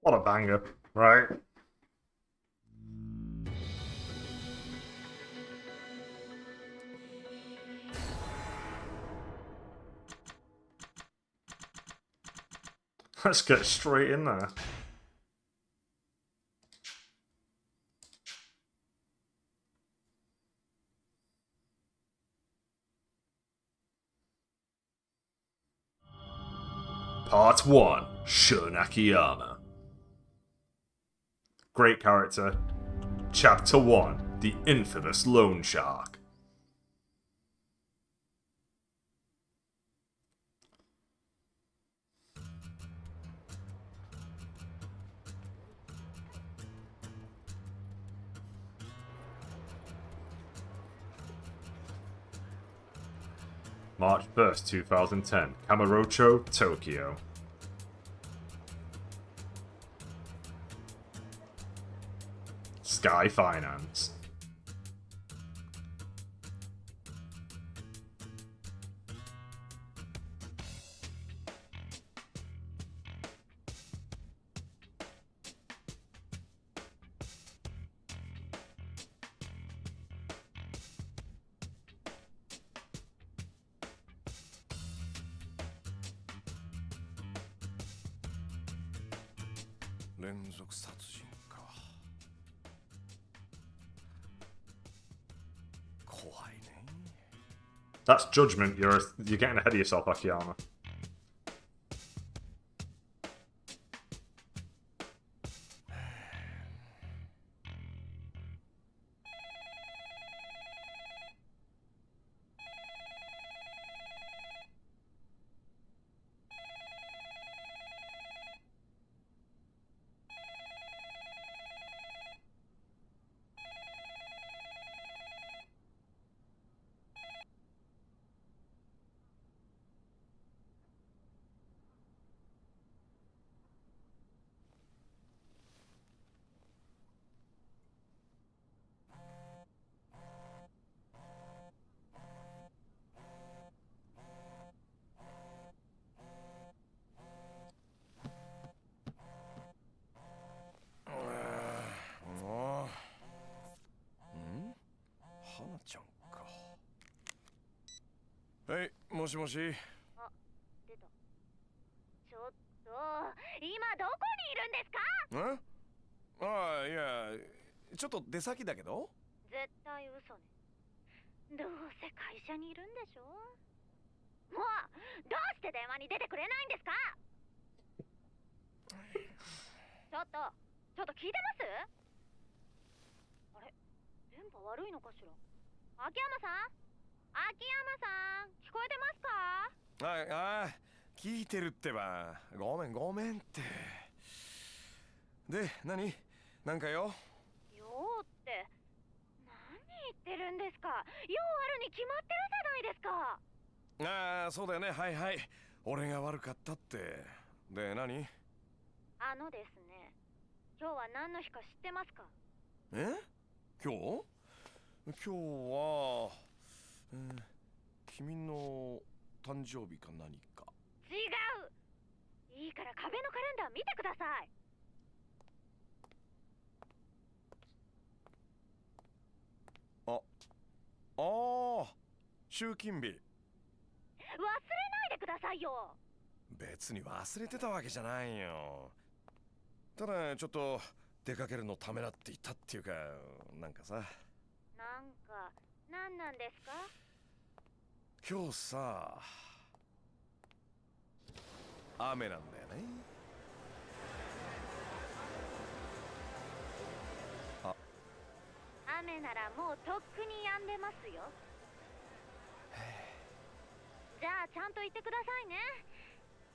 What a banger, right? Let's get straight in there. Part 1, Shun Akiyama. Great character. Chapter 1, The Infamous Loan Shark. March 1st, 2010, Kamurocho, Tokyo. Sky Finance. That's judgment. You're getting ahead of yourself, Akiyama. Hey, もしもし。あ、出た。ちょっと、今どこにいるんですか？ああ、いや、ちょっと出先だけど。絶対嘘ね。どうせ会社にいるんでしょ？もう、どうして電話に出てくれないんですか？ちょっと聞いてます？あれ、電波悪いのかしら？秋山さん？秋山さん、聞こえてますか？ああ、聞いてるってば。ごめんって。で、なんかよ。よーって、何言ってるんですか？用あるに決まってるじゃないですか。ああ、そうだよね。はいはい。俺が悪かったって。で、ですね、今日は何の日か知ってますか？え？今日は、君の誕生日か何か。違う。いいから壁のカレンダー見てください。集金日。忘れないでくださいよ。別に忘れてたわけじゃないよ。ただちょっと出かけるのためらって言ったっていうか、なんかさ。何なんですか？今日さ、雨なんだよね。雨ならもうとっくに止んでますよ。じゃあちゃんと言ってくださいね。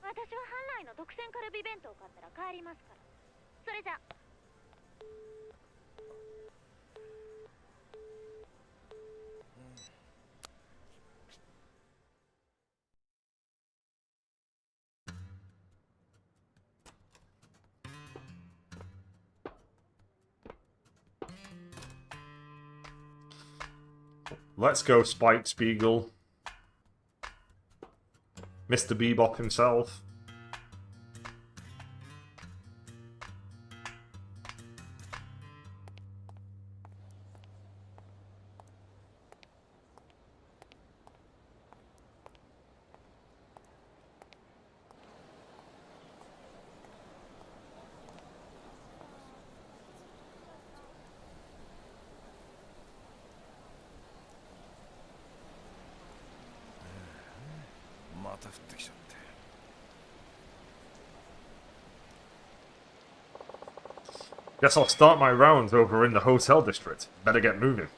私は本来の特選カルビ弁当を買ったら帰りますから。それじゃ。Let's go, Spike Spiegel. Mr. Bebop himself. Guess I'll start my rounds over in the hotel district. Better get moving.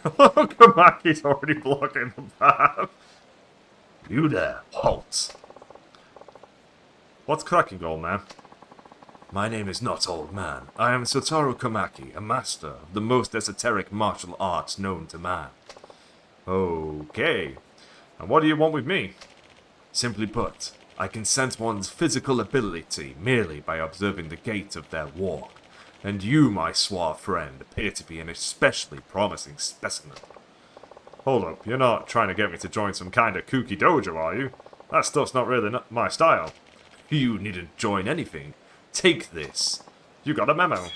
Kamaki's already blocking the path. You there, halt. What's cracking, old man? My name is not Old Man. I am Satoru Kamaki, a master of the most esoteric martial arts known to man. Okay. And what do you want with me? Simply put, I can sense one's physical ability merely by observing the gait of their walk. And you, my suave friend, appear to be an especially promising specimen. Hold up, you're not trying to get me to join some kind of kooky dojo, are you? That stuff's not really my style. You needn't join anything. Take this. You got a memo.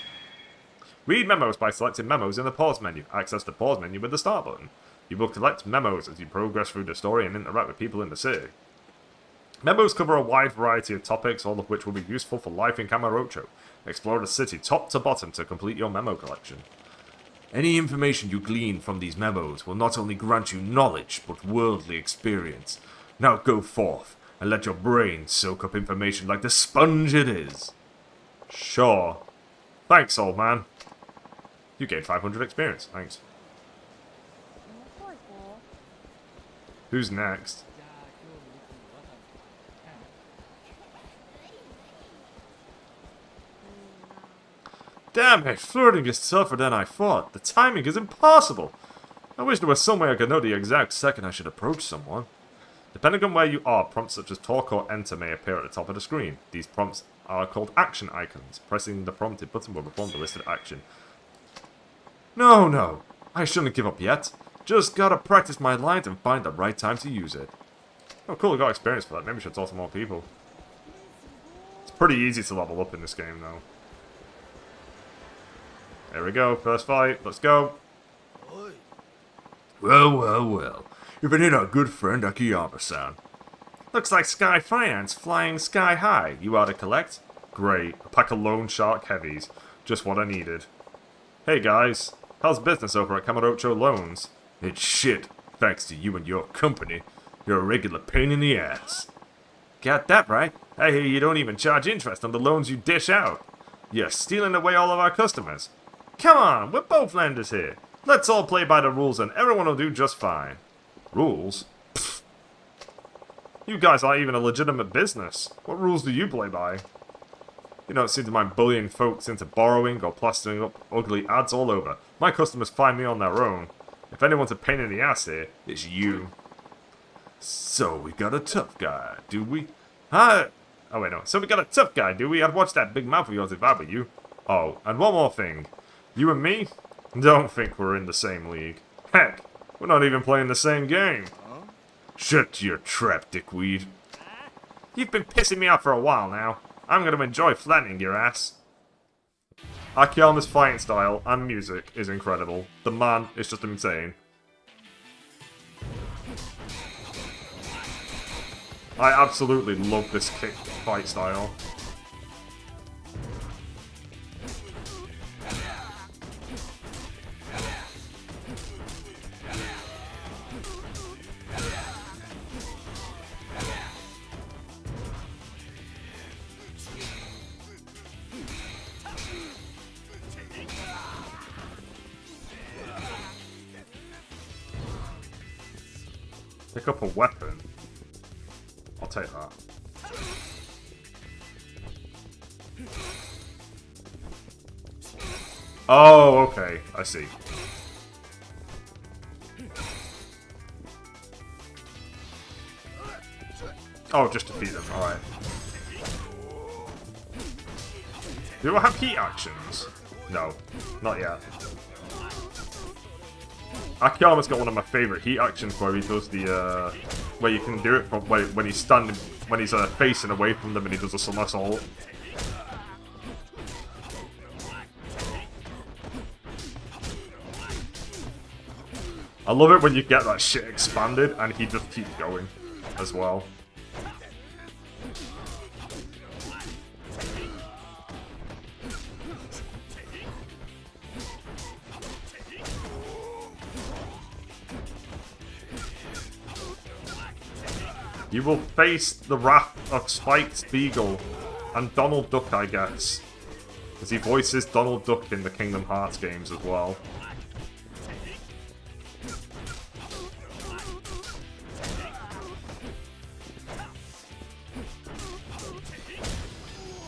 Read memos by selecting memos in the pause menu. Access the pause menu with the start button. You will collect memos as you progress through the story and interact with people in the city. Memos cover a wide variety of topics, all of which will be useful for life in Kamurocho. Explore the city top to bottom to complete your memo collection. Any information you glean from these memos will not only grant you knowledge, but worldly experience. Now go forth, and let your brain soak up information like the sponge it is. Sure. Thanks, old man. You gained 500 experience, thanks. Who's next? Damn it, flirting is tougher than I thought. The timing is impossible. I wish there was some way I could know the exact second I should approach someone. Depending on where you are, prompts such as talk or enter may appear at the top of the screen. These prompts are called action icons. Pressing the prompted button will perform the listed action. No, I shouldn't give up yet. Just gotta practice my lines and find the right time to use it. Oh cool, I got experience for that. Maybe I should talk to more people. It's pretty easy to level up in this game though. There we go, first fight, let's go. Well. You've been in our good friend Akiyama-san. Looks like Sky Finance flying sky high. You are to collect? Great, a pack of loan shark heavies. Just what I needed. Hey guys, how's business over at Kamurocho Loans? It's shit, thanks to you and your company. You're a regular pain in the ass. Got that right. I hear you don't even charge interest on the loans you dish out. You're stealing away all of our customers. Come on, we're both lenders here. Let's all play by the rules and everyone will do just fine. Rules? Pfft. You guys aren't even a legitimate business. What rules do you play by? You don't seem to mind bullying folks into borrowing or plastering up ugly ads all over. My customers find me on their own. If anyone's a pain in the ass here, it's you. So we got a tough guy, do we? Huh? Oh wait, no. So we got a tough guy, do we? I'd watch that big mouth of yours if I were you. Oh, and one more thing. You and me? Don't think we're in the same league. Heck, we're not even playing the same game. Shut your trap, dickweed. You've been pissing me off for a while now. I'm going to enjoy flattening your ass. Akiyama's fighting style and music is incredible. The man is just insane. I absolutely love this kick fight style. Pick up a weapon. I'll take that. Oh, okay. I see. Oh, just defeat them. Alright. Do I have heat actions? No, not yet. Akiyama's got one of my favourite heat actions where he does the, where you can do it from when he's standing, when he's facing away from them and he does a somersault. I love it when you get that shit expanded and he just keeps going as well. You will face the wrath of Spiked Beagle and Donald Duck, I guess. Because he voices Donald Duck in the Kingdom Hearts games as well.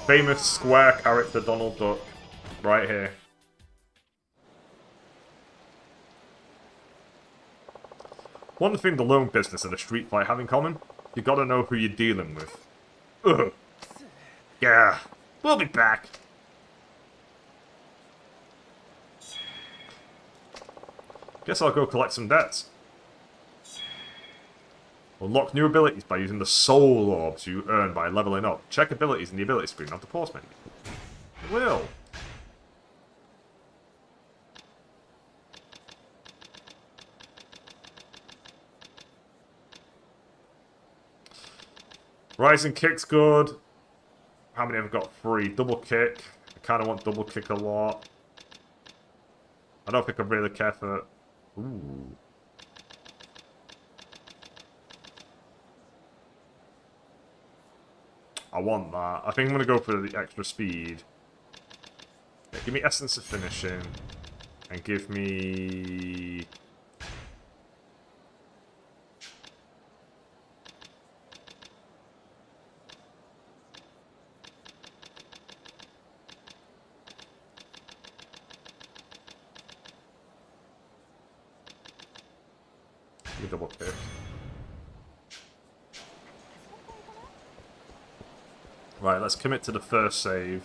Famous square character Donald Duck, right here. One thing the lone business and a street fight have in common, you gotta know who you're dealing with. Ugh. Yeah, we'll be back. Guess I'll go collect some debts. Unlock new abilities by using the soul orbs you earn by leveling up. Check abilities in the ability screen of the pause menu. Will. Rising kick's good. How many have I got? 3. Double kick. I kind of want double kick a lot. I don't think I really care for... Ooh. I want that. I think I'm going to go for the extra speed. Yeah, give me Essence of Finishing. And give me... Give me double kick. Right, let's commit to the first save.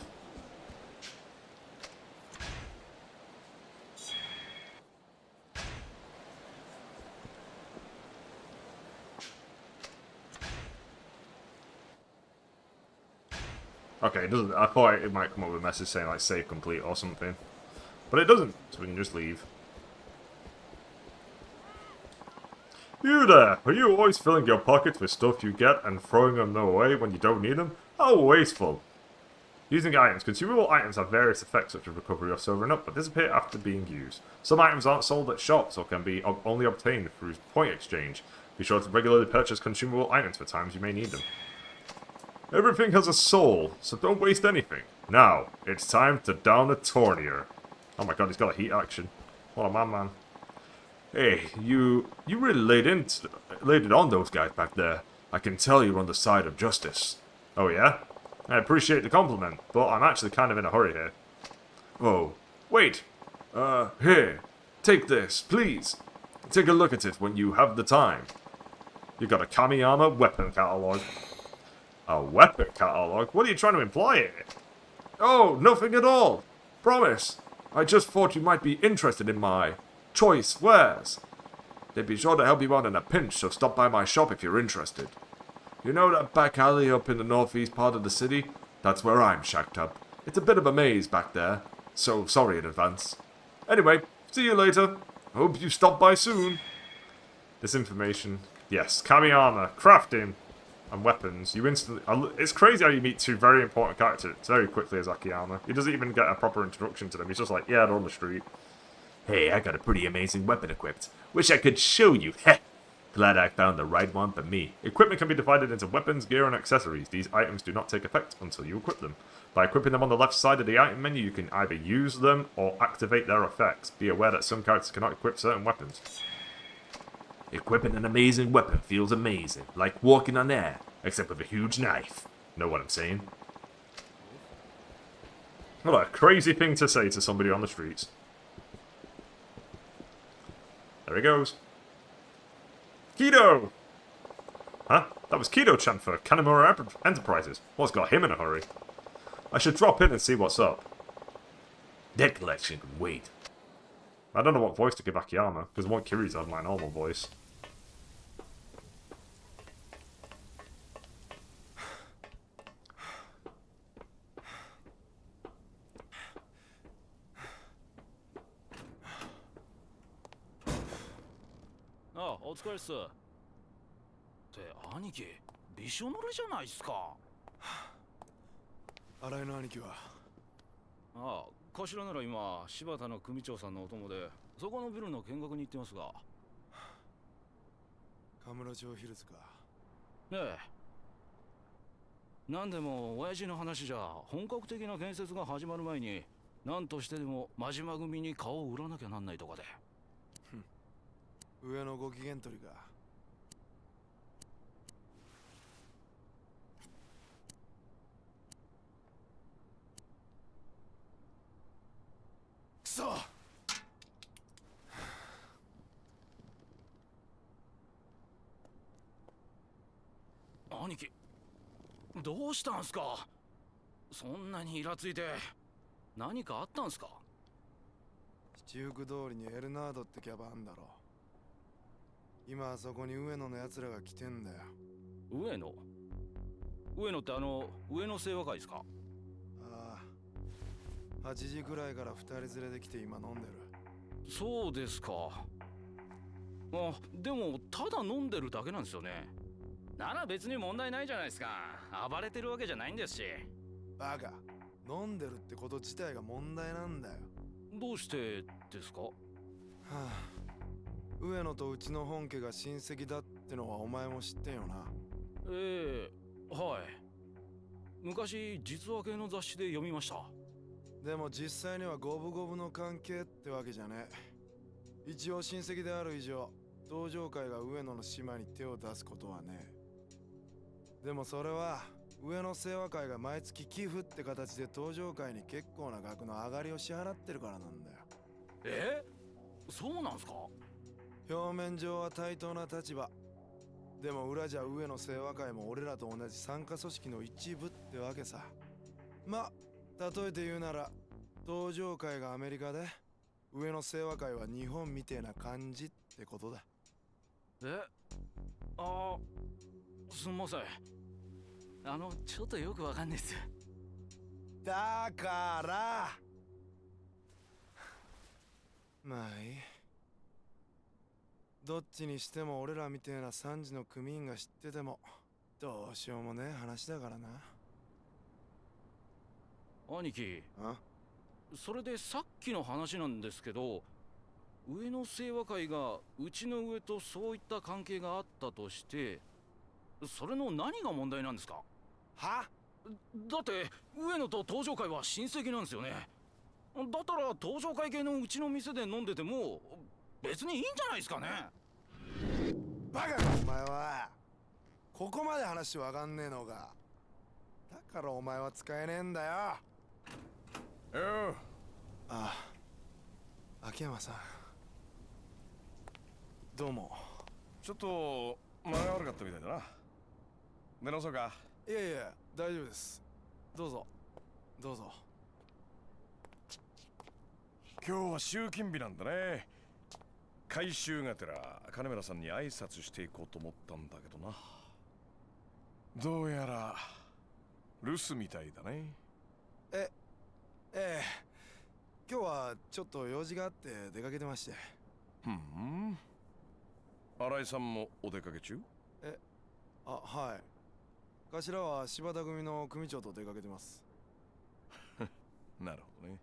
Okay, it doesn't. I thought it might come up with a message saying like save complete or something. But it doesn't, so we can just leave. You there! Are you always filling your pockets with stuff you get and throwing them away when you don't need them? How wasteful! Using items. Consumable items have various effects such as recovery or silvering up, but disappear after being used. Some items aren't sold at shops or can be only obtained through point exchange. Be sure to regularly purchase consumable items for times you may need them. Everything has a soul, so don't waste anything. Now, it's time to down a Tornier. Oh my god, he's got a heat action. What a man. Hey, you really laid it on those guys back there. I can tell you're on the side of justice. Oh yeah? I appreciate the compliment, but I'm actually kind of in a hurry here. Oh, wait. Here. Take this, please. Take a look at it when you have the time. You got a Kamiyama weapon catalog. A weapon catalog? What are you trying to imply here? Oh, nothing at all. Promise. I just thought you might be interested in my choice wares. They'd be sure to help you out in a pinch, so stop by my shop if you're interested. You know that back alley up in the northeast part of the city? That's where I'm shacked up. It's a bit of a maze back there, so sorry in advance. Anyway, see you later. Hope you stop by soon. This information. Yes, Kamiyama, crafting, and weapons. You instantly... It's crazy how you meet two very important characters very quickly as Akiyama. He doesn't even get a proper introduction to them. He's just like, yeah, they're on the street. Hey, I got a pretty amazing weapon equipped. Wish I could show you. Heh. Glad I found the right one for me. Equipment can be divided into weapons, gear, and accessories. These items do not take effect until you equip them. By equipping them on the left side of the item menu, you can either use them or activate their effects. Be aware that some characters cannot equip certain weapons. Equipping an amazing weapon feels amazing, like walking on air, except with a huge knife. Know what I'm saying? What a crazy thing to say to somebody on the streets. There he goes. Kido! Huh? That was Kido-chan for Kanemaru Enterprises. What's got him in a hurry? I should drop in and see what's up. Debt collection can wait. I don't know what voice to give Akiyama, because I want Kiryu to have my normal voice. Ah, お疲れっす。って兄貴、びしょ濡れじゃないっすか。新井の兄貴はああ、頭なら今柴田の組長さんのお供でそこのビルの見学に行ってますが。カムロ町ヒルズか。ええ。なんでも親父の話じゃ本格的な建設が始まる前に何としてでも真島組に顔を売らなきゃなんないとかで。上のご機嫌取りか。くそ。兄貴、どうしたんすか。そんなにイラついて何かあったんすか。七福通りにエルナードってキャバあんだろ。今あそこに上野のやつらが来てんだよ。上野って上野清和会ですか。ああ、8時くらいから2人連れで来て今飲んでる。そうですか。あ、でもただ飲んでるだけなんですよね。なら別に問題ないじゃないですか。暴れてるわけじゃないんですし。バカ、飲んでるってこと自体が問題なんだよ。どうしてですか。はあ、上野とうちの本家が親戚だってのはお前も知ってんよな。ええ、はい。昔実話系の雑誌で読みました。でも実際には五分五分の関係ってわけじゃねえ。一応親戚である以上、登場会が上野の島に手を出すことはねえ。でもそれは上野清和会が毎月寄付って形で登場会に結構な額の上がりを支払ってるからなんだよ。え、そうなんすか。表面上は対等な立場。でも裏じゃ上野清和会も俺らと同じ傘下組織の一部ってわけさ。ま、例えて言うなら登場会がアメリカで上野清和会は日本みてえな感じってことだ。あ、すんません。ちょっとよくわかんないっす。だからまあいい。どっちにしても俺らみてえな3時の組員が知っててもどうしようもねえ話だからな。兄貴、あ、それでさっきの話なんですけど、上野清和会がうちの上とそういった関係があったとして、それの何が問題なんですか。は？だって上野と登場会は親戚なんですよね。だったら登場会系のうちの店で飲んでても別にいいんじゃないですかね。バカかお前は。ここまで話わかんねえのか。だからお前は使えねえんだよ。ああ、秋山さんどうも。ちょっと間が悪かったみたいだな。出直そうか。いやいや大丈夫です。どうぞどうぞ。今日は集金日なんだね。回収がてら金村さんに挨拶していこうと思ったんだけどな。どうやら留守みたいだね。ええ、今日はちょっと用事があって出かけてまして。新井さんもお出かけ中？あ、はい。頭は柴田組の組長と出かけてます。なるほどね。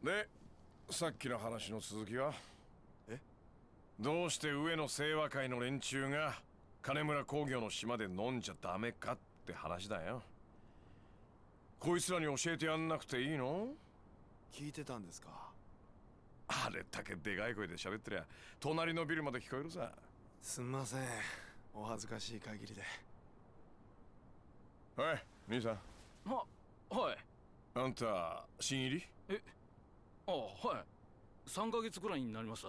で、さっきの話の続きは？どうして上野清和会の連中が金村工業の島で飲んじゃダメかって話だよ。こいつらに教えてやんなくていいの？聞いてたんですか？あれだけでかい声で喋ってりゃ隣のビルまで聞こえるさ。すんません、お恥ずかしい限りで。はい、兄さん。はい。あんた新入り？あ、はい。3ヶ月くらいになります。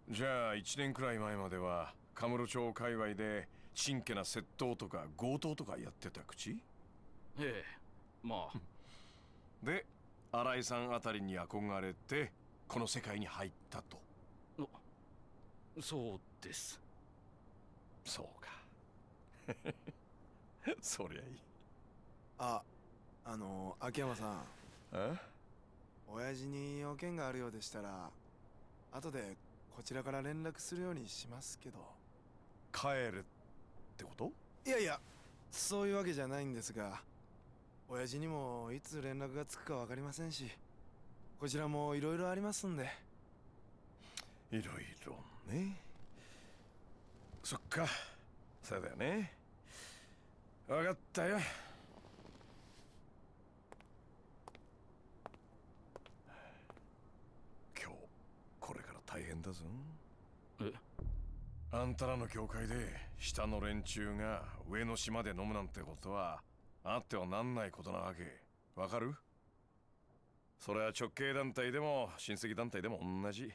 じゃあ1年くらい前まではカムロ町界隈でちんけな窃盗とか強盗とかやってた口ええ、まあ。で、新井さんあたりに憧れてこの世界に入ったと。そうです。そうか。そりゃいい。秋山さん、え？親父に用件があるようでしたら後でこちらから連絡するようにしますけど。帰るってこと？いやいや、そういうわけじゃないんですが、親父にもいつ連絡がつくか分かりませんし、こちらもいろいろありますんで。いろいろね。そっか、そうだよね。分かったよ。今日これから大変だぞ。え？あんたらの教会で下の連中が上の島で飲むなんてことはあってはなんないことなわけ。わかる？それは直系団体でも親戚団体でも同じ。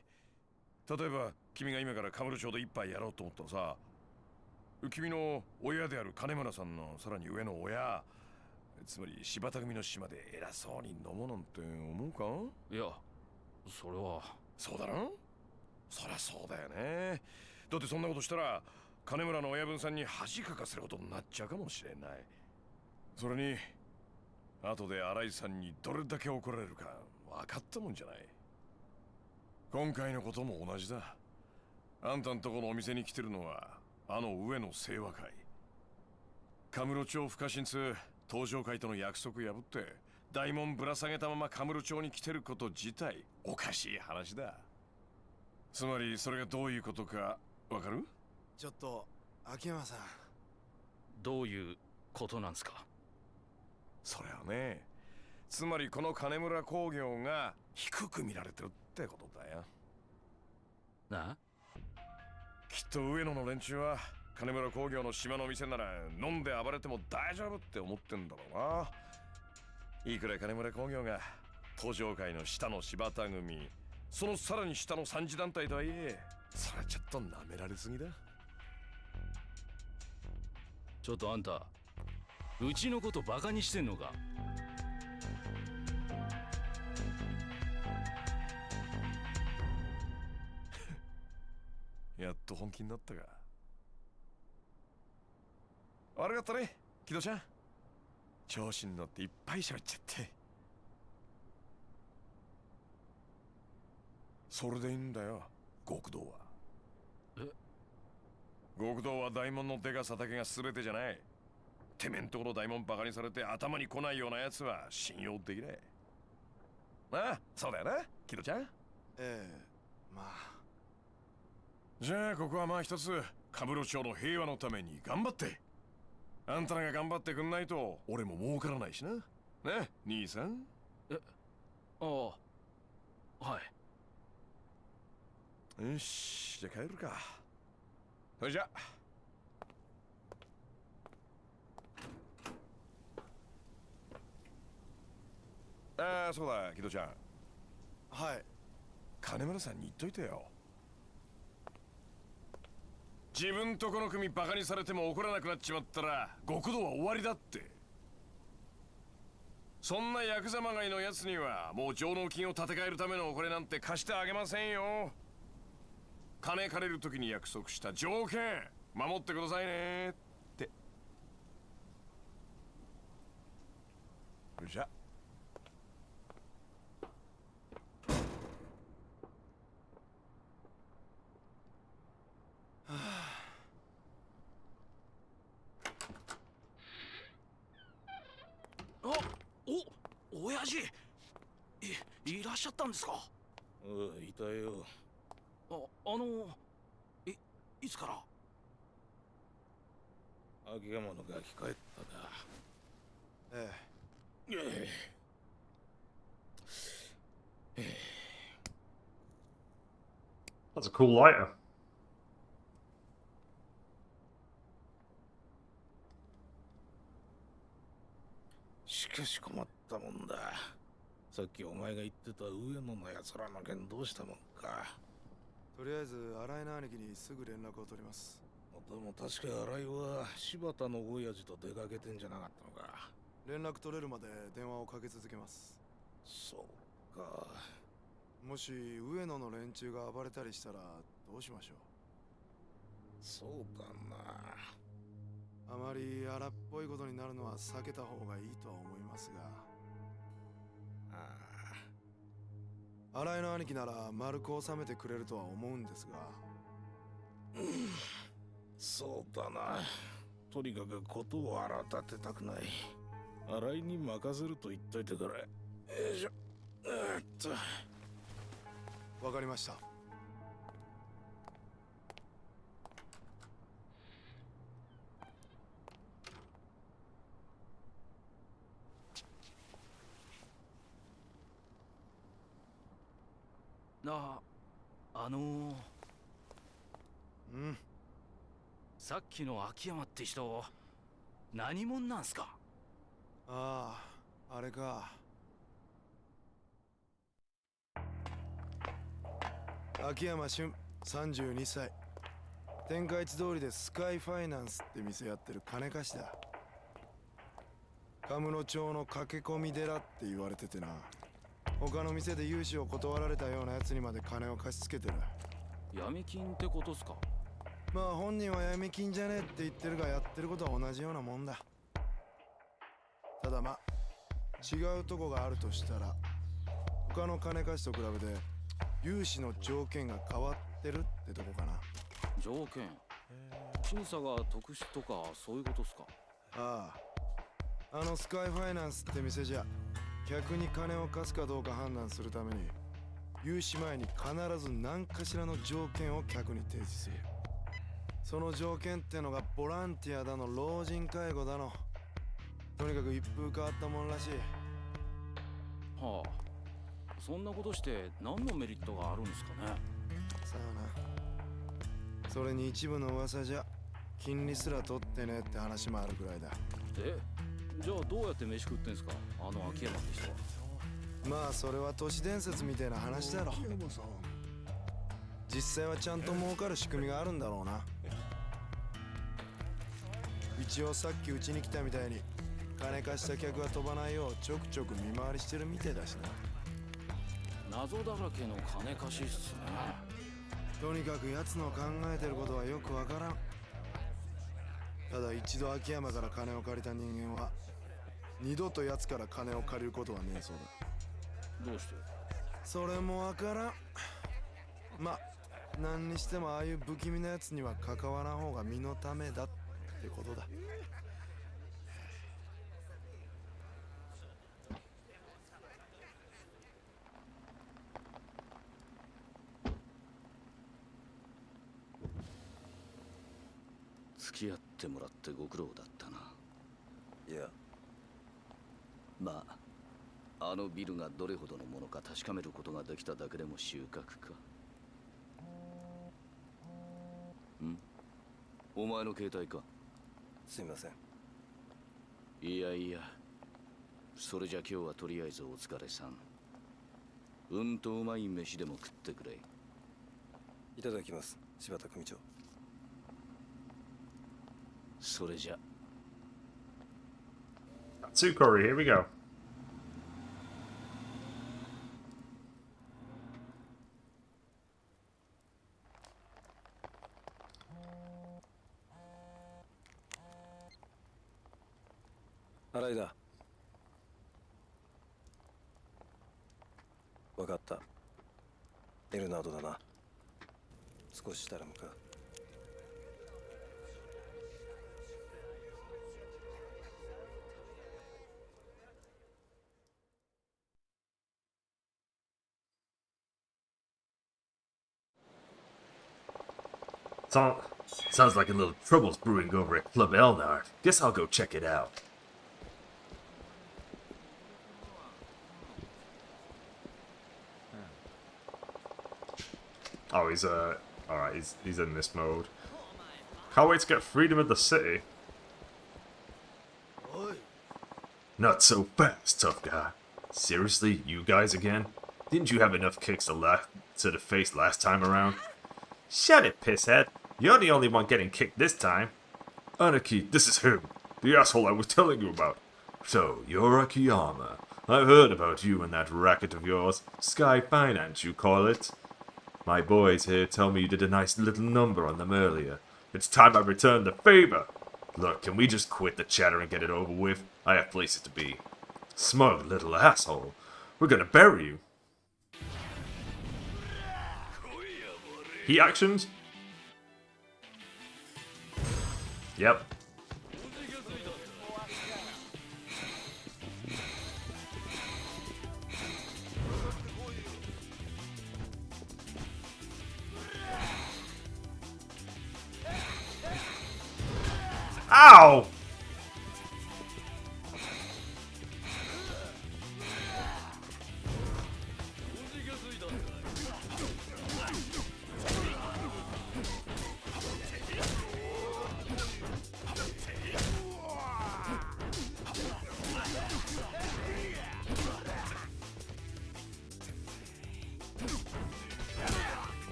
例えば君が今からカムロ町で一杯やろうと思ったらさ、君の親である金村さんのさらに上の親、つまり柴田組の島で偉そうに飲もうなんて思うか？いや、それは。そうだろ？そりゃそうだよね。だってそんなことしたら金村の親分さんに恥かかせることになっちゃうかもしれない。それに後で新井さんにどれだけ怒られるか分かったもんじゃない。今回のことも同じだ。あんたんとこのお店に来てるのはあの上の清和会。カムロ町不可侵通東上会との約束破って大門ぶら下げたままカムロ町に来てること自体おかしい話だ。つまりそれがどういうことかわかる？ちょっと秋山さん。どういうことなんすか？それはね、つまりこの金村工業が低く見られてるってことだよ。な？きっと上野の連中は金村工業の島の店なら飲んで暴れても大丈夫って思ってんだろうな。いくら金村工業が東上会の下の柴田組、そのさらに下の三次団体とはいえ、それはちょっと舐められすぎだ。ちょっとあんた、うちのことバカにしてんのか？やっと本気になったか。悪かったね、木戸ちゃん。調子に乗っていっぱい喋っちゃって。それでいいんだよ、極道は。え？極道は大門のでかさだけが全てじゃない。てめんところ大門バカにされて頭に来ないようなやつは信用できない。ああ、そうだよな、木戸ちゃん。ええ、まあ。じゃあここはまあ一つカムロ町の平和のために頑張って。あんたらが頑張ってくんないと俺も儲からないしな。ね、兄さん。ああ、はい。よし、じゃあ帰るか。それじゃ。ああ、そうだ、木戸ちゃん。はい。金村さんに言っといてよ。自分とこの組バカにされても怒らなくなっちまったら極道は終わりだって。そんなヤクザまがいのやつにはもう上納金を立て替えるためのお金なんて貸してあげませんよ。金借りる時に約束した条件守ってくださいねって。よっしゃ。あ、親父、いらっしゃったんですか？いたよ。いつから？秋山のガキ帰ったか。ええ。That's a cool lighter. しかし困ったもんだ。さっきお前が言ってた上野のやつらの件どうしたもんか。とりあえず新井の兄貴にすぐ連絡を取ります。でも確か新井は柴田の親父と出かけてんじゃなかったのか。連絡取れるまで電話をかけ続けます。そうか。もし上野の連中が暴れたりしたらどうしましょそうだな。う。あまり荒っぽいことになるのは避けた方がいいとは思いますが。新井の兄貴なら丸く収めてくれるとは思うんですが。そうだな。とにかくことを荒立てたくない。新井に任せると言っといてくれ。よいしょ。わかりました。うん。さっきの秋山って人、何者なんすか？ああ、あれか。秋山俊、32歳。天下一通りでスカイファイナンスって店やってる金貸しだ。カムロ町の駆け込み寺って言われててな。他の店で融資を断られたようなやつにまで金を貸し付けてる。闇金ってことっすか？まあ本人は闇金じゃねえって言ってるが、やってることは同じようなもんだ。ただまあ違うとこがあるとしたら、他の金貸しと比べて融資の条件が変わってるってとこかな。条件？審査が特殊とかそういうことっすか？ああ、あのスカイファイナンスって店じゃ客に金を貸すかどうか判断するために融資前に必ず何かしらの条件を客に提示する。その条件ってのがボランティアだの老人介護だの、とにかく一風変わったもんらしい。はあ、そんなことして何のメリットがあるんですかね？さあな。それに一部の噂じゃ金利すら取ってねえって話もあるくらいだ。じゃあどうやって飯食ってんすか、あの秋山って人は。まあそれは都市伝説みたいな話だろ。実際はちゃんと儲かる仕組みがあるんだろうな。一応さっきうちに来たみたいに金貸した客が飛ばないようちょくちょく見回りしてるみてえだしな。謎だらけの金貸しっすね。とにかく奴の考えてることはよくわからん。ただ一度秋山から金を借りた人間は二度と奴から金を借りることはねえそうだ。どうして？それもわからん。まあ何にしてもああいう不気味な奴には関わらん方が身のためだってことだ。付き合ってもらってご苦労だったな。いや、まああのビルがどれほどのものか確かめることができただけでも収穫か。お前の携帯か？すいません。いやいや、それじゃ今日はとりあえずお疲れさん。うんとうまい飯でも食ってくれ。いただきます、柴田組長。それじゃ。Tsukori, here we go. 新井だ。わかった。エルナードだな。少したら向かう。Sounds like a little trouble's brewing over at Club Elnard. Guess I'll go check it out. Oh, he's alright, he's in this mode. Can't wait to get freedom of the city. Not so fast, tough guy. Seriously, you guys again? Didn't you have enough kicks to the face last time around? Shut it, pisshead. You're the only one getting kicked this time. Anarchy, this is him. The asshole I was telling you about. So, you're Akiyama. I've heard about you and that racket of yours. Sky Finance, you call it. My boys here tell me you did a nice little number on them earlier. It's time I return the favor. Look, can we just quit the chatter and get it over with? I have places to be. Smug little asshole. We're gonna bury you. Heat actions? Yep. Ow!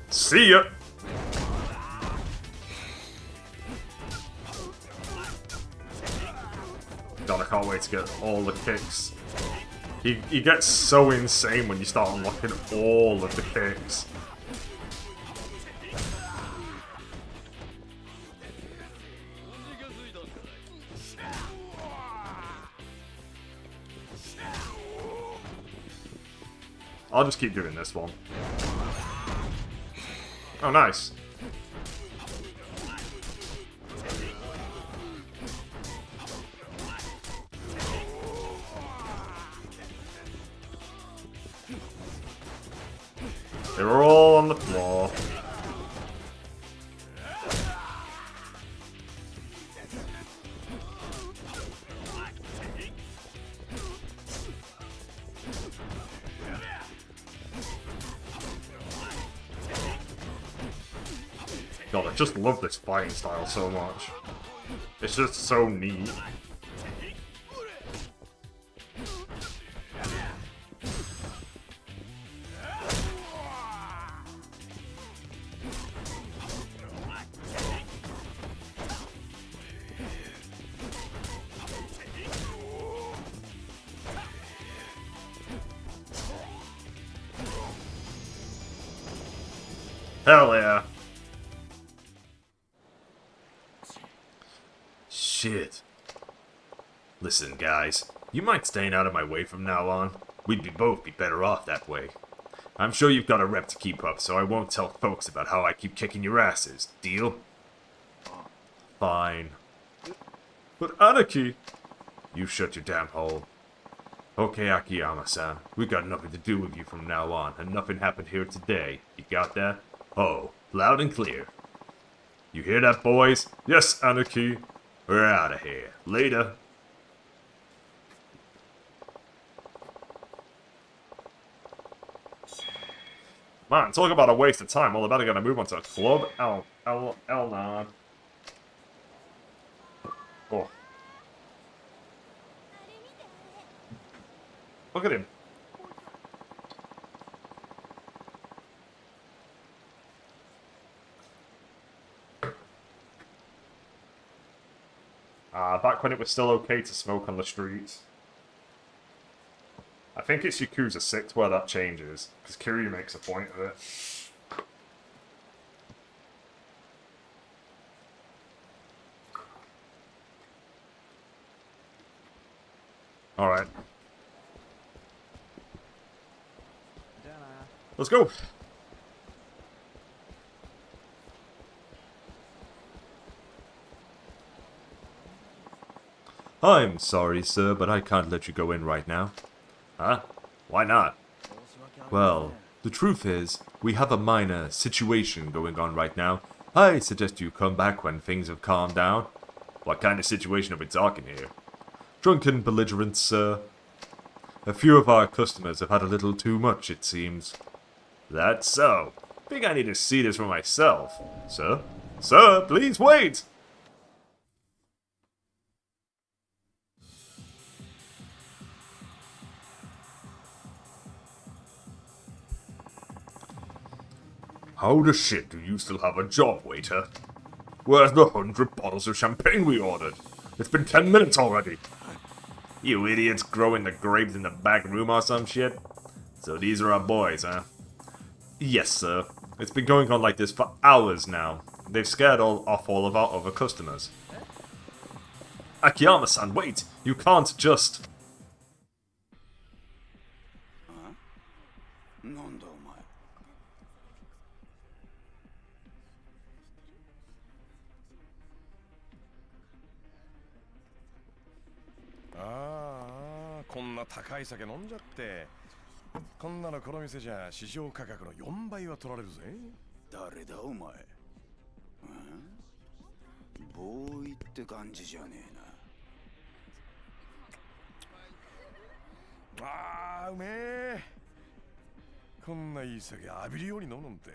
See ya! God, I can't wait to get all the kicks. He gets so insane when you start unlocking all of the kicks. I'll just keep doing this one. Oh, nice. They were all on the floor. God, I just love this fighting style so much. It's just so neat. Hell yeah. Shit. Listen, guys. You mind staying out of my way from now on? We'd both be better off that way. I'm sure you've got a rep to keep up, so I won't tell folks about how I keep kicking your asses. Deal? Fine. But Anarchy! You shut your damn hole. Okay, Akiyama-san. We've got nothing to do with you from now on, and nothing happened here today. You got that? Oh, loud and clear. You hear that, boys? Yes, Anarchy. We're out of here. Later. Man, talk about a waste of time. All about to move on to Club Elnard. Oh. Look at him. Back when it was still okay to smoke on the streets. I think it's Yakuza 6 where that changes, because Kiryu makes a point of it. Alright. Let's go! I'm sorry, sir, but I can't let you go in right now. Huh? Why not? Well, the truth is, we have a minor situation going on right now. I suggest you come back when things have calmed down. What kind of situation are we talking here? Drunken belligerence, sir. A few of our customers have had a little too much, it seems. That's so. Think I need to see this for myself. Sir? Sir, please wait! How the shit do you still have a job, waiter? Where's the 100 bottles of champagne we ordered? It's been 10 minutes already. You idiots growing the grapes in the back room or some shit? So these are our boys, huh? Yes, sir. It's been going on like this for hours now. They've scared off all of our other customers. Akiyama-san, wait! You can't just... なんだお前。ああ、こんな高い酒飲んじゃって。こんなのこの店じゃ市場価格の4倍は取られるぜ。誰だお前。ボーイって感じじゃねえな。ああ、うめえ。こんないい酒浴びるように飲むなんて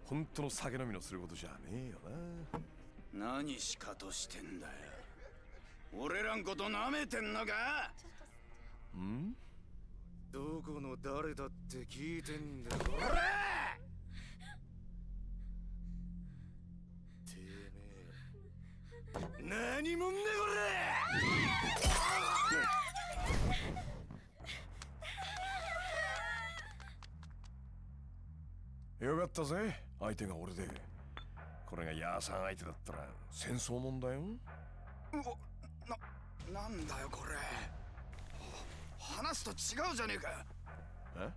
本当の酒飲みのすることじゃねえよな。何しかとしてんだよ。俺らんこと舐めてんのか？ん？どこの誰だって聞いてんだよ。おら！てめえ。何もんだこれ。よかったぜ、相手が俺で。これがヤーさん相手だったら戦争もんだよ。なんだよこれ。話と違うじゃねえか。え？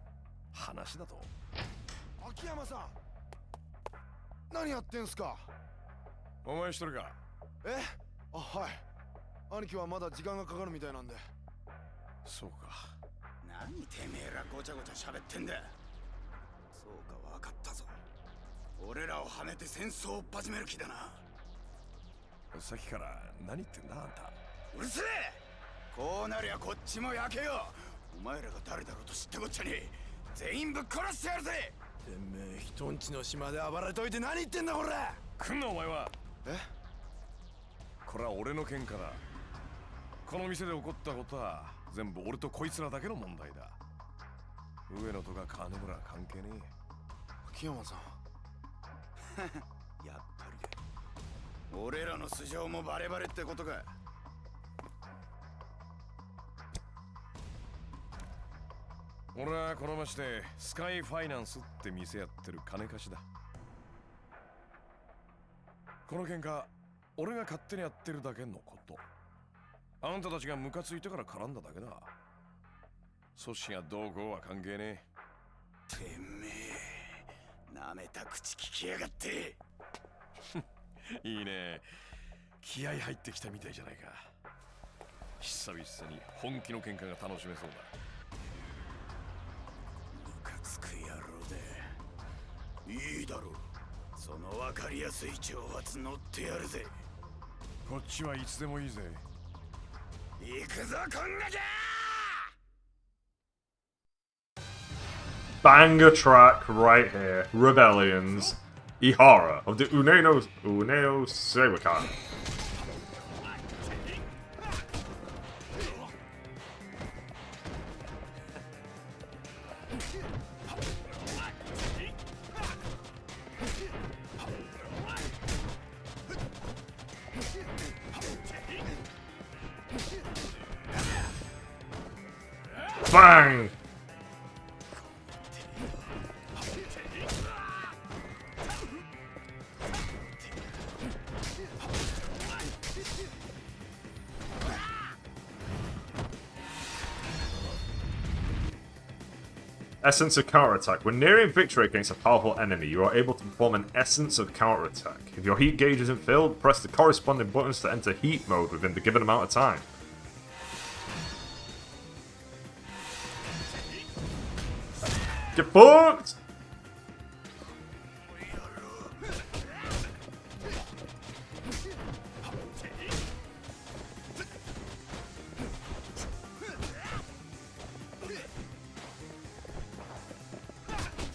話だと？秋山さん、何やってんすか？お前一人か？え？あ、はい。兄貴はまだ時間がかかるみたいなんで。そうか。何てめえらごちゃごちゃ喋ってんだ。そうか、わかったぞ。俺らをはめて戦争を始める気だな。さっきから何言ってんだあんた。うるせえ！こうなりゃこっちも焼けよ。お前らが誰だろうと知ってこっちゃねえ。全員ぶっ殺してやるぜ。てめえ人んちの島で暴れといて何言ってんだこれ。来んなお前は。え？これは俺の喧嘩だ。この店で起こったことは全部俺とこいつらだけの問題だ。上野とか金村は関係ねえ。秋山さん。やっぱりか。俺らの素性もバレバレってことか。俺はこの町でスカイファイナンスって店やってる金貸しだ。この喧嘩俺が勝手にやってるだけのこと。あんたたちがムカついてから絡んだだけだ。組織がどうこうは関係ねてめえ、なめた口聞きやがって。え。いいね。気合入ってきたみたいじゃないか。久々に本気の喧嘩が楽しめそうだ。ムカつく野郎で。いいだろう。その分かりやすい挑発乗ってやるぜ。こっちはいつでもいいぜ。行くぞこんなきゃ。 Banger track right here. Rebellions. Ihara of the Uneo Seiwakai. Bang! Essence of counterattack. When nearing victory against a powerful enemy, you are able to perform an essence of counterattack. If your heat gauge isn't filled, press the corresponding buttons to enter heat mode within the given amount of time. Get fucked!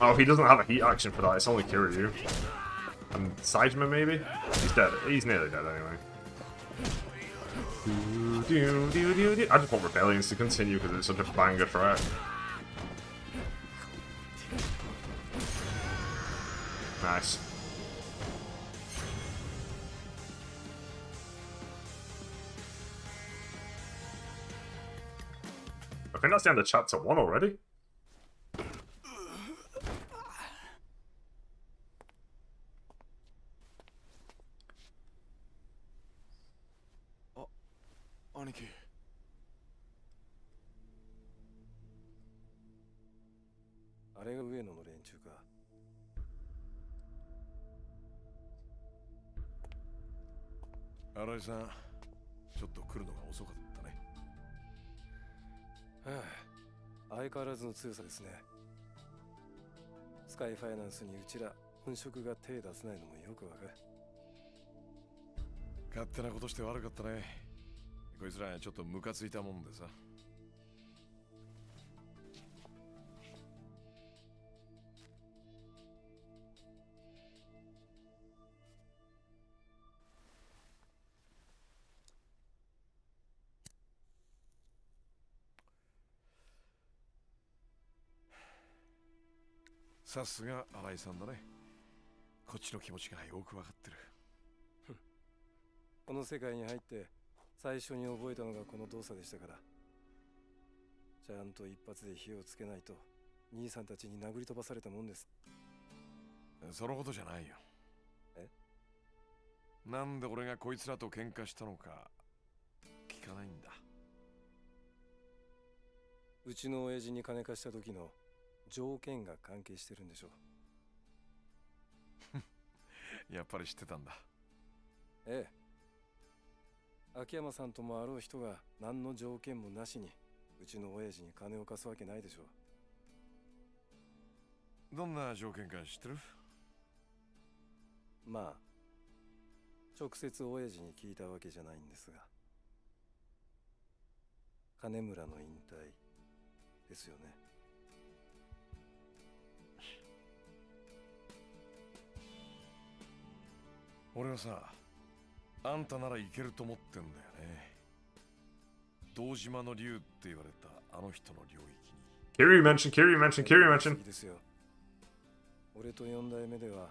Oh, he doesn't have a heat action for that, it's only Kiryu. And Saejima maybe? He's dead. He's nearly dead anyway. I just want Rebellions to continue because it's such a banger track. Nice. I think that's the end of chapter 1 already. Oh, 兄貴。あれが上野の連中か。新井さん、ちょっと来るのが遅かったね。はあ、相変わらずの強さですね。スカイファイナンスにうちら本職が手出せないのもよくわかる。勝手なことして悪かったね。こいつらちょっとムカついたもんでさ。さすが新井さんだね。こっちの気持ちがよくわかってる。この世界に入って最初に覚えたのがこの動作でしたから。ちゃんと一発で火をつけないと兄さんたちに殴り飛ばされたもんです。そのことじゃないよ。え？なんで俺がこいつらと喧嘩したのか聞かないんだ。うちの親父に金貸した時の条件が関係してるんでしょう。やっぱり知ってたんだ。ええ。秋山さんともあろう人が何の条件もなしにうちの親父に金を貸すわけないでしょう。どんな条件か知ってる？まあ直接親父に聞いたわけじゃないんですが、金村の引退ですよね。俺はさ、あんたならいけると思ってんだよね。堂島の竜って言われたあの人の領域に。Kiryu mentioned. ですよ。俺と4代目では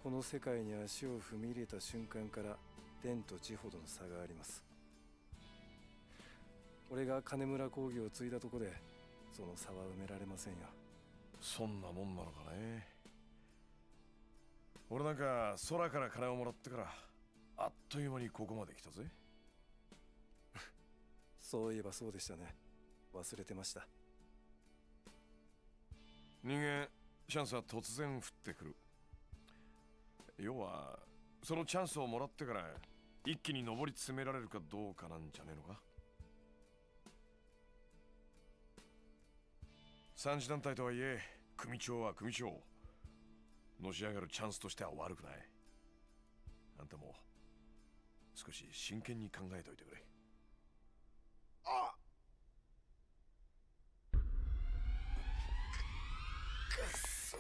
この世界に足を踏み入れた瞬間から天と地ほどの差があります。俺が金村工業を継いだとこでその差は埋められませんよ。そんなもんなのかね。俺なんか空から金をもらってからあっという間にここまで来たぜ。そういえばそうでしたね。忘れてました。人間チャンスは突然降ってくる。要はそのチャンスをもらってから一気に上り詰められるかどうかなんじゃねえのか。三次団体とはいえ組長は組長。のし上がるチャンスとしては悪くない。あんたも少し真剣に考えておいてくれ。あっ、くそ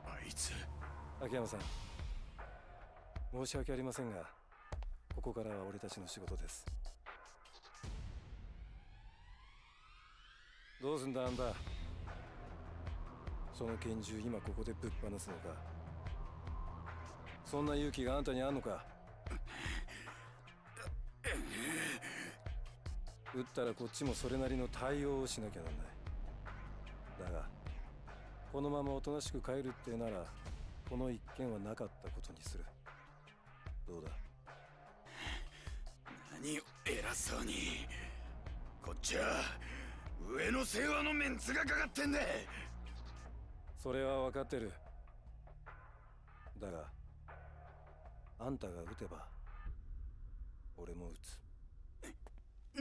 あいつ。秋山さん、申し訳ありませんがここからは俺たちの仕事です。どうすんだあんた。その拳銃今ここでぶっ放すのか。そんな勇気があんたにあんのか。撃ったらこっちもそれなりの対応をしなきゃなんない。だがこのままおとなしく帰るってならこの一件はなかったことにする。どうだ。何を偉そうに。こっちは上の世話のメンツがかかってんだ。それは分かってる。だがあんたが撃てば俺も撃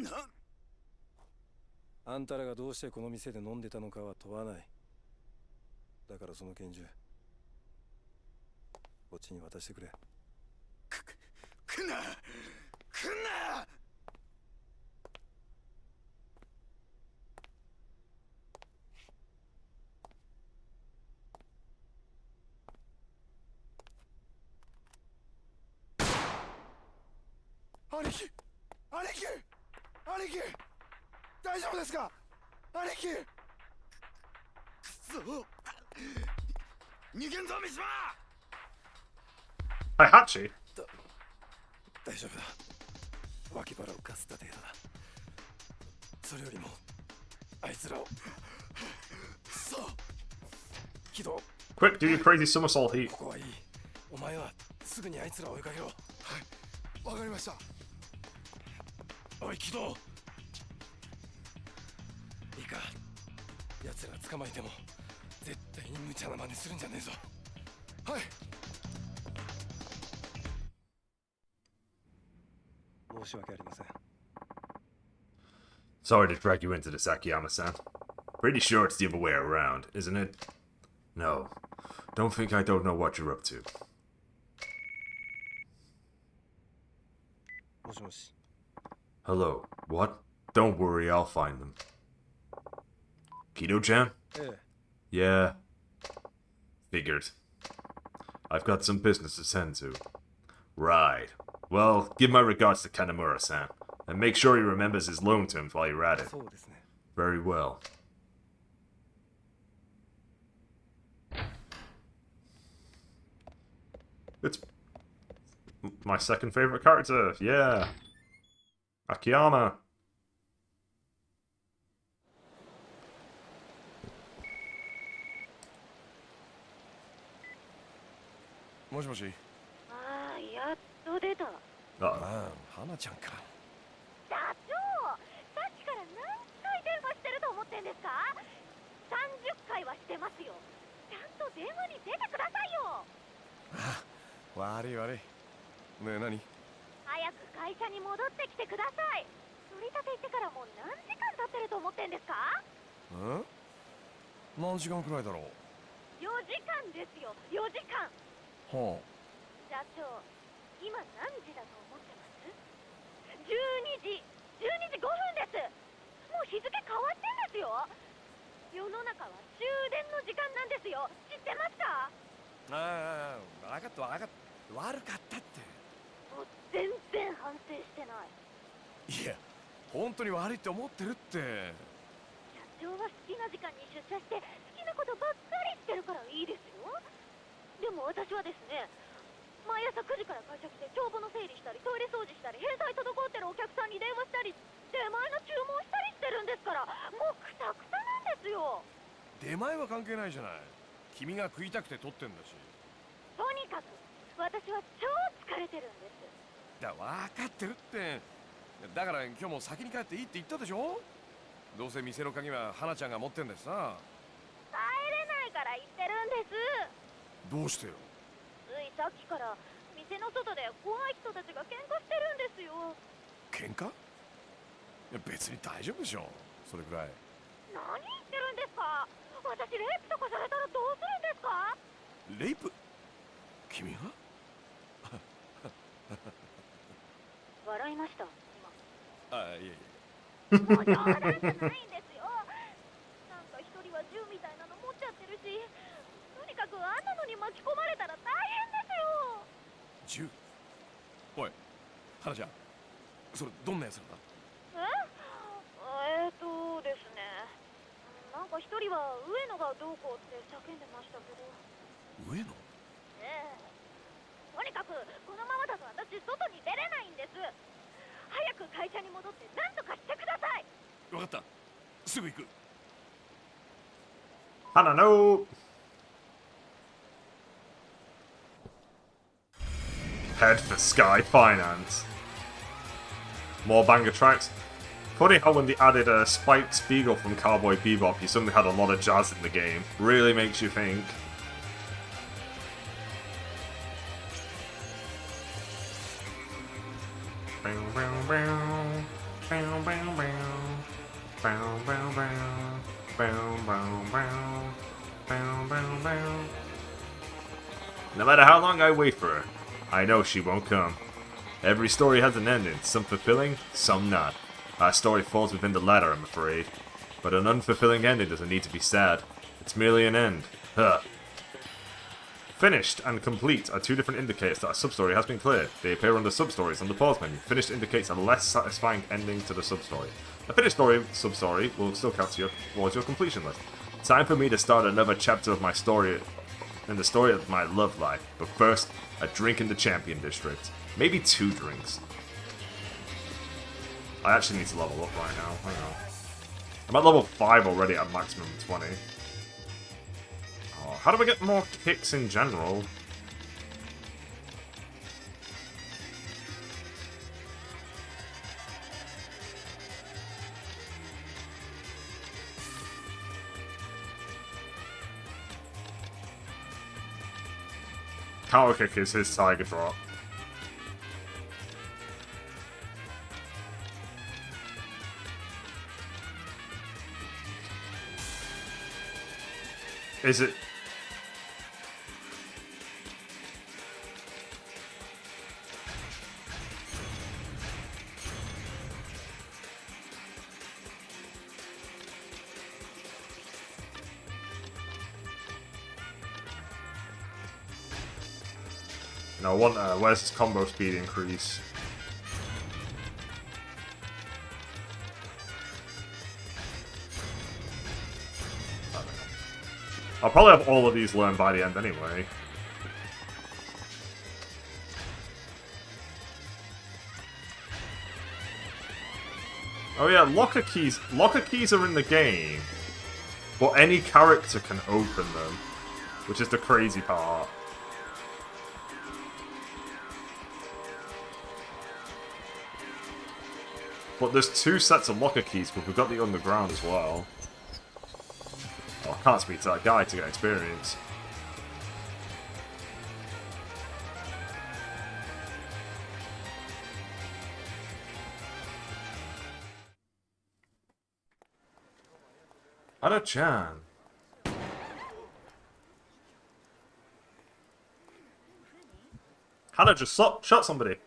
つ。あんたらがどうしてこの店で飲んでたのかは問わない。だからその拳銃こっちに渡してくれ。来んな来んな。兄貴、兄貴、兄貴、大丈夫ですか？兄貴。逃げんぞ三島。 Hi, Hachi. 大丈夫だ。脇腹をかすった程度だ。それよりもあいつらをさあ起動。 Quick, do your crazy somersault heat. ここはいい。お前はすぐにあいつらを追いかけろ。はい、わかりました。おい起動。いいか、奴ら捕まえても絶対に無茶な真似するんじゃねえぞ。はい。申し訳ありません。 Sorry to drag you into this, Akiyama-san. Pretty sure it's the other way around, isn't it? No. Don't think I don't know what you're up to. もしもし。 Hello. What? Don't worry, I'll find them. Kido-chan? ええ。 Yeah. Figured. I've got some business to send to. Right. Well, give my regards to Kanamura-san, and make sure he remembers his loan terms while you're at it. そうですね。 Very well. It's my second favorite character. Yeah. Akiyama. もしもし。ああ、やっと出た。 Uh-oh. ああ、花ちゃんか。社長、さっきから何回電話してると思ってんですか？30回はしてますよ。ちゃんと電話に出てくださいよ。あ、悪い悪い。ねえ何？早く会社に戻ってきてください。取り立て行ってからもう何時間経ってると思ってんですか？うん？何時間くらいだろう。 4時間ですよ、4時間。は社長、今何時だと思ってます？ 12時5分です。もう日付変わってんですよ。世の中は終電の時間なんですよ。知ってますか？あ。ああ、分かった分かった。悪かったって。もう全然反省してない。いや、本当に悪いって思ってるって。社長は好きな時間に出社して好きなことばっかりしてるからいいですよ。でも私はですね、毎朝9時から会社来て帳簿の整理したりトイレ掃除したり返済滞ってるお客さんに電話したり出前の注文したりしてるんですから、もうクタクタなんですよ。出前は関係ないじゃない。君が食いたくて取ってんだし。とにかく私は超疲れてるんです。分かってるって。だから今日も先に帰っていいって言ったでしょ。どうせ店の鍵は花ちゃんが持ってんだしさ。帰れないから言ってるんです。どうしてよ。ついさっきから店の外で怖い人たちが喧嘩してるんですよ。喧嘩？いや別に大丈夫でしょ。それくらい。何言ってるんですか？私レイプとかされたらどうするんですか？レイプ？君が？笑いました今。あ、いえいえ。もう冗談じゃないんですよ。なんか一人は銃みたいなの持っちゃってるし、とにかくあんなのに巻き込まれたら大変ですよ。銃？おい、花ちゃん、それどんなやつなんだ？ですね、なんか一人は上野がどうこうって叫んでましたけど。上野？ええ。とにかくこのままだと私外に出れないんです。早く会社に戻って何とかしてください。分かった。すぐ行く。 Hana no! Head for Sky Finance. More banger tracks. Funny how when they added Spike Spiegel from Cowboy Bebop, you suddenly had a lot of jazz in the game. Really makes you think. No matter how long I wait for her, I know she won't come. Every story has an ending, some fulfilling, some not. Our story falls within the latter, I'm afraid. But an unfulfilling ending doesn't need to be sad. It's merely an end. Huh. Finished and complete are two different indicators that a substory has been cleared. They appear under substories on the pause menu. Finished indicates a less satisfying ending to the substory. A finished story substory will still count towards your completion list. Time for me to start another chapter of my story, in the story of my love life. But first, a drink in the Champion District. Maybe 2 drinks. I actually need to level up right now. Hang on. I'm at level 5 already at maximum 20. Oh, how do I get more kicks in general? Counter kick is his tiger drop. Is it? No, where's his combo speed increase? I'll probably have all of these learned by the end anyway. Oh yeah, locker keys are in the game, but any character can open them, which is the crazy part. But there's 2 sets of locker keys, but we've got the underground as well. Oh, I can't speak to that guy to get experience. Hana-chan. Hana just shot somebody.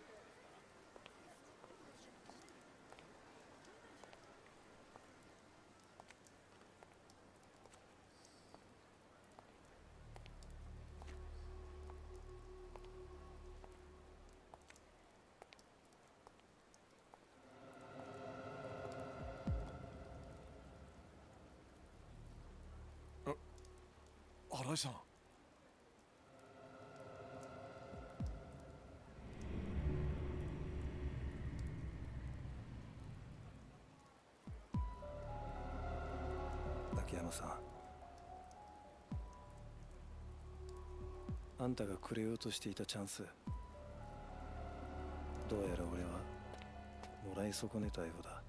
Arai-san. 秋山さん、あんたがくれようとしていたチャンス、どうやら俺はもらい損ねたようだ。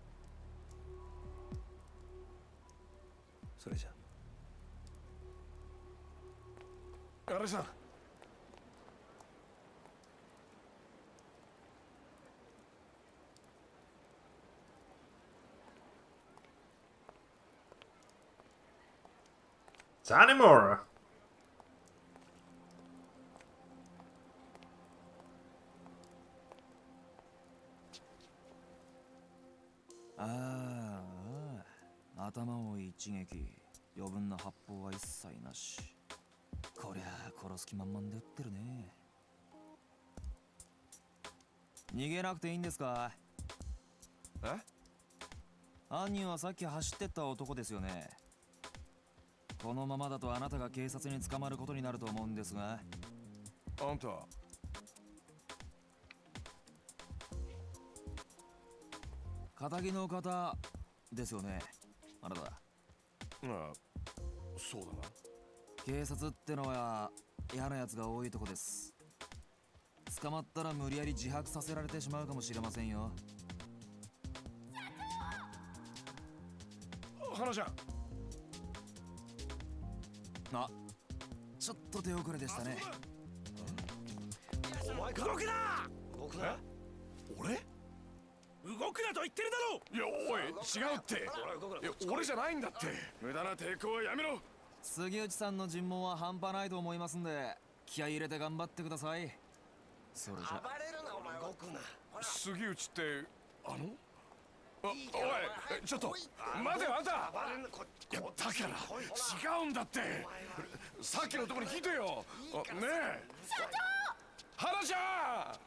それじゃ。Arai-san. タニモラ。ああ、頭を一撃、余分な発砲は一切なし。こりゃあ殺す気満々で撃ってるね。逃げなくていいんですか？え？犯人はさっき走ってった男ですよね。このままだとあなたが警察に捕まることになると思うんですが。あんた。仇の方ですよね、あなた。ああ、そうだな。警察ってのは嫌なやつが多いとこです。捕まったら無理やり自白させられてしまうかもしれませんよ。花ちゃん。あ、ちょっと手遅れでしたね。お前動くな、動くな。俺？動くなと言ってるだろう。いや、おい、違うって。いや、俺じゃないんだって。無駄な抵抗はやめろ。杉内さんの尋問は半端ないと思いますんで、気合い入れて頑張ってください。それじゃ。暴れるな、お前動くな。杉内っておい、ちょっと待てよ、あんた。いや、だから違うんだって。さっきのところに聞いてよ。ねえ、社長、花ちゃん。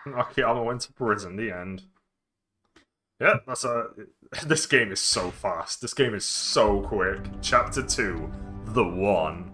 Akiyama went to prison, the end. Yeah, that's a. This game is so fast. This game is so quick. Chapter 2, The One.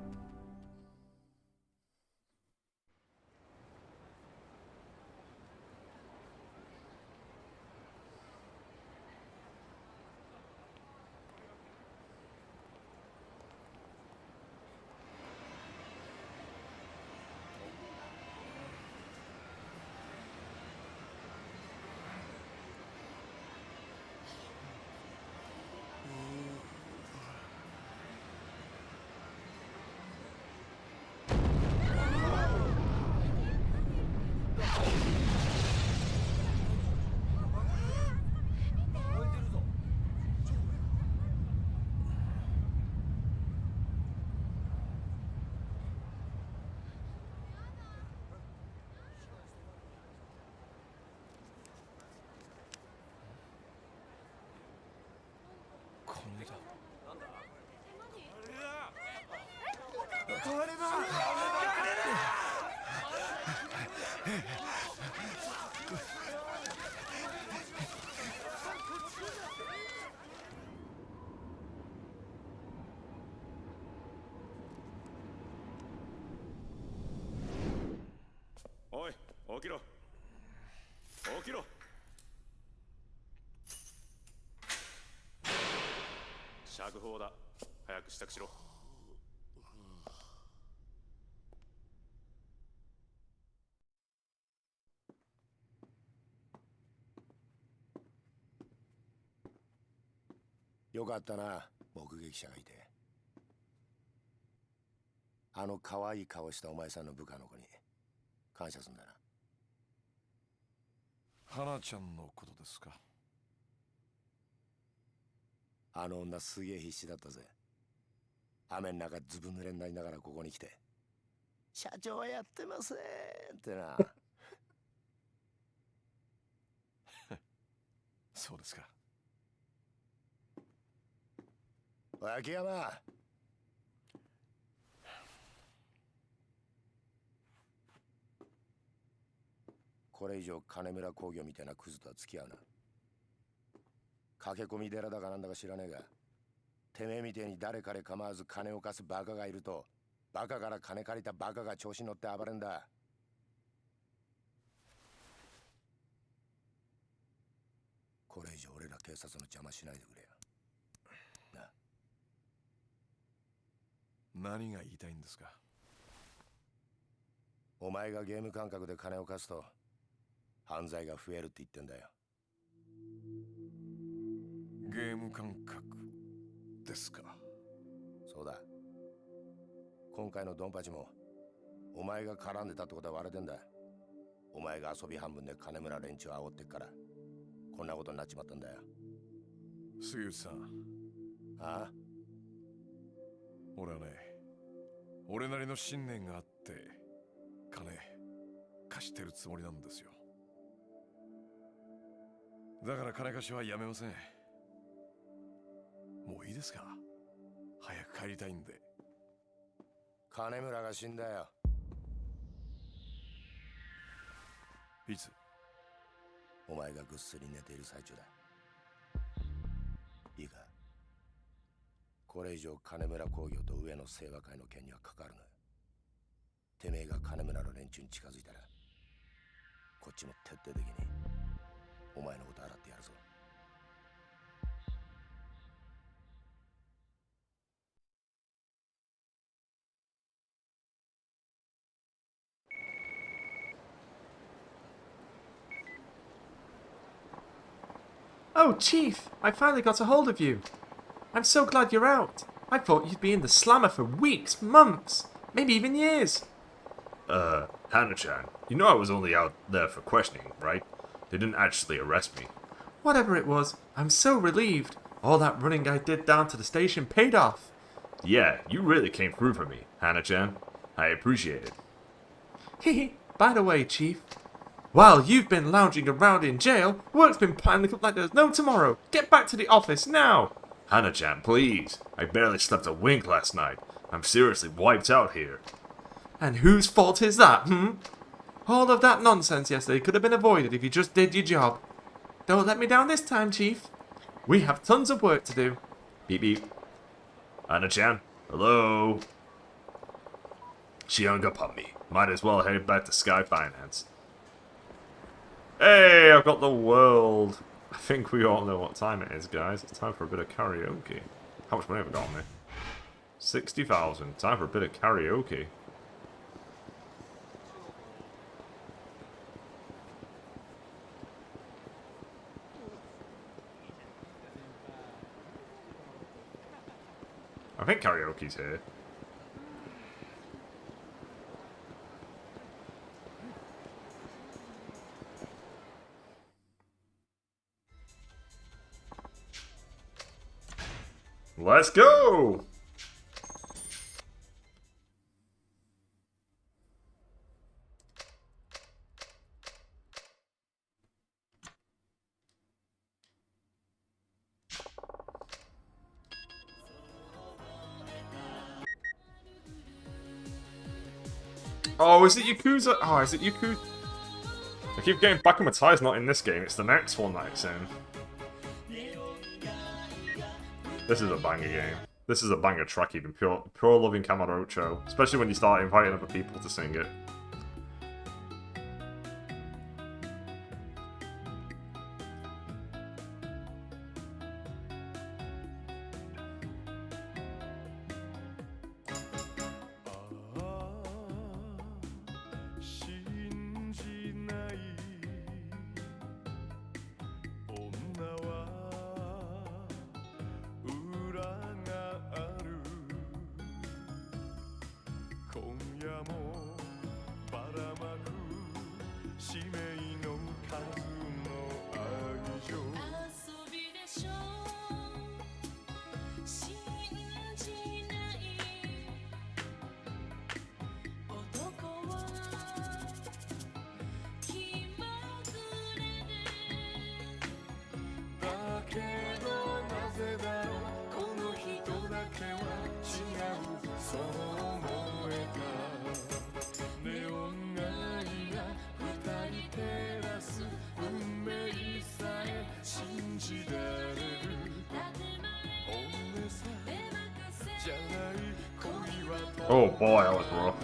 おい、起きろ。起きろ。釈放だ。早く支度しろ。よかったな、目撃者がいて。あの可愛い顔したお前さんの部下の子に感謝すんだな。花ちゃんのことですか。あの女すげえ必死だったぜ。雨の中ずぶ濡れになりながらここに来て、社長はやってませんってな。そうですか。秋山、これ以上金村工業みたいなクズとは付き合うな。駆け込み寺だかなんだか知らねえが、てめえみてえに誰彼構わず金を貸すバカがいると、バカから金借りたバカが調子に乗って暴れんだ。これ以上俺ら警察の邪魔しないでくれよ。何が言いたいんですか。お前がゲーム感覚で金を貸すと犯罪が増えるって言ってんだよ。ゲーム感覚ですか。そうだ。今回のドンパチもお前が絡んでたってことは割れてんだ。お前が遊び半分で金村連中を煽ってっからこんなことになっちまったんだよ。杉内さん。ああ、俺はね、俺なりの信念があって金貸してるつもりなんですよ。だから金貸しはやめません。もういいですか。早く帰りたいんで。金村が死んだよ。いつ？お前がぐっすり寝ている最中だ。いいか、これ以上金村工業と上野清和会の件には関わるな。てめえが金村の連中に近づいたらこっちも徹底的にお前のこと洗ってやるぞ。Oh, Chief, I finally got a hold of you. I'm so glad you're out. I thought you'd be in the slammer for weeks, months, maybe even years. Hana-chan, you know I was only out there for questioning, right? They didn't actually arrest me. Whatever it was, I'm so relieved. All that running I did down to the station paid off. Yeah, you really came through for me, Hana-chan. I appreciate it. Hehe, by the way, Chief, while you've been lounging around in jail, work's been piling up like there's no tomorrow. Get back to the office now! Hana-chan, please. I barely slept a wink last night. I'm seriously wiped out here. And whose fault is that, All of that nonsense yesterday could have been avoided if you just did your job. Don't let me down this time, Chief. We have tons of work to do. Beep beep. Anna-chan. Hello. She hung up on me. Might as well head back to Sky Finance. Hey, I've got the world. I think we all know what time it is, guys. It's time for a bit of karaoke. How much money have I got on me? 60,000. Time for a bit of karaoke. I think karaoke's here. Let's go! Oh, is it Yakuza? Oh, is it Yakuza? I keep getting Bakumatai's not in this game, it's the next one that it's in. This is a banger game. This is a banger track even, pure loving Kamurocho. Especially when you start inviting other people to sing it. Oh boy, that was rough.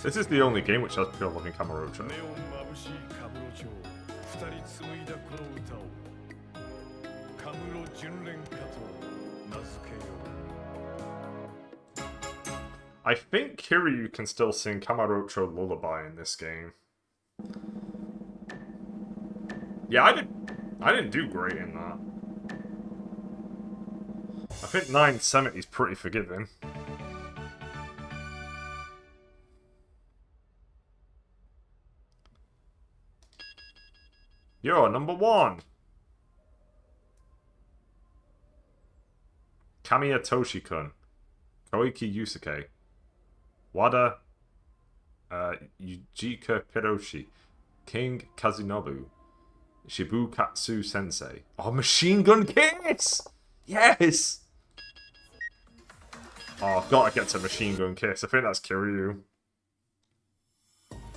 This is the only game which has pure loving Kamurocho. I think Kiryu can still sing Kamurocho Lullaby in this game. Yeah, I didn't do great in that. I think 970 is pretty forgiving. You're number 1. Kamiya Toshi-kun. Koiki Yusuke. Wada Yujika Hiroshi. King Kazunobu. Shibukatsu Sensei. Oh, Machine Gun Kiss! Yes! Oh, I've got to get to Machine Gun Kiss. I think that's Kiryu.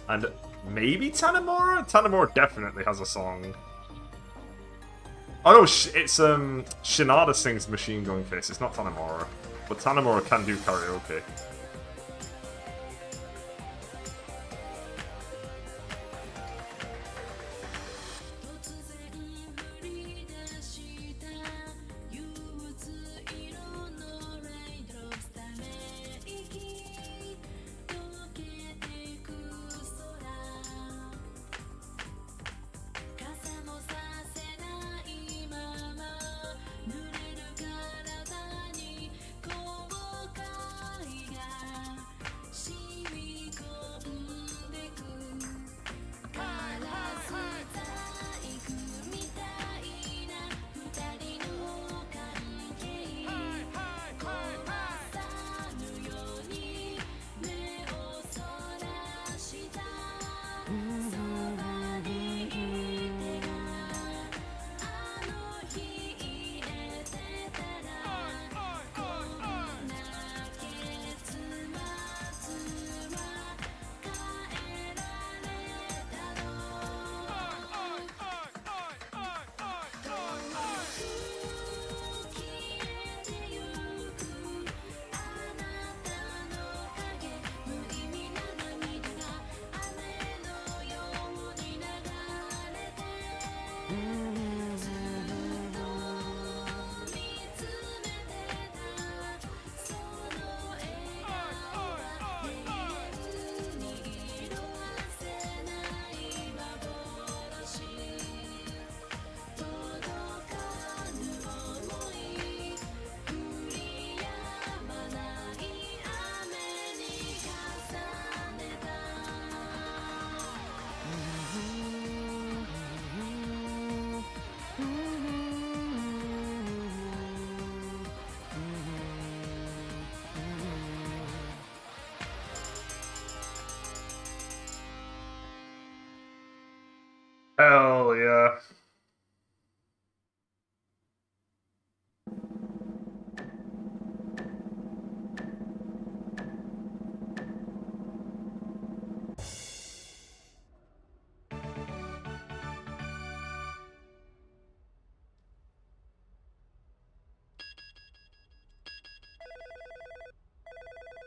And maybe Tanemura? Tanemura definitely has a song. Oh no, it's Shinada sings Machine Gun Kiss. It's not Tanemura. But Tanemura can do karaoke.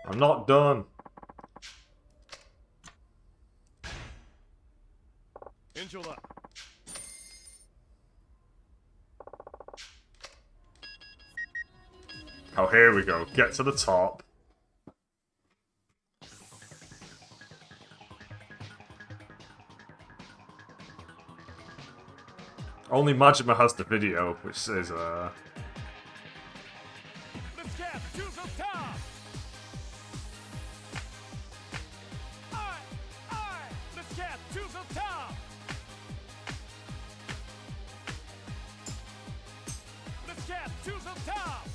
I'm not done. Oh, here we go. Get to the top. Only Majima has the video, which says, Let's get to the top! Let's get to the top! Let's get to the top!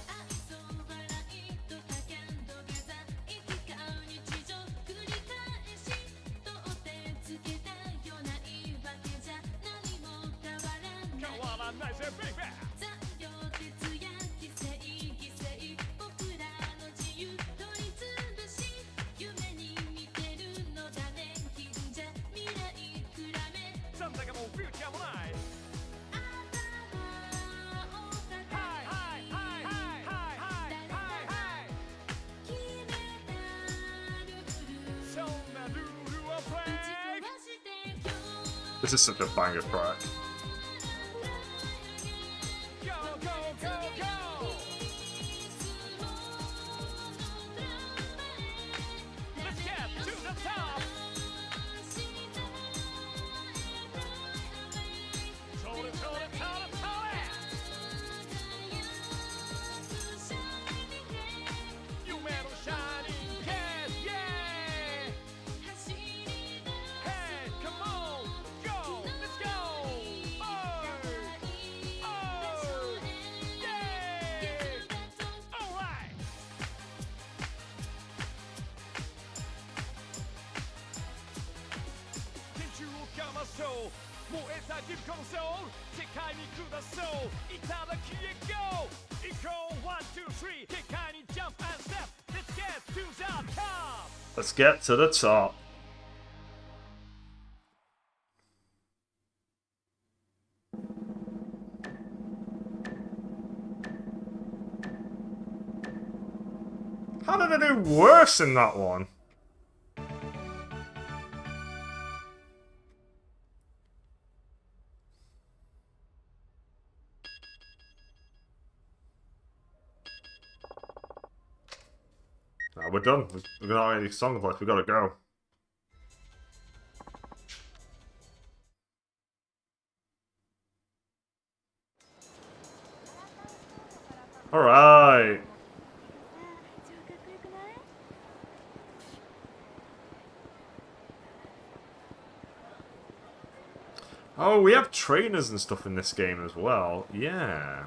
This is such a banger track. Let's get to the top. How did I do worse in that one? We're done. We've got any songs left. We've got to go. Alright. Oh, we have trainers and stuff in this game as well. Yeah.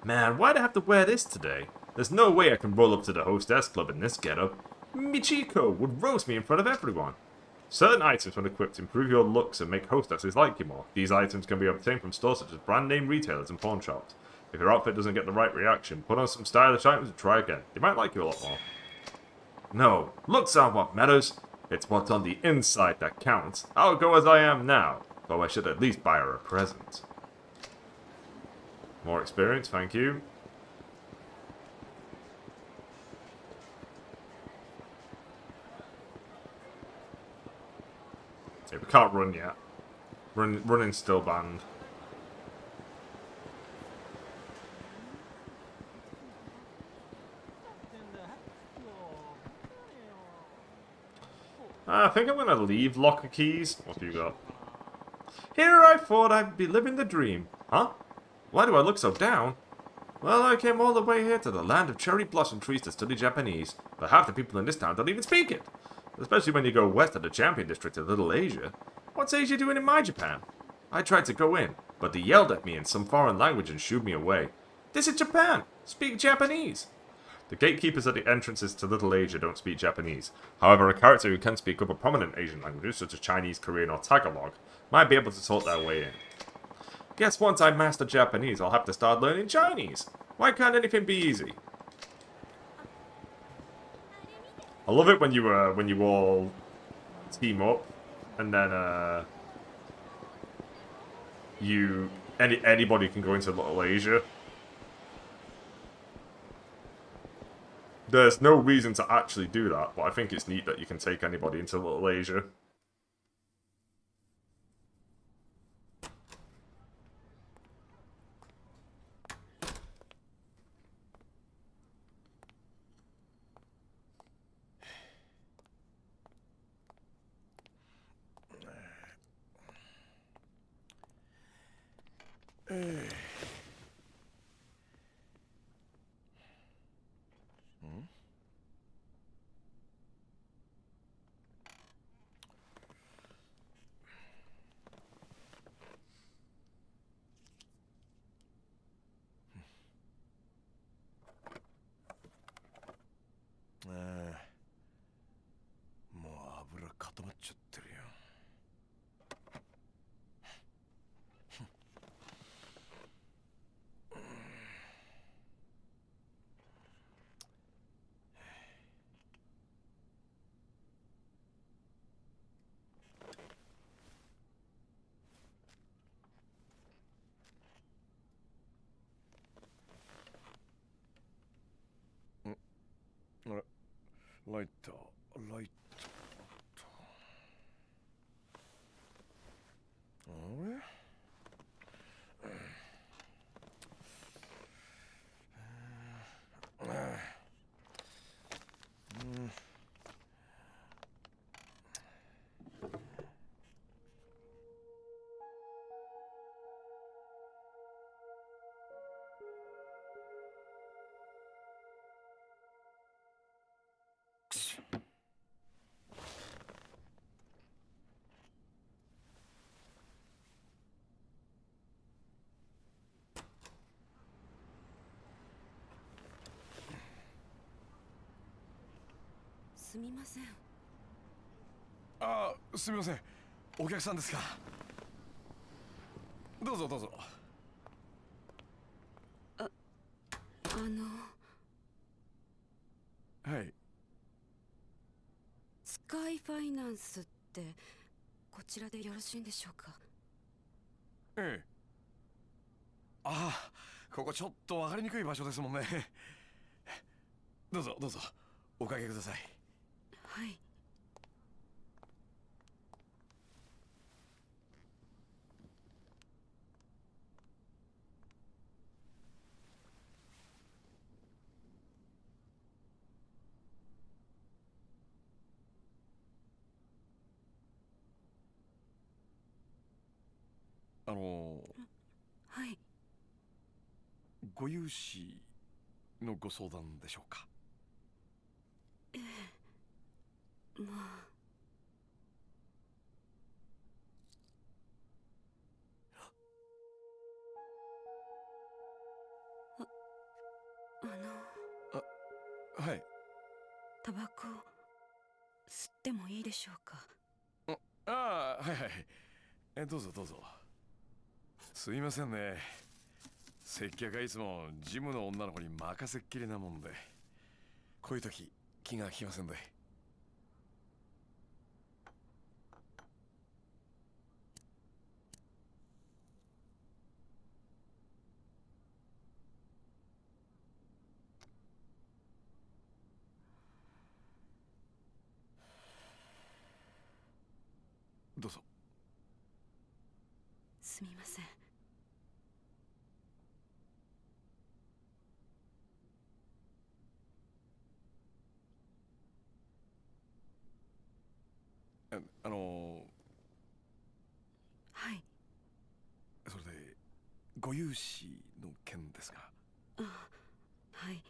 Man, why'd I have to wear this today? There's no way I can roll up to the hostess club in this getup. Michiko would roast me in front of everyone. Certain items when equipped improve your looks and make hostesses like you more. These items can be obtained from stores such as brand name retailers and pawn shops. If your outfit doesn't get the right reaction, put on some stylish items and try again. They might like you a lot more. No, looks aren't what matters. It's what's on the inside that counts. I'll go as I am now, though I should at least buy her a present. More experience, thank you. Yeah, we can't run yet. Running's still banned. I think I'm gonna leave locker keys. What have you got? Here I thought I'd be living the dream. Huh? Why do I look so down? Well, I came all the way here to the land of cherry blossom trees to study Japanese, but half the people in this town don't even speak it. Especially when you go west of the Champion District of Little Asia. What's Asia doing in my Japan? I tried to go in, but they yelled at me in some foreign language and shooed me away. This is Japan! Speak Japanese! The gatekeepers at the entrances to Little Asia don't speak Japanese. However, a character who can speak other prominent Asian languages, such as Chinese, Korean, or Tagalog, might be able to talk their way in. Guess once I master Japanese, I'll have to start learning Chinese. Why can't anything be easy? I love it when you all team up, and then anybody can go into Little Asia. There's no reason to actually do that, but I think it's neat that you can take anybody into Little Asia.もう油固まっちゃってるよ。あれ、ライター、ライター。あれ？すみません。ああ、すみません。お客さんですか。どうぞどうぞ。はい。スカイファイナンスってこちらでよろしいんでしょうか。ええ。ああ、ここちょっと分かりにくい場所ですもんね。どうぞどうぞ、おかけください。はい。はい。ご融資のご相談でしょうか。ええ、まあ、はい。タバコ吸ってもいいでしょうか。ああ、はいはい。どうぞどうぞ。すいませんね。接客がいつもジムの女の子に任せっきりなもんで、こういう時気が利きませんで。どうぞ。すみません。はい。それでご融資の件ですが。あ、はい。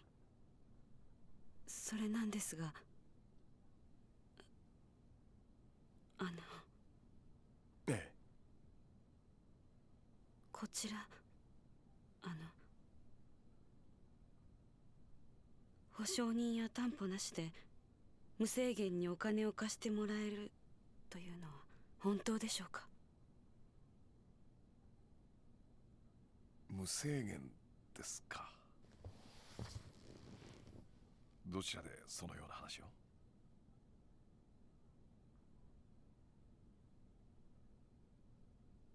それなんですが、ええ。こちら保証人や担保なしで無制限にお金を貸してもらえるというのは本当でしょうか。無制限ですか。どちらでそのような話を。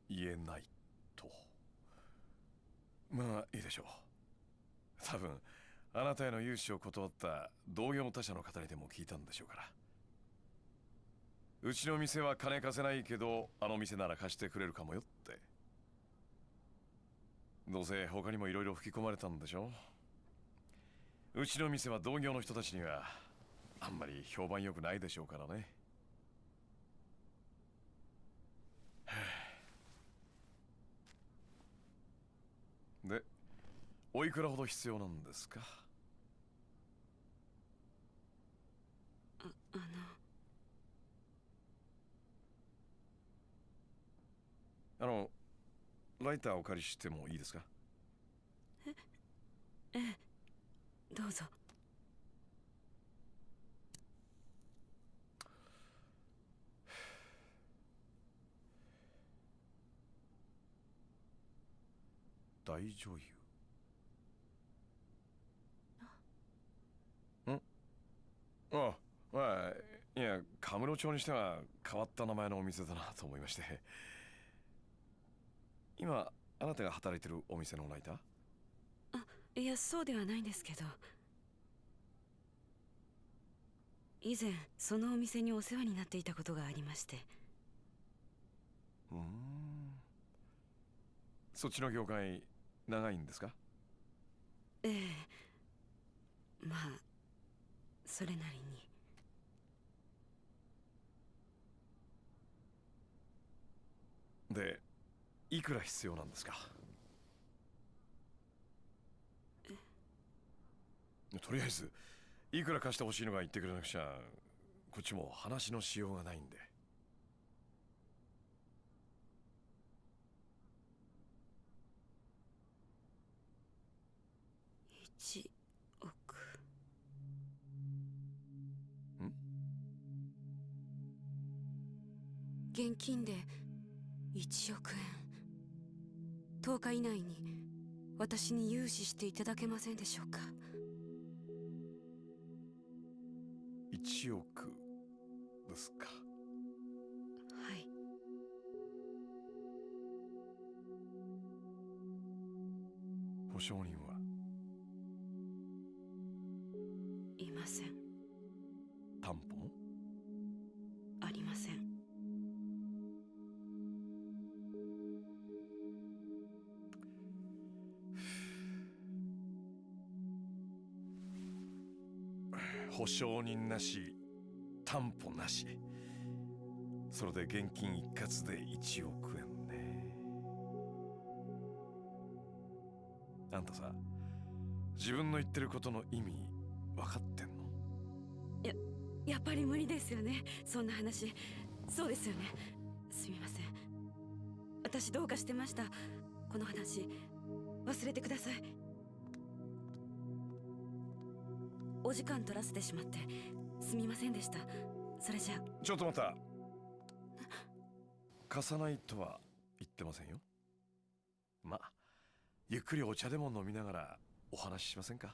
言えないと。まあいいでしょう。多分あなたへの融資を断った同業他社の方にでも聞いたんでしょうから。うちの店は金貸せないけど、あの店なら貸してくれるかもよって。どうせ他にもいろいろ吹き込まれたんでしょ。うちの店は同業の人たちにはあんまり評判良くないでしょうからね。で、おいくらほど必要なんですか？あの、ライターお借りしてもいいですか？ええ、どうぞ。大女優。ん？あ、まあ、いや、カムロ町にしては変わった名前のお店だなと思いまして。今、あなたが働いてるお店のライター？いや、そうではないんですけど、以前そのお店にお世話になっていたことがありまして。そっちの業界長いんですか？ええ、まあそれなりに。で、いくら必要なんですか？とりあえずいくら貸してほしいのか言ってくれなくちゃ、こっちも話のしようがないんで。1億。現金で1億円。10日以内に私に融資していただけませんでしょうか。1億ですか？はい。保証人はいません。担保もありません。保証人なし、担保なし。それで現金一括で1億円ね。あんたさ、自分の言ってることの意味分かってんの？やっぱり無理ですよね、そんな話。そうですよね。すみません。私どうかしてました。この話忘れてください。お時間取らせてしまってすみませんでした。それじゃあ。ちょっと待った。貸さないとは言ってませんよ。ま、ゆっくりお茶でも飲みながらお話ししませんか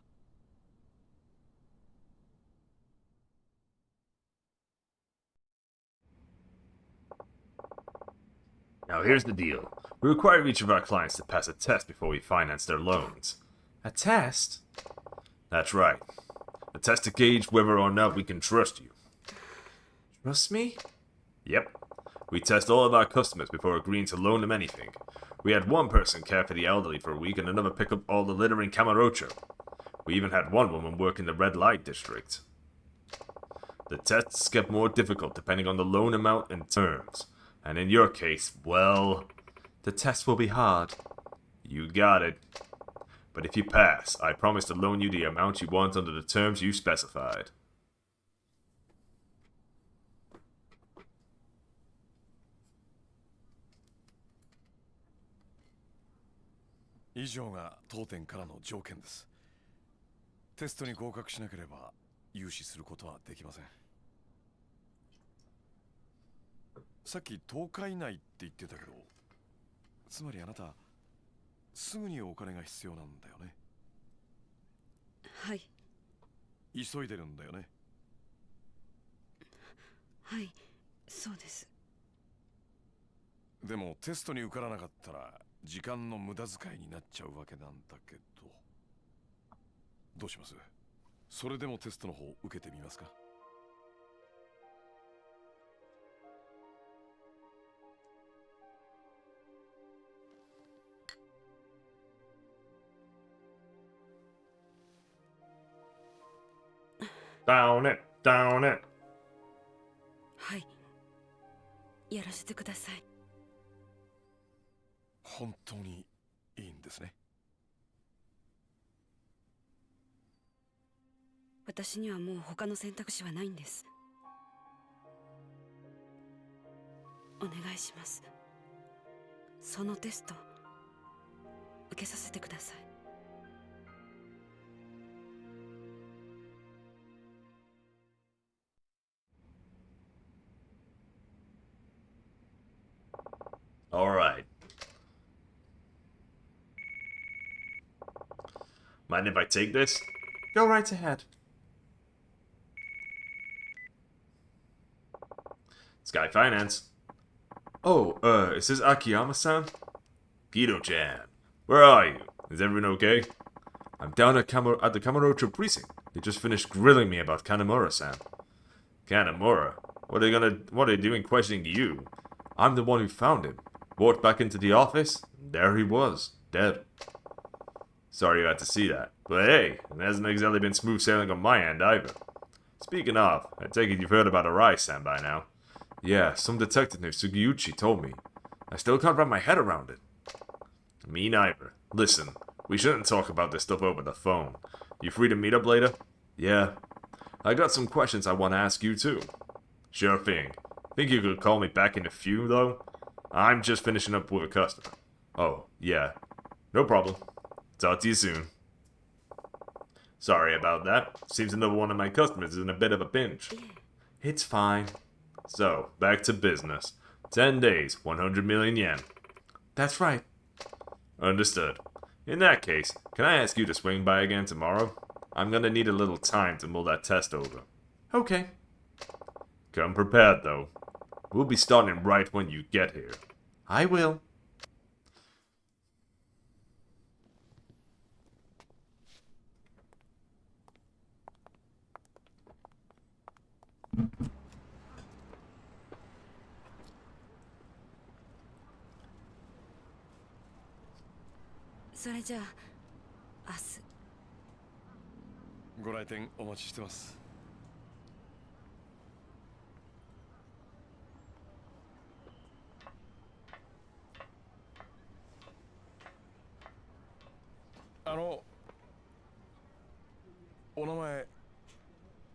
？Now here's the deal. We require each of our clients to pass a test before we finance their loans. A test? That's right. A test to gauge whether or not we can trust you. Trust me? Yep. We test all of our customers before agreeing to loan them anything. We had one person care for the elderly for a week and another pick up all the litter in Camarocho. We even had one woman work in the red light district. The tests get more difficult depending on the loan amount and terms. And in your case, well, The test will be hard. you got it. But if you pass, I promise to loan you the amount you want under the terms you specified. 以上が当店からの条件です。テストに合格しなければ融資することはできません。さっき10日以内って言ってたけど、つまりあなたすぐにお金が必要なんだよね。はい。急いでるんだよね。はい、そうです。でもテストに受からなかったら時間の無駄遣いになっちゃうわけなんだけど。どうします？それでもテストの方受けてみますか？Down it, down it. はい、やらせてください。本当にいいんですね。私にはもう他の選択肢はないんです。お願いします。そのテスト受けさせてください。Alright. Mind if I take this? Go right ahead. Sky Finance. Oh, is this Akiyama-san? Guido-chan. Where are you? Is everyone okay? I'm down at the Kamurocho precinct. They just finished grilling me about Kanamura-san. Kanamura? What are they doing questioning you? I'm the one who found him. Walked back into the office, and there he was, dead. Sorry you had to see that. But hey, it hasn't exactly been smooth sailing on my end either. Speaking of, I take it you've heard about Arai-san by now. Yeah, some detective named Sugiyuchi told me. I still can't wrap my head around it. Me neither. Listen, we shouldn't talk about this stuff over the phone. You free to meet up later? Yeah. I got some questions I want to ask you too. Sure thing. Think you could call me back in a few, though? I'm just finishing up with a customer. Oh, yeah. No problem. Talk to you soon. Sorry about that. Seems another one of my customers is in a bit of a pinch. It's fine. So, back to business. 10 days, 100 million yen. That's right. Understood. In that case, can I ask you to swing by again tomorrow? I'm gonna need a little time to mull that test over. Okay. Come prepared, though. We'll be starting right when you get here. I will.それじゃあ明日。ご来店お待ちしてます。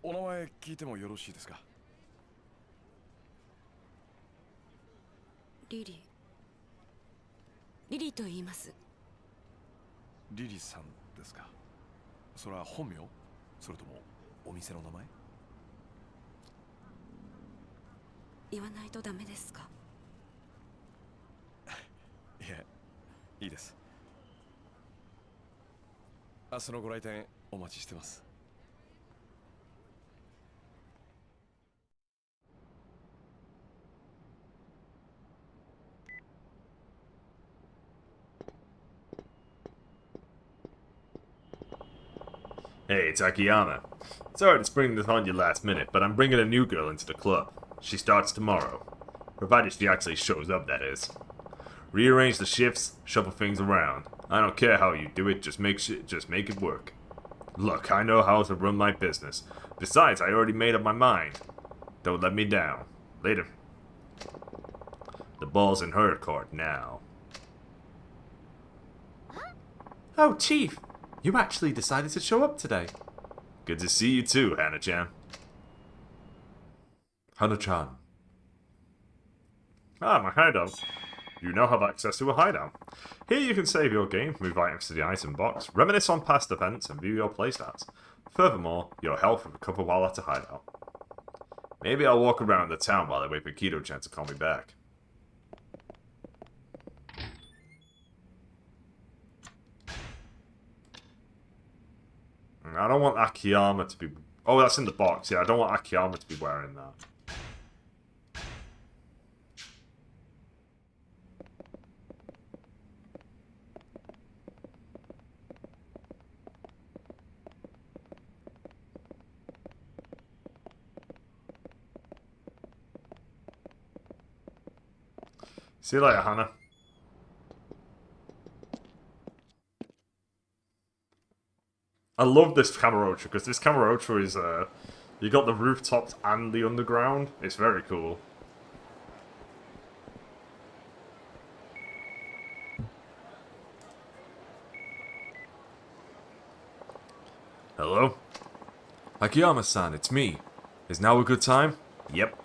お名前聞いてもよろしいですか？リリーと言います。リリさんですか？それは本名？それともお店の名前？言わないとダメですか？いえ、いいです。明日のご来店お待ちしてます。Hey, it's Akiyama. Sorry to spring this on you last minute, but I'm bringing a new girl into the club. She starts tomorrow. Provided she actually shows up, that is. Rearrange the shifts, shuffle things around. I don't care how you do it, just make it work. Look, I know how to run my business. Besides, I already made up my mind. Don't let me down. Later. The ball's in her court now. Oh, Chief. You actually decided to show up today. Good to see you too, Hana-chan. Hana-chan. Ah, my hideout. You now have access to a hideout. Here you can save your game, move items to the item box, reminisce on past events, and view your playstats. Furthermore, your health will recover while at a hideout. Maybe I'll walk around the town while I wait for Kido-chan to call me back. I don't want Akiyama to be... Oh, that's in the box. Yeah, I don't want Akiyama to be wearing that. See you later, Hannah. I love this Kamurocho, because this Kamurocho is, you got the rooftops and the underground. It's very cool. Hello? Akiyama-san, it's me. Is now a good time? Yep.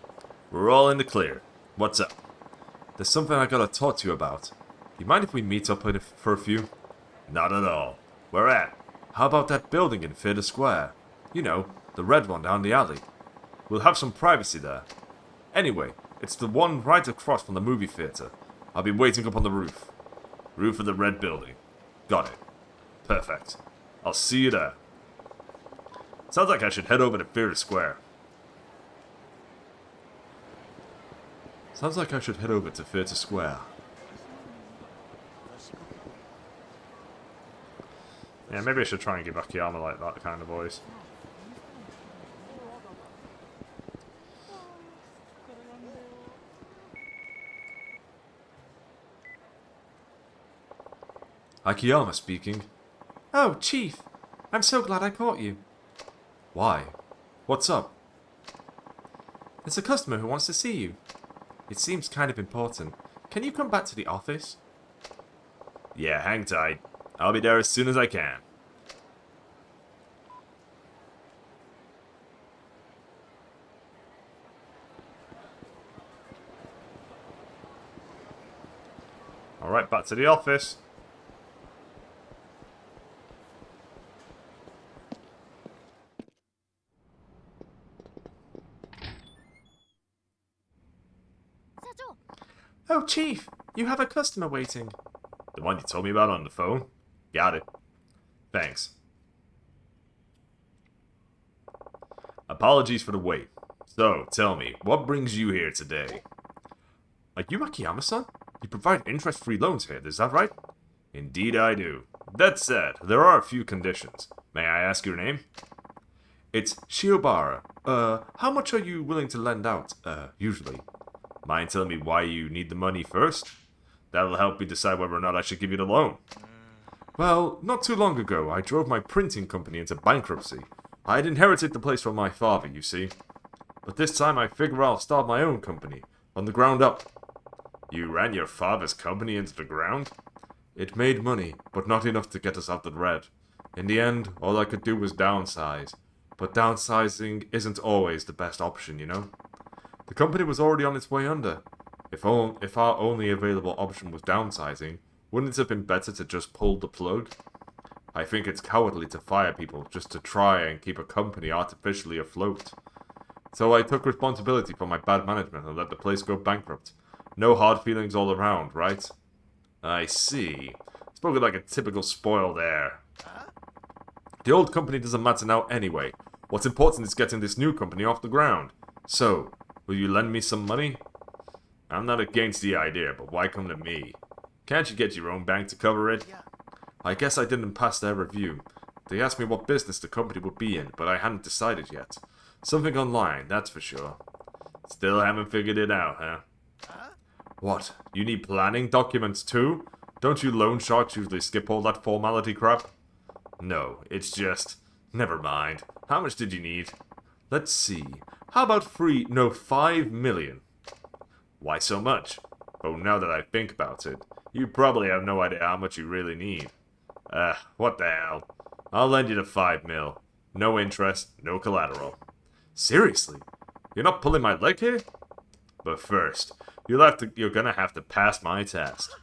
We're all in the clear. What's up? There's something I gotta talk to you about. You mind if we meet up for a few? Not at all. Where at? How about that building in Theatre Square? You know, the red one down the alley. We'll have some privacy there. Anyway, it's the one right across from the movie theatre. I'll be waiting up on the roof. Roof of the red building. Got it. Perfect. I'll see you there. Sounds like I should head over to Theatre Square. Sounds like I should head over to Theatre Square. Yeah, maybe I should try and give Akiyama like that kind of voice. Akiyama speaking. Oh, Chief. I'm so glad I caught you. Why? What's up? There's a customer who wants to see you. It seems kind of important. Can you come back to the office? Yeah, hang tight. I'll be there as soon as I can. Alright, back to the office. Oh, Chief. You have a customer waiting. The one you told me about on the phone? Got it. Thanks. Apologies for the wait. So, tell me, what brings you here today? Are you Akiyama-san? You provide interest-free loans here, is that right? Indeed I do. That said, there are a few conditions. May I ask your name? It's Shiobara. How much are you willing to lend out, usually? Mind telling me why you need the money first? That'll help me decide whether or not I should give you the loan. Well, not too long ago, I drove my printing company into bankruptcy. I had inherited the place from my father, you see. But this time I figure I'll start my own company, from the ground up. You ran your father's company into the ground? It made money, but not enough to get us out the red. In the end, all I could do was downsize. But downsizing isn't always the best option, you know? The company was already on its way under. If our only available option was downsizing, wouldn't it have been better to just pull the plug? I think it's cowardly to fire people just to try and keep a company artificially afloat. So I took responsibility for my bad management and let the place go bankrupt. No hard feelings all around, right? I see. Spoken like a typical spoiled heir. The old company doesn't matter now anyway. What's important is getting this new company off the ground. So, will you lend me some money? I'm not against the idea, but why come to me? Can't you get your own bank to cover it? I guess I didn't pass their review. They asked me what business the company would be in, but I hadn't decided yet. Something online, that's for sure. Still haven't figured it out, huh? What? You need planning documents too? Don't you loan sharks usually skip all that formality crap? No, it's just... Never mind. How much did you need? Let's see. How about 5 million? Why so much? Oh, now that I think about it, you probably have no idea how much you really need. What the hell? I'll lend you the 5 mil. No interest, no collateral. Seriously? You're not pulling my leg here? But first, you're gonna have to pass my test.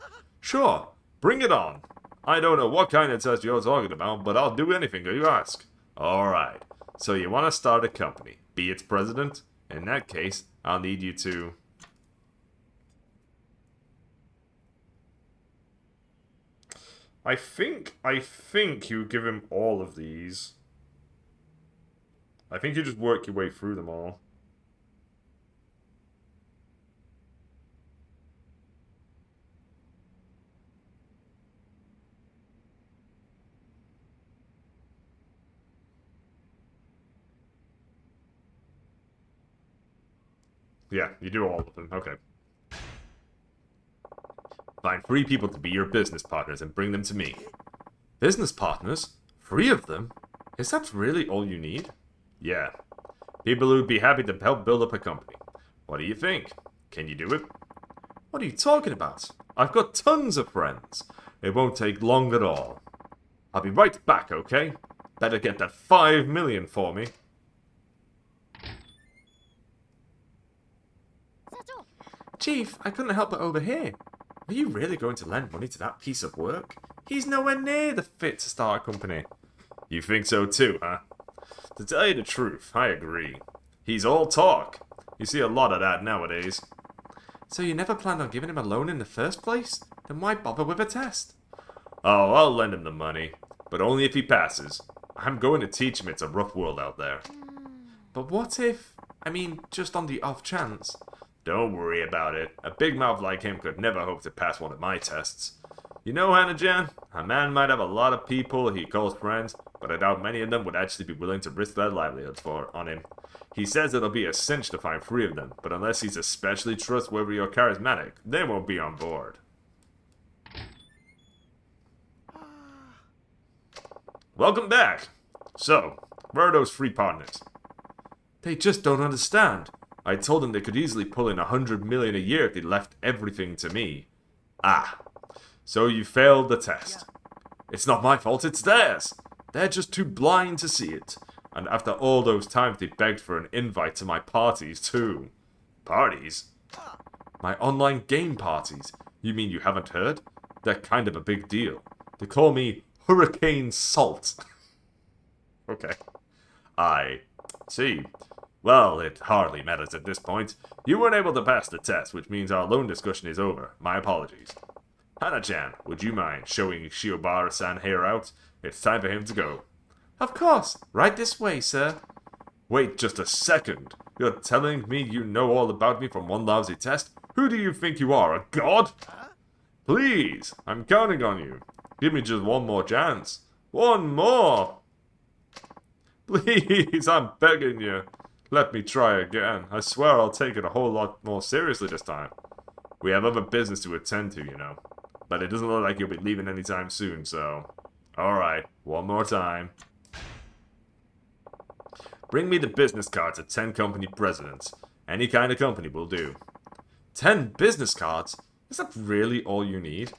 Sure, bring it on. I don't know what kind of test you're talking about, but I'll do anything you ask. Alright, so you want to start a company, be its president? In that case, I'll need you to... I think you give him all of these. I think you just work your way through them all. Yeah, you do all of them. Okay. Find 3 people to be your business partners and bring them to me. Business partners? 3 of them? Is that really all you need? Yeah. People who'd be happy to help build up a company. What do you think? Can you do it? What are you talking about? I've got tons of friends. It won't take long at all. I'll be right back, okay? Better get that 5 million for me. Chief, I couldn't help but overhear. Are you really going to lend money to that piece of work? He's nowhere near the fit to start a company. You think so too, huh? To tell you the truth, I agree. He's all talk. You see a lot of that nowadays. So you never planned on giving him a loan in the first place? Then why bother with a test? Oh, I'll lend him the money. But only if he passes. I'm going to teach him it's a rough world out there. But what if... I mean, just on the off chance... Don't worry about it. A big mouth like him could never hope to pass one of my tests. You know, Hannah-chan, a man might have a lot of people he calls friends, but I doubt many of them would actually be willing to risk their livelihoods on him. He says it'll be a cinch to find 3 of them, but unless he's especially trustworthy or charismatic, they won't be on board. Welcome back! So, where are those 3 partners? They just don't understand. I told them they could easily pull in 100 million a year if they left everything to me. Ah, so you failed the test. It's not my fault, it's theirs. They're just too blind to see it. And after all those times they begged for an invite to my parties too. Parties? My online game parties. You mean you haven't heard? They're kind of a big deal. They call me Hurricane Salt. Okay. I see. Well, it hardly matters at this point. You weren't able to pass the test, which means our loan discussion is over. My apologies. Hana-chan, would you mind showing Shiobara-san here out? It's time for him to go. Of course. Right this way, sir. Wait just a second. You're telling me you know all about me from one lousy test? Who do you think you are, a god? Please, I'm counting on you. Give me just one more chance. One more! Please, I'm begging you. Let me try again. I swear I'll take it a whole lot more seriously this time. We have other business to attend to, you know. But it doesn't look like you'll be leaving anytime soon, so... Alright, one more time. Bring me the business cards of 10 company presidents. Any kind of company will do. 10 business cards? Is that really all you need?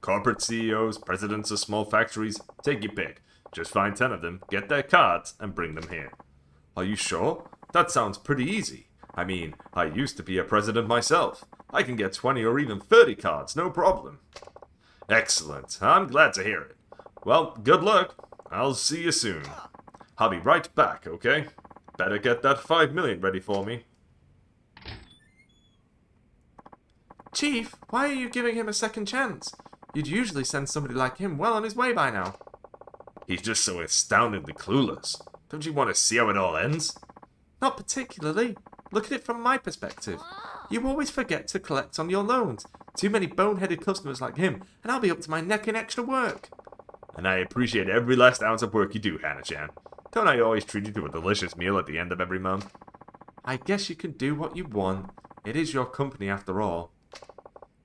Corporate CEOs, presidents of small factories, take your pick. Just find 10 of them, get their cards, and bring them here. Are you sure? That sounds pretty easy. I mean, I used to be a president myself. I can get 20 or even 30 cards, no problem. Excellent. I'm glad to hear it. Well, good luck. I'll see you soon. I'll be right back, okay? Better get that 5 million ready for me. Chief, why are you giving him a second chance? You'd usually send somebody like him well on his way by now. He's just so astoundingly clueless. Don't you want to see how it all ends? Not particularly. Look at it from my perspective. You always forget to collect on your loans. Too many boneheaded customers like him, and I'll be up to my neck in extra work. And I appreciate every last ounce of work you do, Hannah-chan. Don't I always treat you to a delicious meal at the end of every month? I guess you can do what you want. It is your company after all.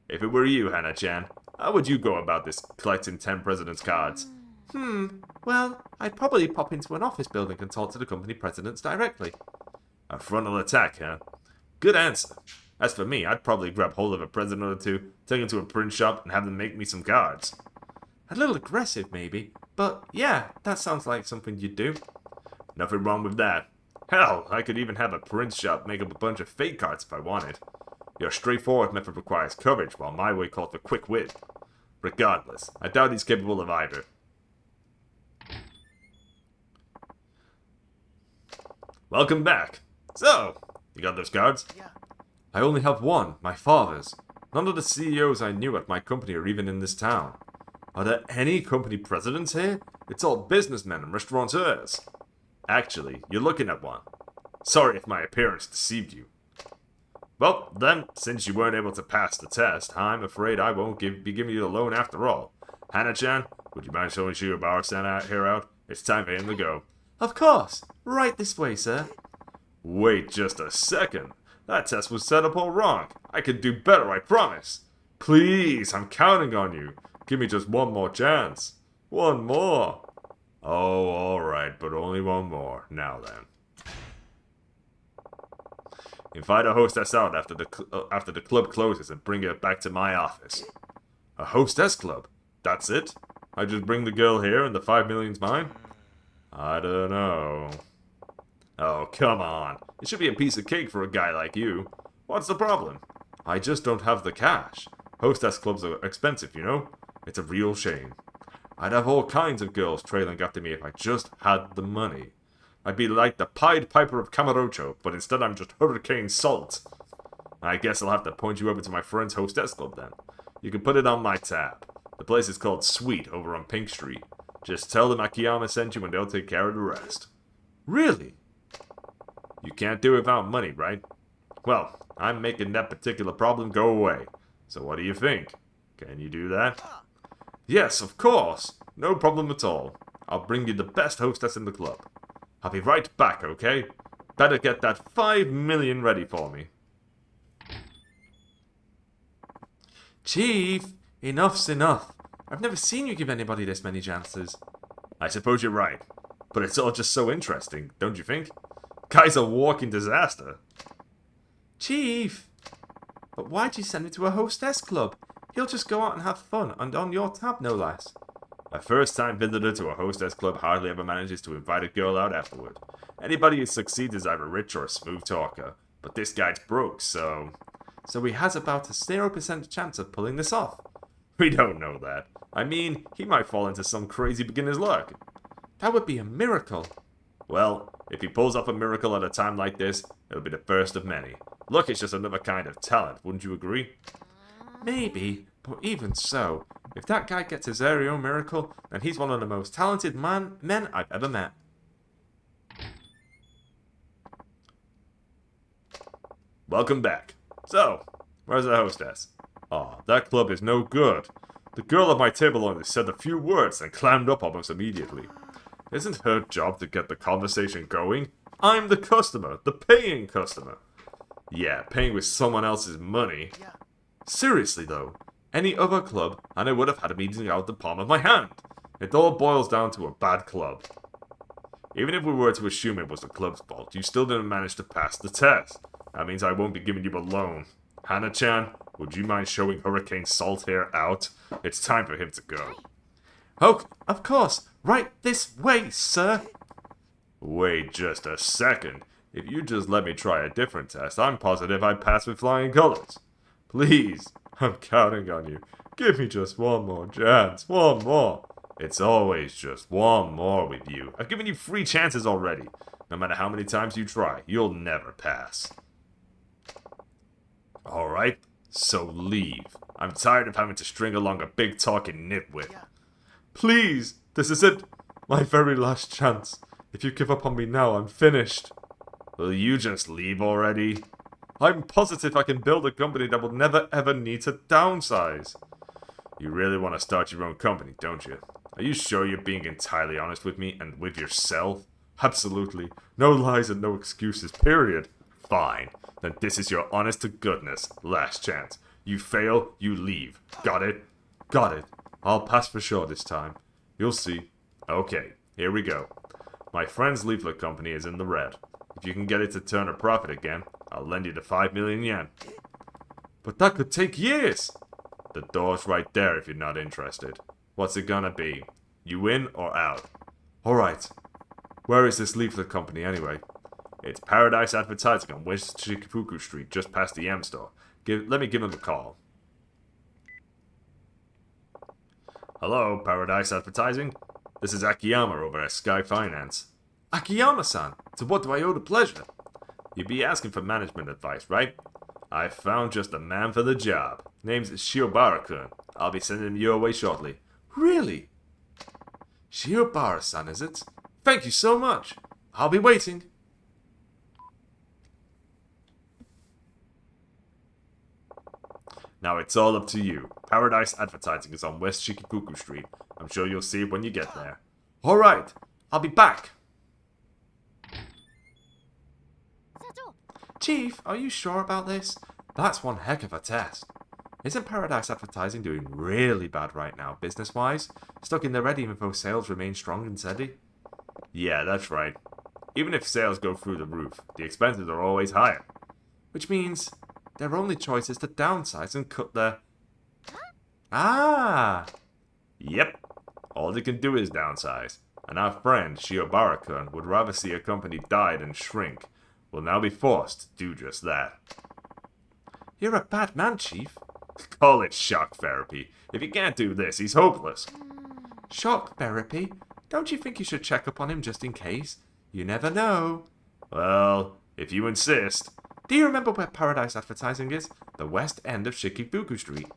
If it were you, Hannah-chan, how would you go about this collecting 10 presidents' cards? Well, I'd probably pop into an office building and talk to the company presidents directly. A frontal attack, huh? Good answer. As for me, I'd probably grab hold of a president or two, take them to a print shop, and have them make me some cards. A little aggressive, maybe, but yeah, that sounds like something you'd do. Nothing wrong with that. Hell, I could even have a print shop make up a bunch of fake cards if I wanted. Your straightforward method requires courage, while my way calls for quick wit. Regardless, I doubt he's capable of either. Welcome back. So, you got those cards? Yeah. I only have one, my father's. None of the CEOs I knew at my company are even in this town. Are there any company presidents here? It's all businessmen and restaurateurs. Actually, you're looking at one. Sorry if my appearance deceived you. Well, then, since you weren't able to pass the test, I'm afraid I won't be giving you the loan after all. Hannah-chan, would you mind showing Shiobara-san out here out? It's time for him to go. Of course. Right this way, sir. Wait just a second. That test was set up all wrong. I can do better, I promise. Please, I'm counting on you. Give me just one more chance. One more. Oh, alright, but only one more. Now then. Invite a hostess out after the club closes and bring her back to my office. A hostess club? That's it? I just bring the girl here and the 5 million's mine? I don't know. Oh, come on. It should be a piece of cake for a guy like you. What's the problem? I just don't have the cash. Hostess clubs are expensive, you know? It's a real shame. I'd have all kinds of girls trailing after me if I just had the money. I'd be like the Pied Piper of Camarocho, but instead I'm just Hurricane Salt. I guess I'll have to point you over to my friend's hostess club then. You can put it on my tab. The place is called Sweet over on Pink Street. Just tell them Akiyama sent you and they'll take care of the rest. Really? You can't do it without money, right? Well, I'm making that particular problem go away. So what do you think? Can you do that? Yes, of course. No problem at all. I'll bring you the best hostess in the club. I'll be right back, okay? Better get that 5 million ready for me. Chief, enough's enough. I've never seen you give anybody this many chances. I suppose you're right. But it's all just so interesting, don't you think? Guy's a walking disaster. Chief! But why'd you send me to a hostess club? He'll just go out and have fun, and on your tab, no less. A first-time visitor to a hostess club hardly ever manages to invite a girl out afterward. Anybody who succeeds is either rich or a smooth talker. But this guy's broke, so he has about a 0% chance of pulling this off. We don't know that. I mean, he might fall into some crazy beginner's luck. That would be a miracle. Well, if he pulls off a miracle at a time like this, it'll be the first of many. Luck is just another kind of talent, wouldn't you agree? Maybe, but even so, if that guy gets his aerial miracle, then he's one of the most talented men I've ever met. Welcome back. So, where's the hostess? Aw, that club is no good. The girl at my table only said a few words and clammed up almost immediately. Isn't her job to get the conversation going? I'm the customer, the paying customer. Yeah, paying with someone else's money. Seriously though, any other club and I would have had a meeting out the palm of my hand. It all boils down to a bad club. Even if we were to assume it was the club's fault, you still didn't manage to pass the test. That means I won't be giving you a loan. Hana-chan, would you mind showing Hurricane Salt here out? It's time for him to go. Oh, of course. Right this way, sir. Wait just a second. If you just let me try a different test, I'm positive I'd pass with flying colors. Please, I'm counting on you. Give me just one more chance. One more. It's always just one more with you. I've given you 3 chances already. No matter how many times you try, you'll never pass. Alright, so leave. I'm tired of having to string along a big talking nitwit. Please, this is it. My very last chance. If you give up on me now, I'm finished. Will you just leave already? I'm positive I can build a company that will never ever need to downsize. You really want to start your own company, don't you? Are you sure you're being entirely honest with me and with yourself? Absolutely. No lies and no excuses, period. Fine. Then this is your honest to goodness last chance. You fail, you leave. Got it? Got it. I'll pass for sure this time. You'll see. Okay, here we go. My friend's leaflet company is in the red. If you can get it to turn a profit again, I'll lend you the 5 million yen. But that could take years! The door's right there if you're not interested. What's it gonna be? You in or out? Alright. Where is this leaflet company anyway? It's Paradise Advertising on West Shikifuku Street, just past the M store. Let me give him a call. Hello, Paradise Advertising. This is Akiyama over at Sky Finance. Akiyama-san, to what do I owe the pleasure? You'd be asking for management advice, right? I found just the man for the job. Name's Shiobara-kun. I'll be sending him your way shortly. Really? Shiobara-san, is it? Thank you so much. I'll be waiting. Now it's all up to you. Paradise Advertising is on West Shikifuku Street. I'm sure you'll see it when you get there. Alright, I'll be back. Chief, are you sure about this? That's one heck of a test. Isn't Paradise Advertising doing really bad right now, business-wise? Stuck in the red even though sales remain strong and steady? Yeah, that's right. Even if sales go through the roof, the expenses are always higher. Which means their only choice is to downsize and cut their... Ah! Yep. All they can do is downsize. And our friend, Shiobara-kun, would rather see a company die than shrink. Will now be forced to do just that. You're a bad man, Chief. Call it shock therapy. If he can't do this, he's hopeless. Shock therapy? Don't you think you should check up on him just in case? You never know. Well, if you insist. Do you remember where Paradise Advertising is? The west end of Shikibuku Street.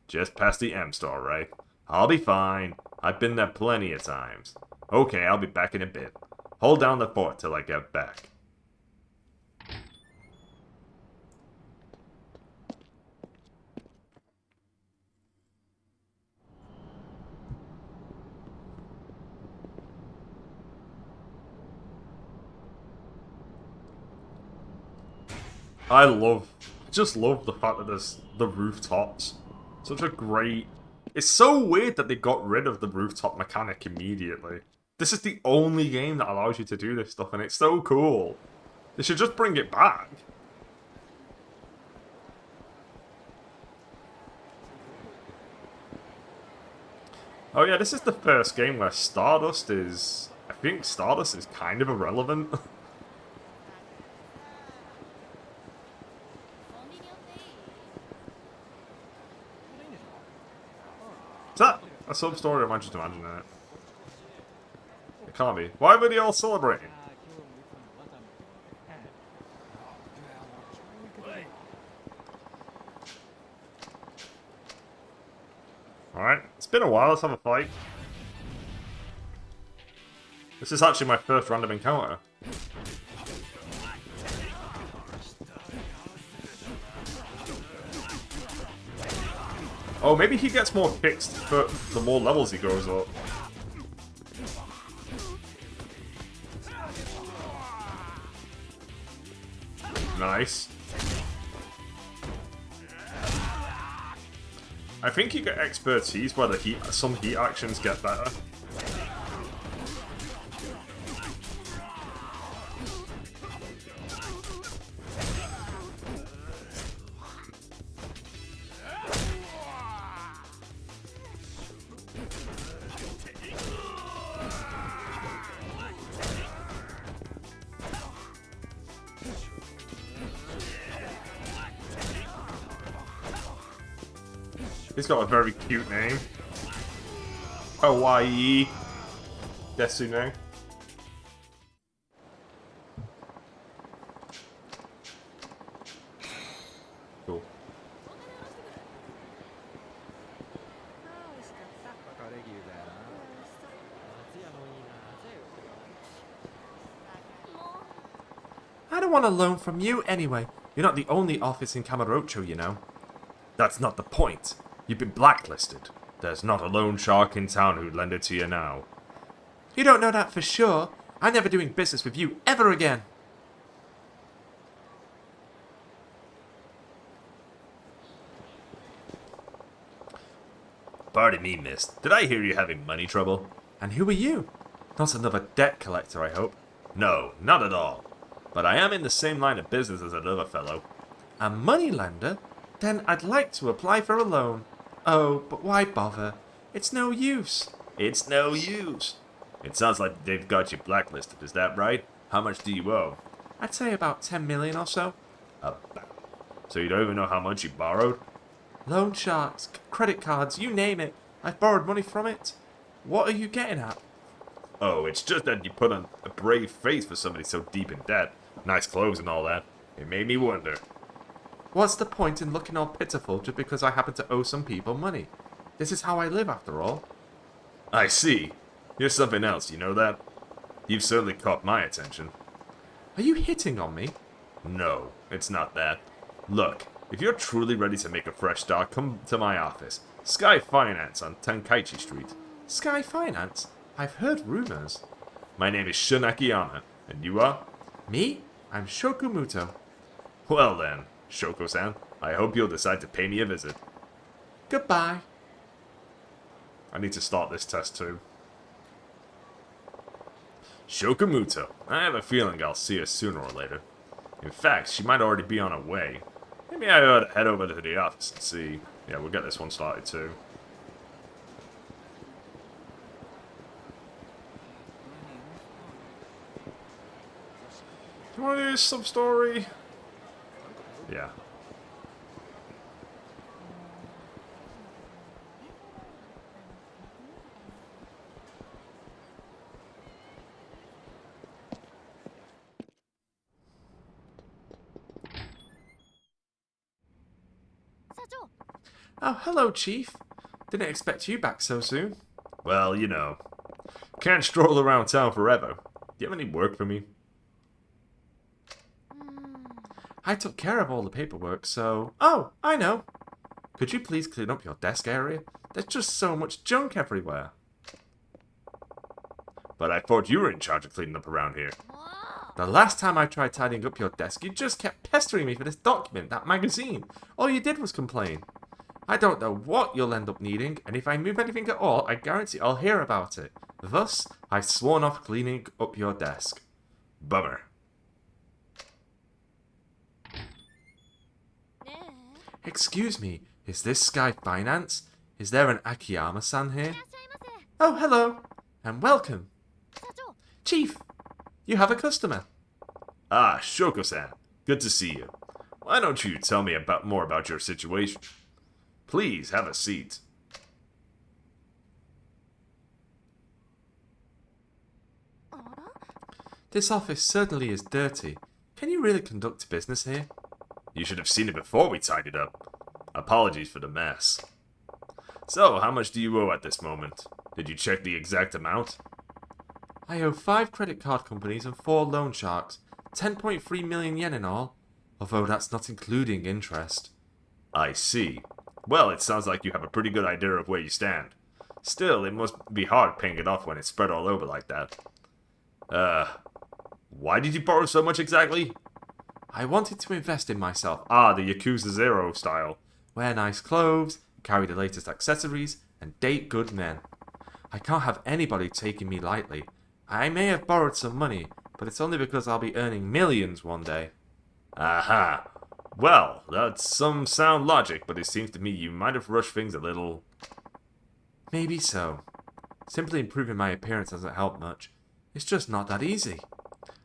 Just past the M store, right? I'll be fine. I've been there plenty of times. Okay, I'll be back in a bit. Hold down the fort till I get back. I just love the fact that there's the rooftops. Such a great... It's so weird that they got rid of the rooftop mechanic immediately. This is the only game that allows you to do this stuff, and it's so cool. They should just bring it back. Oh yeah, this is the first game where Stardust is... I think Stardust is kind of irrelevant. Is that a sub-story or am I just imagining it? It can't be. Why were they all celebrating? Alright, it's been a while, let's have a fight. This is actually my first random encounter. Oh, maybe he gets more kicks for the more levels he goes up. Nice. I think you get expertise where some heat actions get better. He's got a very cute name. Hawaii. Desune. Cool. I don't want a loan from you anyway. You're not the only office in Kamurocho, you know. That's not the point. You've been blacklisted. There's not a loan shark in town who'd lend it to you now. You don't know that for sure. I'm never doing business with you ever again. Pardon me, miss. Did I hear you having money trouble? And who are you? Not another debt collector, I hope. No, not at all. But I am in the same line of business as another fellow. A moneylender? Then I'd like to apply for a loan. Oh, but why bother? It's no use. It's no use. It sounds like they've got you blacklisted, is that right? How much do you owe? I'd say about 10 million or so. About. So you don't even know how much you borrowed? Loan sharks, credit cards, you name it. I've borrowed money from it. What are you getting at? Oh, it's just that you put on a brave face for somebody so deep in debt. Nice clothes and all that. It made me wonder. What's the point in looking all pitiful just because I happen to owe some people money? This is how I live, after all. I see. You're something else, you know that? You've certainly caught my attention. Are you hitting on me? No, it's not that. Look, if you're truly ready to make a fresh start, come to my office. Sky Finance on Tenkaichi Street. Sky Finance? I've heard rumors. My name is Shun Akiyama, and you are? Me? I'm Shokumuto. Well then, Shoko-san, I hope you'll decide to pay me a visit. Goodbye. I need to start this test too. Shokamuto. I have a feeling I'll see her sooner or later. In fact, she might already be on her way. Maybe I ought to head over to the office and see. Yeah, we'll get this one started too. Do you want to do some story? Yeah. Oh, hello, Chief. Didn't expect you back so soon. Well, you know. Can't stroll around town forever. Do you have any work for me? I took care of all the paperwork, so... Oh, I know. Could you please clean up your desk area? There's just so much junk everywhere. But I thought you were in charge of cleaning up around here. The last time I tried tidying up your desk, you just kept pestering me for this document, that magazine. All you did was complain. I don't know what you'll end up needing, and if I move anything at all, I guarantee I'll hear about it. Thus, I've sworn off cleaning up your desk. Bummer. Excuse me, is this Sky Finance? Is there an Akiyama-san here? Oh, hello, and welcome. Chief, you have a customer. Ah, Shoko-san. Good to see you. Why don't you tell me more about your situation? Please, have a seat. This office certainly is dirty. Can you really conduct business here? You should have seen it before we tidied up. Apologies for the mess. So, how much do you owe at this moment? Did you check the exact amount? I owe 5 credit card companies and 4 loan sharks. 10.3 million yen in all. Although that's not including interest. I see. Well, it sounds like you have a pretty good idea of where you stand. Still, it must be hard paying it off when it's spread all over like that. Why did you borrow so much exactly? I wanted to invest in myself. Ah, the Yakuza 0 style. Wear nice clothes, carry the latest accessories, and date good men. I can't have anybody taking me lightly. I may have borrowed some money, but it's only because I'll be earning millions one day. Aha. Well, that's some sound logic, but it seems to me you might have rushed things a little. Maybe so. Simply improving my appearance doesn't help much. It's just not that easy.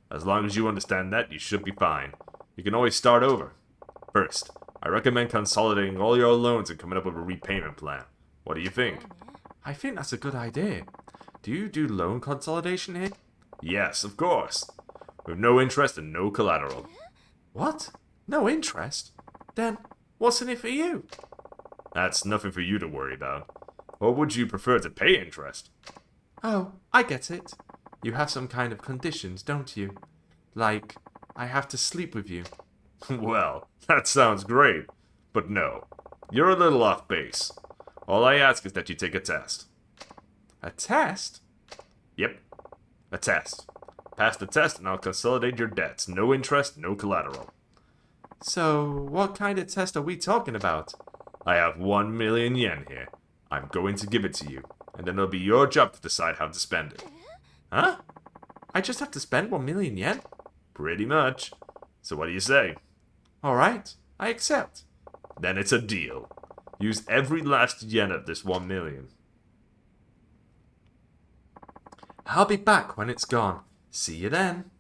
As long as you understand that, you should be fine. You can always start over. First, I recommend consolidating all your loans and coming up with a repayment plan. What do you think? I think that's a good idea. Do you do loan consolidation here? Yes, of course. With no interest and no collateral. What? No interest? Then, what's in it for you? That's nothing for you to worry about. Or would you prefer to pay interest? Oh, I get it. You have some kind of conditions, don't you? Like, I have to sleep with you. Well, that sounds great. But no, you're a little off base. All I ask is that you take a test. A test? Yep, a test. Pass the test and I'll consolidate your debts. No interest, no collateral. So, what kind of test are we talking about? I have 1 million yen here. I'm going to give it to you, and then it'll be your job to decide how to spend it. Huh? I just have to spend 1 million yen? Pretty much. So what do you say? Alright, I accept. Then it's a deal. Use every last yen of this 1 million. I'll be back when it's gone. See you then.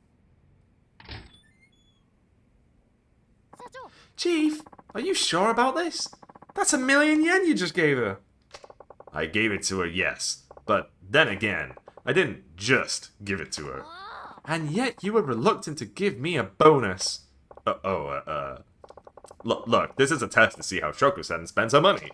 Chief, are you sure about this? That's 1 million yen you just gave her. I gave it to her, yes. But then again, I didn't just give it to her. And yet you were reluctant to give me a bonus. Look, this is a test to see how Shoko-san spends her money.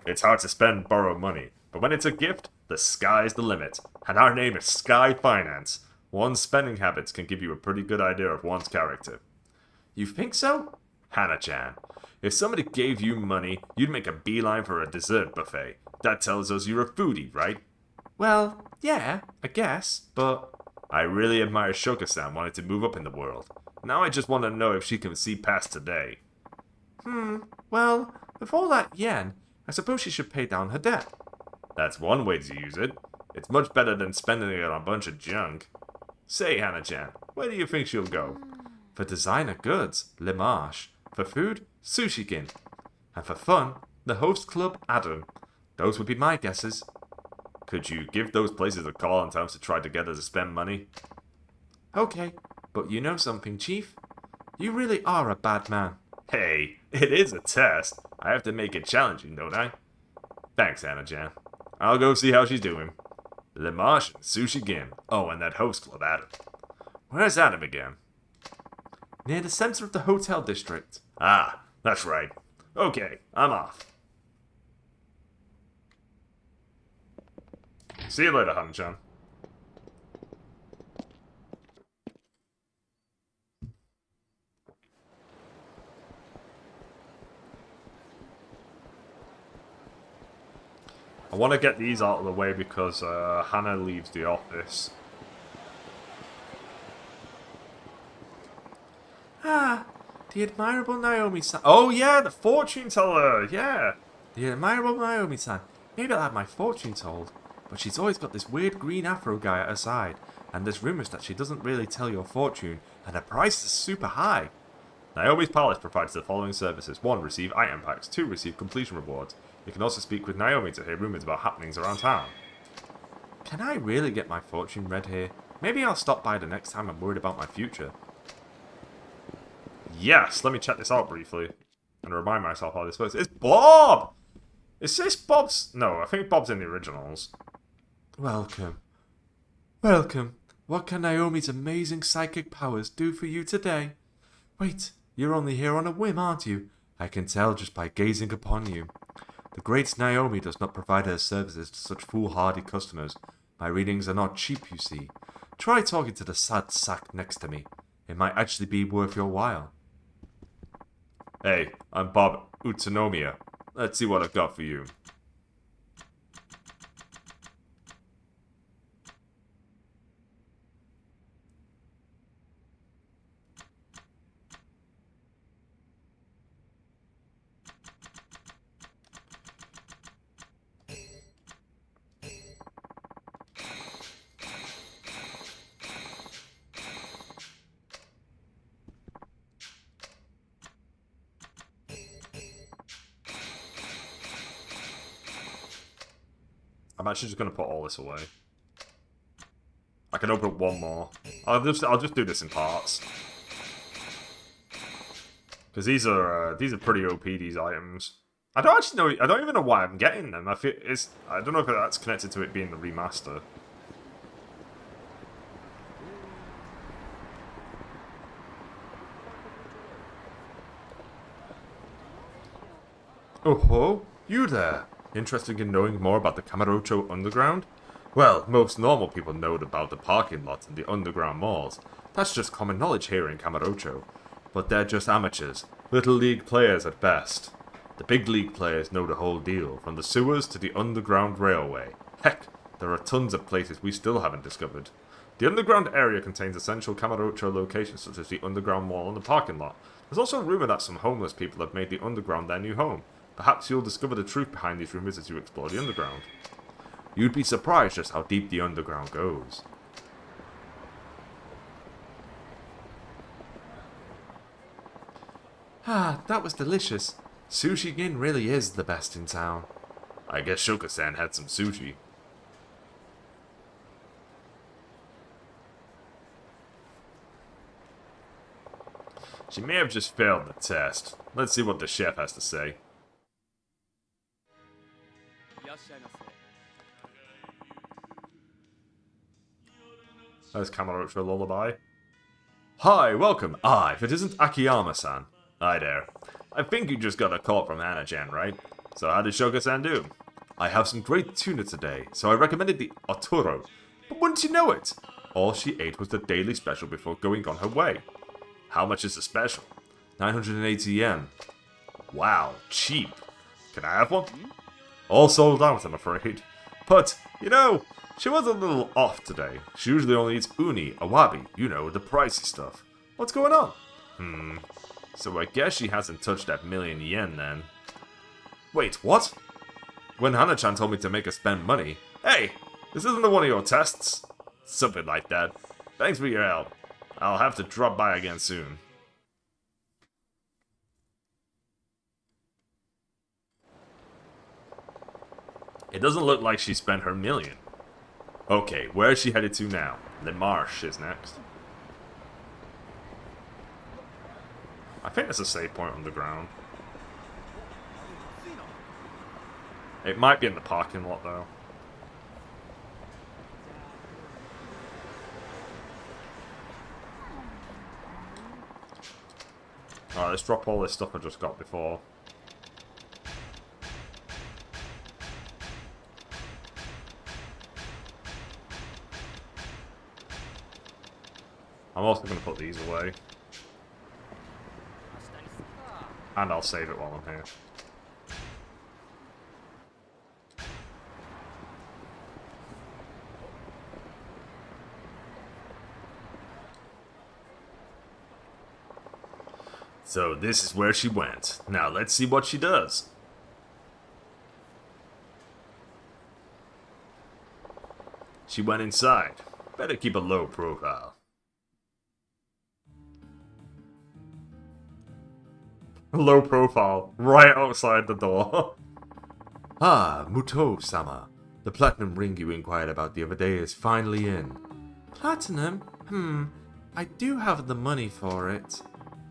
It's hard to spend borrowed money, but when it's a gift, the sky's the limit. And our name is Sky Finance. One's spending habits can give you a pretty good idea of one's character. You think so? Hana-chan, if somebody gave you money, you'd make a beeline for a dessert buffet. That tells us you're a foodie, right? Well, yeah, I guess, but... I really admire Shoko-san wanting to move up in the world. Now I just want to know if she can see past today. Well, with all that yen, I suppose she should pay down her debt. That's one way to use it. It's much better than spending it on a bunch of junk. Say, Hannah-chan, where do you think she'll go? For designer goods, Le Marche. For food, Sushikin. And for fun, the Host Club Adam. Those would be my guesses. Could you give those places a call and tell them to try to get her to spend money? Okay, but you know something, Chief? You really are a bad man. Hey, it is a test. I have to make it challenging, don't I? Thanks, Hannah-chan. I'll go see how she's doing. Le Marche and Sushi Gin. Oh, and that Host Club Adam. Where's Adam again? Near the center of the hotel district. Ah, that's right. Okay, I'm off. See you later, Hannah-chan. I want to get these out of the way because Hannah leaves the office. Ah, the admirable Naomi-san. Oh yeah, the fortune teller, yeah. The admirable Naomi-san. Maybe I'll have my fortune told. But she's always got this weird green afro guy at her side. And there's rumours that she doesn't really tell your fortune, and her price is super high. Naomi's Palace provides the following services. 1. Receive item packs. 2. Receive completion rewards. You can also speak with Naomi to hear rumours about happenings around town. Can I really get my fortune read here? Maybe I'll stop by the next time I'm worried about my future. Yes, let me check this out briefly. And remind myself how this works. It's Bob! Is this Bob's... No, I think Bob's in the originals. Welcome. Welcome. What can Naomi's amazing psychic powers do for you today? Wait, you're only here on a whim, aren't you? I can tell just by gazing upon you. The great Naomi does not provide her services to such foolhardy customers. My readings are not cheap, you see. Try talking to the sad sack next to me. It might actually be worth your while. Hey, I'm Bob Utsunomiya. Let's see what I've got for you. I'm actually just going to put all this away. I can open up one more. I'll just do this in parts. Because these are pretty OP, these items. I don't actually know, I don't even know why I'm getting them. I don't know if that's connected to it being the remaster. Oh ho, you there. Interested in knowing more about the Kamurocho Underground? Well, most normal people know about the parking lots and the underground malls. That's just common knowledge here in Kamurocho. But they're just amateurs, little league players at best. The big league players know the whole deal, from the sewers to the underground railway. Heck, there are tons of places we still haven't discovered. The underground area contains essential Kamurocho locations such as the underground mall and the parking lot. There's also a rumour that some homeless people have made the underground their new home. Perhaps you'll discover the truth behind these rumours as you explore the underground. You'd be surprised just how deep the underground goes. Ah, that was delicious. Sushi Gin really is the best in town. I guess Shoka-san had some sushi. She may have just failed the test. Let's see what the chef has to say. There's Kamurocho Lullaby. Hi, welcome. If it isn't Akiyama-san. Hi there. I think you just got a call from Hannah-chan, right? So how did Shoka-san do? I have some great tuna today, so I recommended the Otoro. But wouldn't you know it? All she ate was the daily special before going on her way. How much is the special? 980 yen. Wow, cheap. Can I have one? All sold out, I'm afraid. But, you know, she was a little off today. She usually only eats uni, awabi, you know, the pricey stuff. What's going on? So I guess she hasn't touched that million yen then. Wait, what? when Hana-chan told me to make her spend money. Hey, this isn't the one of your tests. Something like that. Thanks for your help. I'll have to drop by again soon. It doesn't look like she spent her million. Okay, where is she headed to now? The Marsh is next. I think there's a save point underground. It might be in the parking lot though. Alright, let's drop all this stuff I just got before. I'm also going to put these away. And I'll save it while I'm here. So this is where she went. Now let's see what she does. She went inside. Better keep a low profile. Low profile, right outside the door. Ah, Muto-sama. The platinum ring you inquired about the other day is finally in. Platinum? I do have the money for it.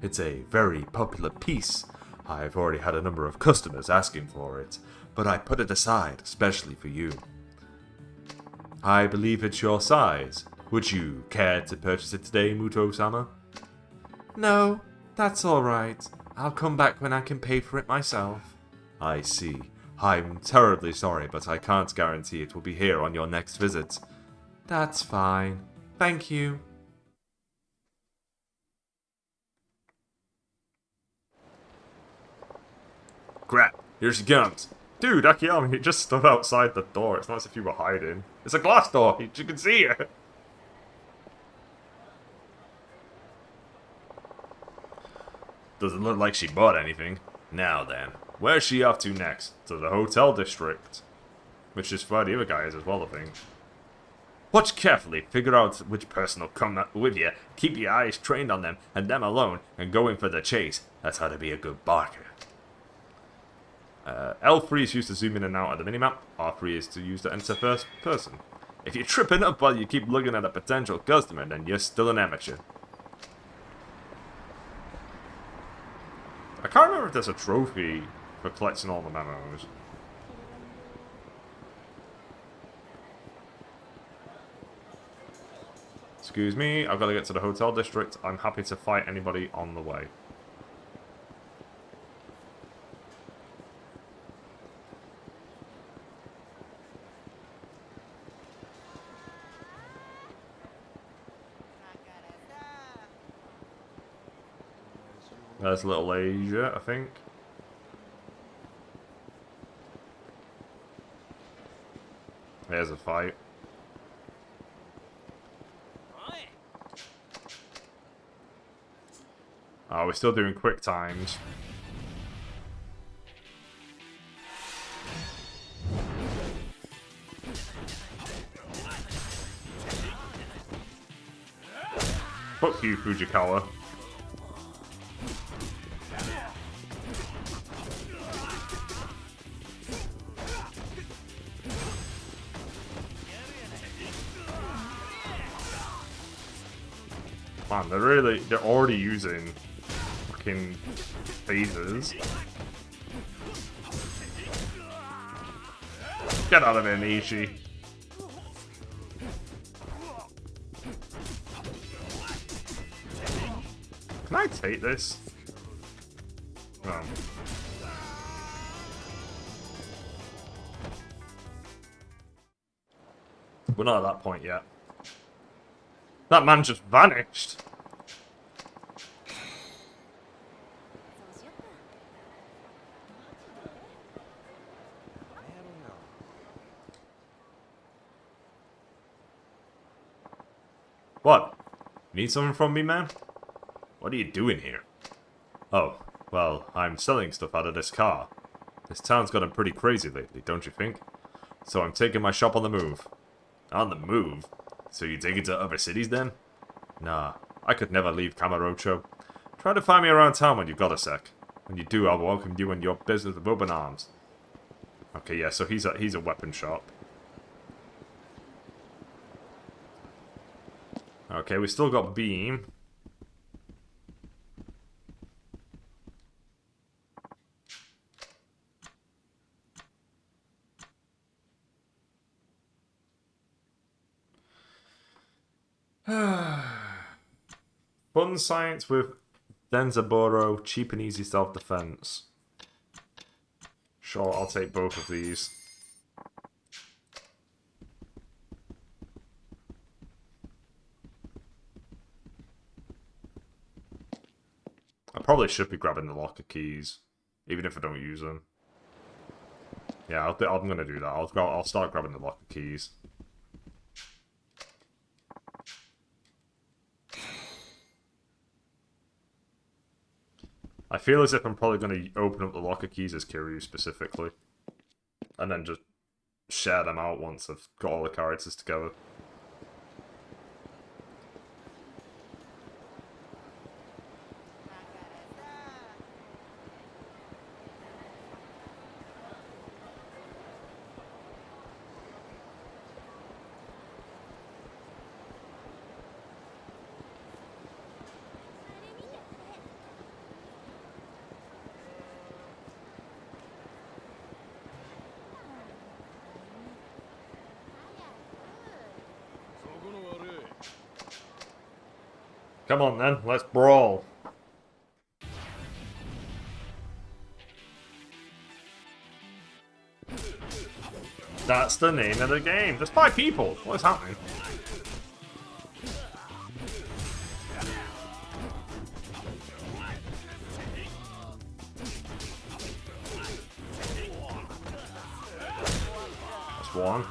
It's a very popular piece. I've already had a number of customers asking for it, but I put it aside especially for you. I believe it's your size. Would you care to purchase it today, Muto-sama? No, that's alright. I'll come back when I can pay for it myself. I see. I'm terribly sorry, but I can't guarantee it will be here on your next visit. That's fine. Thank you. Crap, here she comes. Dude, Akiyama, you just stood outside the door. It's not as if you were hiding. It's a glass door. You can see it. Doesn't look like she bought anything. Now then, where's she off to next? To the hotel district. Which is where the other guy is as well, I think. Watch carefully, figure out which person will come with you, keep your eyes trained on them, and them alone, and go in for the chase. That's how to be a good barker. L3 is used to zoom in and out of the minimap, R3 is to use to enter first person. If you're tripping up while you keep looking at a potential customer, then you're still an amateur. I can't remember if there's a trophy for collecting all the memos. Excuse me, I've got to get to the hotel district. I'm happy to fight anybody on the way. There's Little Asia, I think. There's a fight. Oh, we're still doing quick times. Fuck you, Fujikawa. Man, they're already using fucking phasers. Get out of there, Nishi. Can I take this? No. We're not at that point yet. That man just vanished. What? Need something from me, man? What are you doing here? Oh, well, I'm selling stuff out of this car. This town's gotten pretty crazy lately, don't you think? So I'm taking my shop on the move. On the move? So you take it to other cities then? Nah, I could never leave Kamurocho. Try to find me around town when you've got a sec. When you do, I'll welcome you and your business with open arms. Okay, yeah, so he's a weapon shop. Okay, we still got Beam. Fun science with Denzaburo, cheap and easy self-defense. Sure, I'll take both of these. I probably should be grabbing the locker keys, even if I don't use them. Yeah, I'm gonna do that. I'll start grabbing the locker keys. I feel as if I'm probably going to open up the locker keys as Kiryu specifically. And then just share them out once I've got all the characters together. Come on then, let's brawl. That's the name of the game. There's 5 people. What is happening? That's one.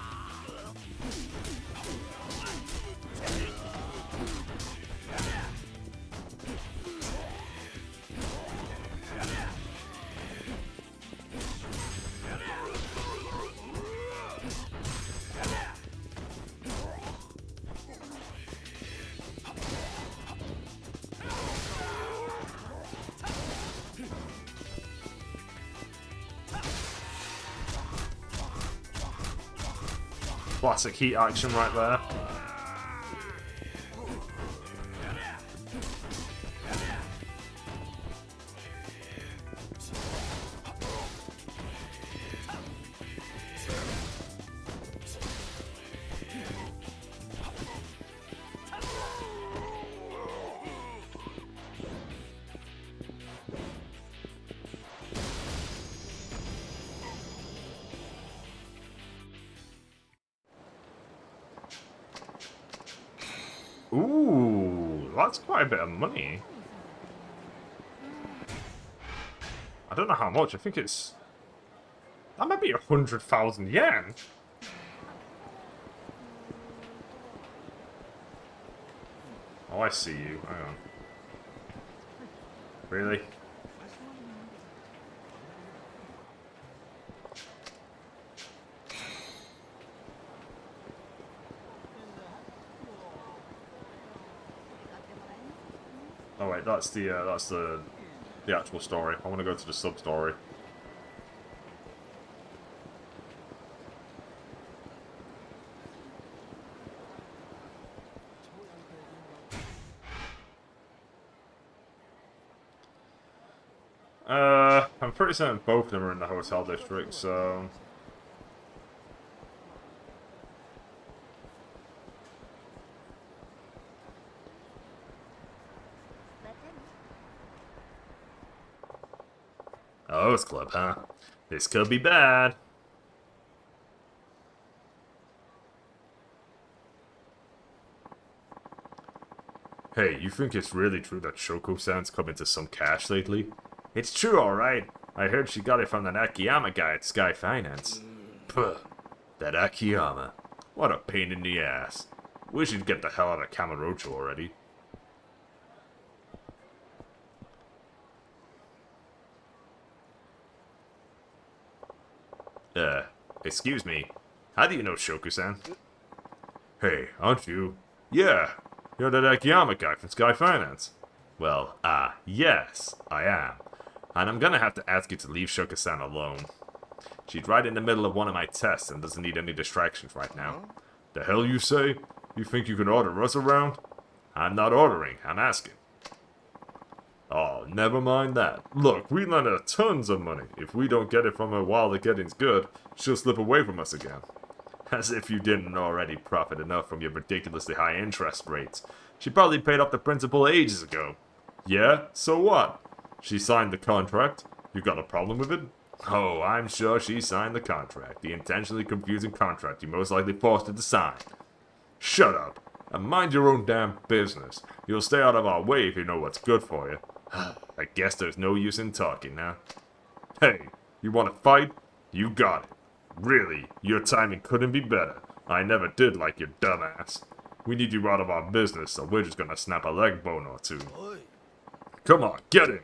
Classic heat action right there. Ooh, that's quite a bit of money. I don't know how much. I think it's... That might be 100,000 yen. Oh, I see you. Hang on. Really? Oh wait, that's the actual story. I want to go to the sub story. I'm pretty certain both of them are in the hotel district, so... Oh, it's club, huh? This could be bad. Hey, you think it's really true that Shoko-san's come into some cash lately? It's true, alright. I heard she got it from that Akiyama guy at Sky Finance. Puh, that Akiyama. What a pain in the ass. We should get the hell out of Kamurocho already. Excuse me. How do you know Shoku-san? Hey, aren't you? Yeah, you're that Akiyama guy from Sky Finance. Well, yes, I am. And I'm gonna have to ask you to leave Shoku-san alone. She's right in the middle of one of my tests and doesn't need any distractions right now. The hell you say? You think you can order us around? I'm not ordering, I'm asking. Oh, never mind that. Look, we lend her tons of money. If we don't get it from her while the getting's good, she'll slip away from us again. As if you didn't already profit enough from your ridiculously high interest rates. She probably paid off the principal ages ago. Yeah? So what? She signed the contract. You got a problem with it? Oh, I'm sure she signed the contract. The intentionally confusing contract you most likely forced her to sign. Shut up, and mind your own damn business. You'll stay out of our way if you know what's good for you. I guess there's no use in talking now. Hey, you want to fight? You got it. Really, your timing couldn't be better. I never did like your dumbass. We need you out of our business, so we're just gonna snap a leg bone or two. Come on, get him!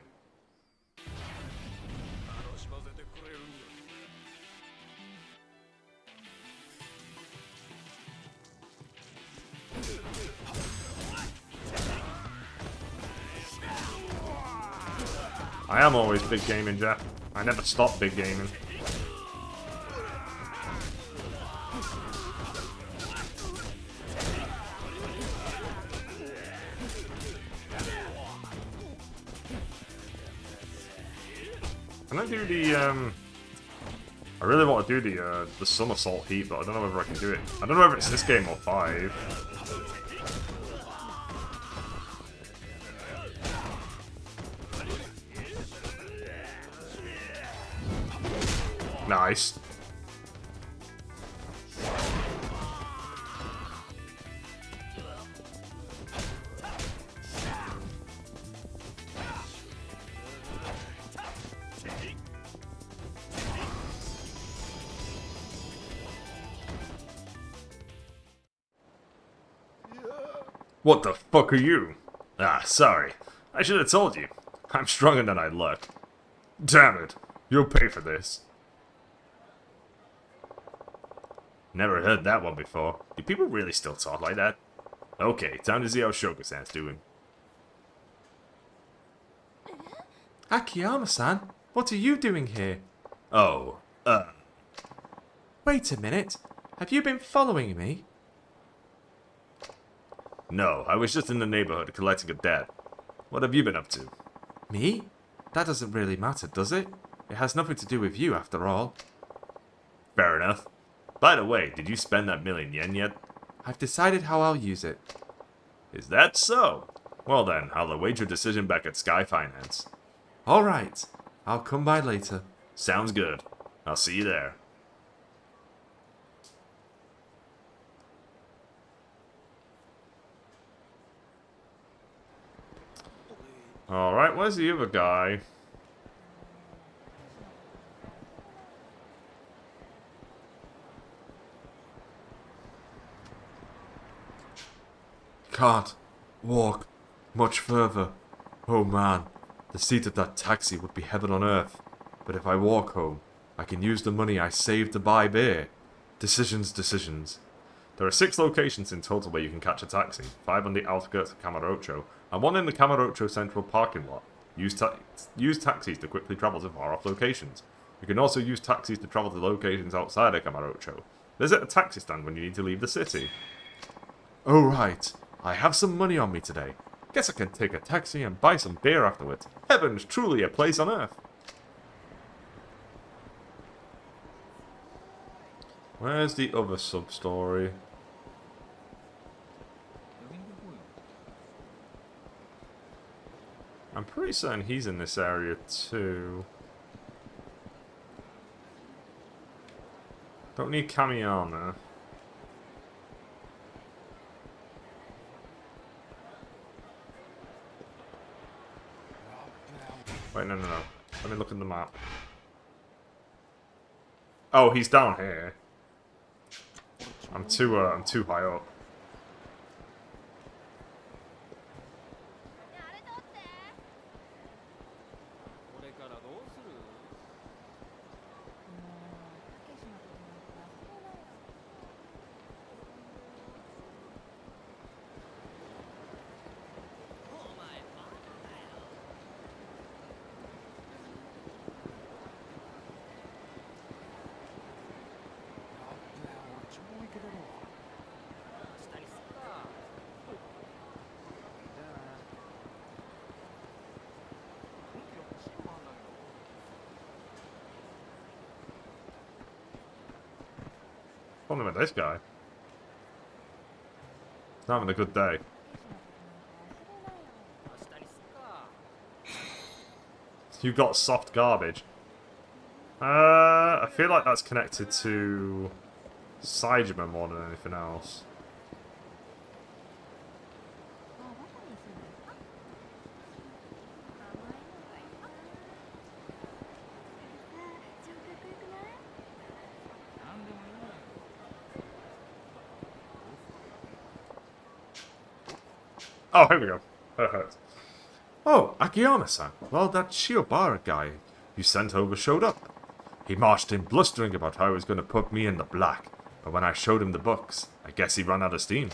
I am always big gaming, Jeff. I never stop big gaming. Can I do the, I really want to do the somersault heat, but I don't know whether I can do it. I don't know whether it's this game or 5. Nice. What the fuck are you? Ah, sorry. I should have told you. I'm stronger than I look. Damn it. You'll pay for this. Never heard that one before. Do people really still talk like that? Okay, time to see how Shoku-san's doing. Akiyama-san, what are you doing here? Oh, Wait a minute. Have you been following me? no, I was just in the neighborhood collecting a debt. What have you been up to? Me? That doesn't really matter, does it? It has nothing to do with you, after all. Fair enough. By the way, did you spend that million yen yet? I've decided how I'll use it. Is that so? Well then, I'll await your decision back at Sky Finance. Alright, I'll come by later. Sounds good. I'll see you there. Alright, where's the other guy? Can't walk much further. Oh man, the seat of that taxi would be heaven on earth. But if I walk home, I can use the money I saved to buy beer. Decisions, decisions. There are 6 locations in total where you can catch a taxi, 5 on the outskirts of Kamurocho, and 1 in the Kamurocho Central parking lot. Use taxis to quickly travel to far-off locations. You can also use taxis to travel to locations outside of Kamurocho. Visit a taxi stand when you need to leave the city. Oh right, I have some money on me today. Guess I can take a taxi and buy some beer afterwards. Heaven's truly a place on earth. Where's the other sub-story? I'm pretty certain he's in this area too. Don't need Kamiyama. Wait, no. Let me look at the map. Oh, he's down here. I'm too high up. What's with this guy? He's not having a good day. You got soft garbage. I feel like that's connected to Saejima more than anything else. Oh, here we go. Perfect. Oh, Akiyama-san. Well, that Shiobara guy you sent over showed up. He marched in blustering about how he was going to put me in the black, but when I showed him the books, I guess he ran out of steam.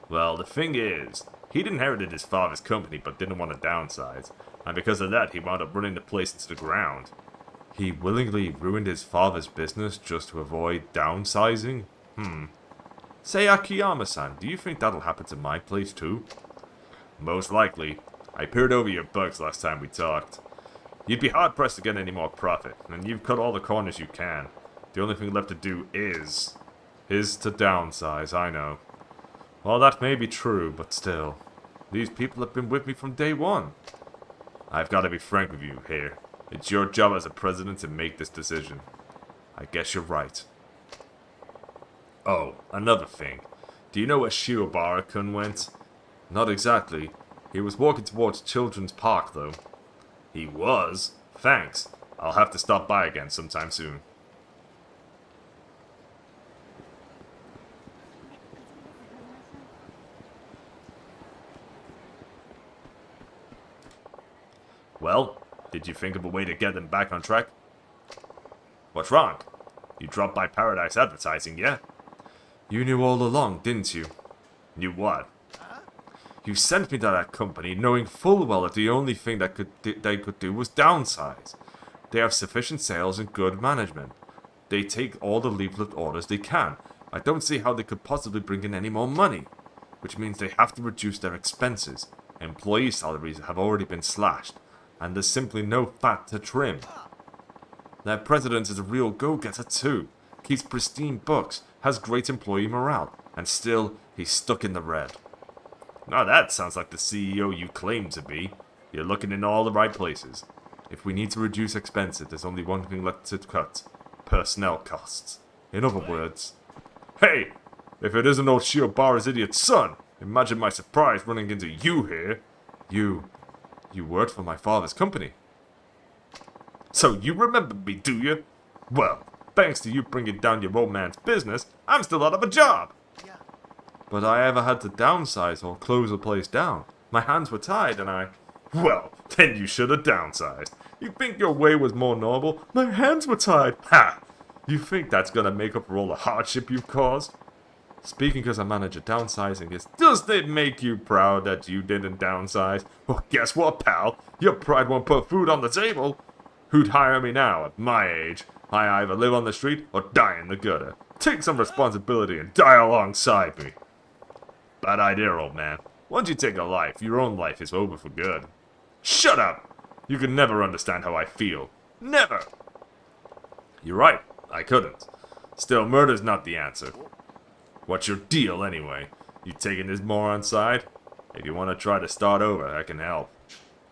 Well, the thing is, he'd inherited his father's company but didn't want to downsize, and because of that, he wound up running the place into the ground. He willingly ruined his father's business just to avoid downsizing? Say, Akiyama-san, do you think that'll happen to my place too? Most likely. I peered over your books last time we talked. You'd be hard-pressed to get any more profit, and you've cut all the corners you can. The only thing left to do is to downsize, I know. Well, that may be true, but still. These people have been with me from day one. I've got to be frank with you here. It's your job as a president to make this decision. I guess you're right. Oh, another thing. Do you know where Shiobara-kun went? Not exactly. He was walking towards Children's Park, though. He was? Thanks. I'll have to stop by again sometime soon. Well, did you think of a way to get them back on track? What's wrong? You dropped by Paradise Advertising, yeah? You knew all along, didn't you? Knew what? You sent me to that company knowing full well that the only thing that they could do was downsize. They have sufficient sales and good management. They take all the leaflet orders they can. I don't see how they could possibly bring in any more money. Which means they have to reduce their expenses. Employee salaries have already been slashed. And there's simply no fat to trim. Their president is a real go-getter too. Keeps pristine books, has great employee morale, and still, he's stuck in the red. Now that sounds like the CEO you claim to be. You're looking in all the right places. If we need to reduce expenses, there's only one thing left to cut. Personnel costs. In other words... Hey! If it isn't old Shiobara's idiot son! Imagine my surprise running into you here. You worked for my father's company. So you remember me, do you? Well, thanks to you bringing down your old man's business, I'm still out of a job! But I ever had to downsize or close the place down. My hands were tied and I... Well, then you should have downsized. You think your way was more noble? My hands were tied. Ha! You think that's gonna make up for all the hardship you've caused? Speaking as a manager, downsizing is... Does it make you proud that you didn't downsize? Well, guess what, pal? Your pride won't put food on the table. Who'd hire me now at my age? I either live on the street or die in the gutter. Take some responsibility and die alongside me. Bad idea, old man. Once you take a life, your own life is over for good. Shut up! You can never understand how I feel. Never! You're right, I couldn't. Still, murder's not the answer. What's your deal, anyway? You taking this moron's side? If you want to try to start over, I can help.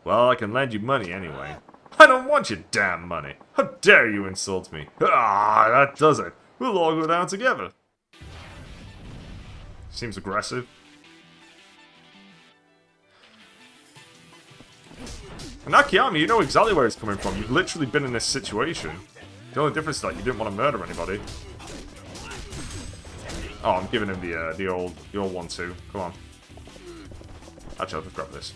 Well, I can lend you money anyway. I don't want your damn money! How dare you insult me? Ah, that does it. We'll all go down together. Seems aggressive. And Akiyama, you know exactly where it's coming from. You've literally been in this situation. The only difference is that you didn't want to murder anybody. Oh, I'm giving him the old one too. Come on. Actually, I'll just grab this.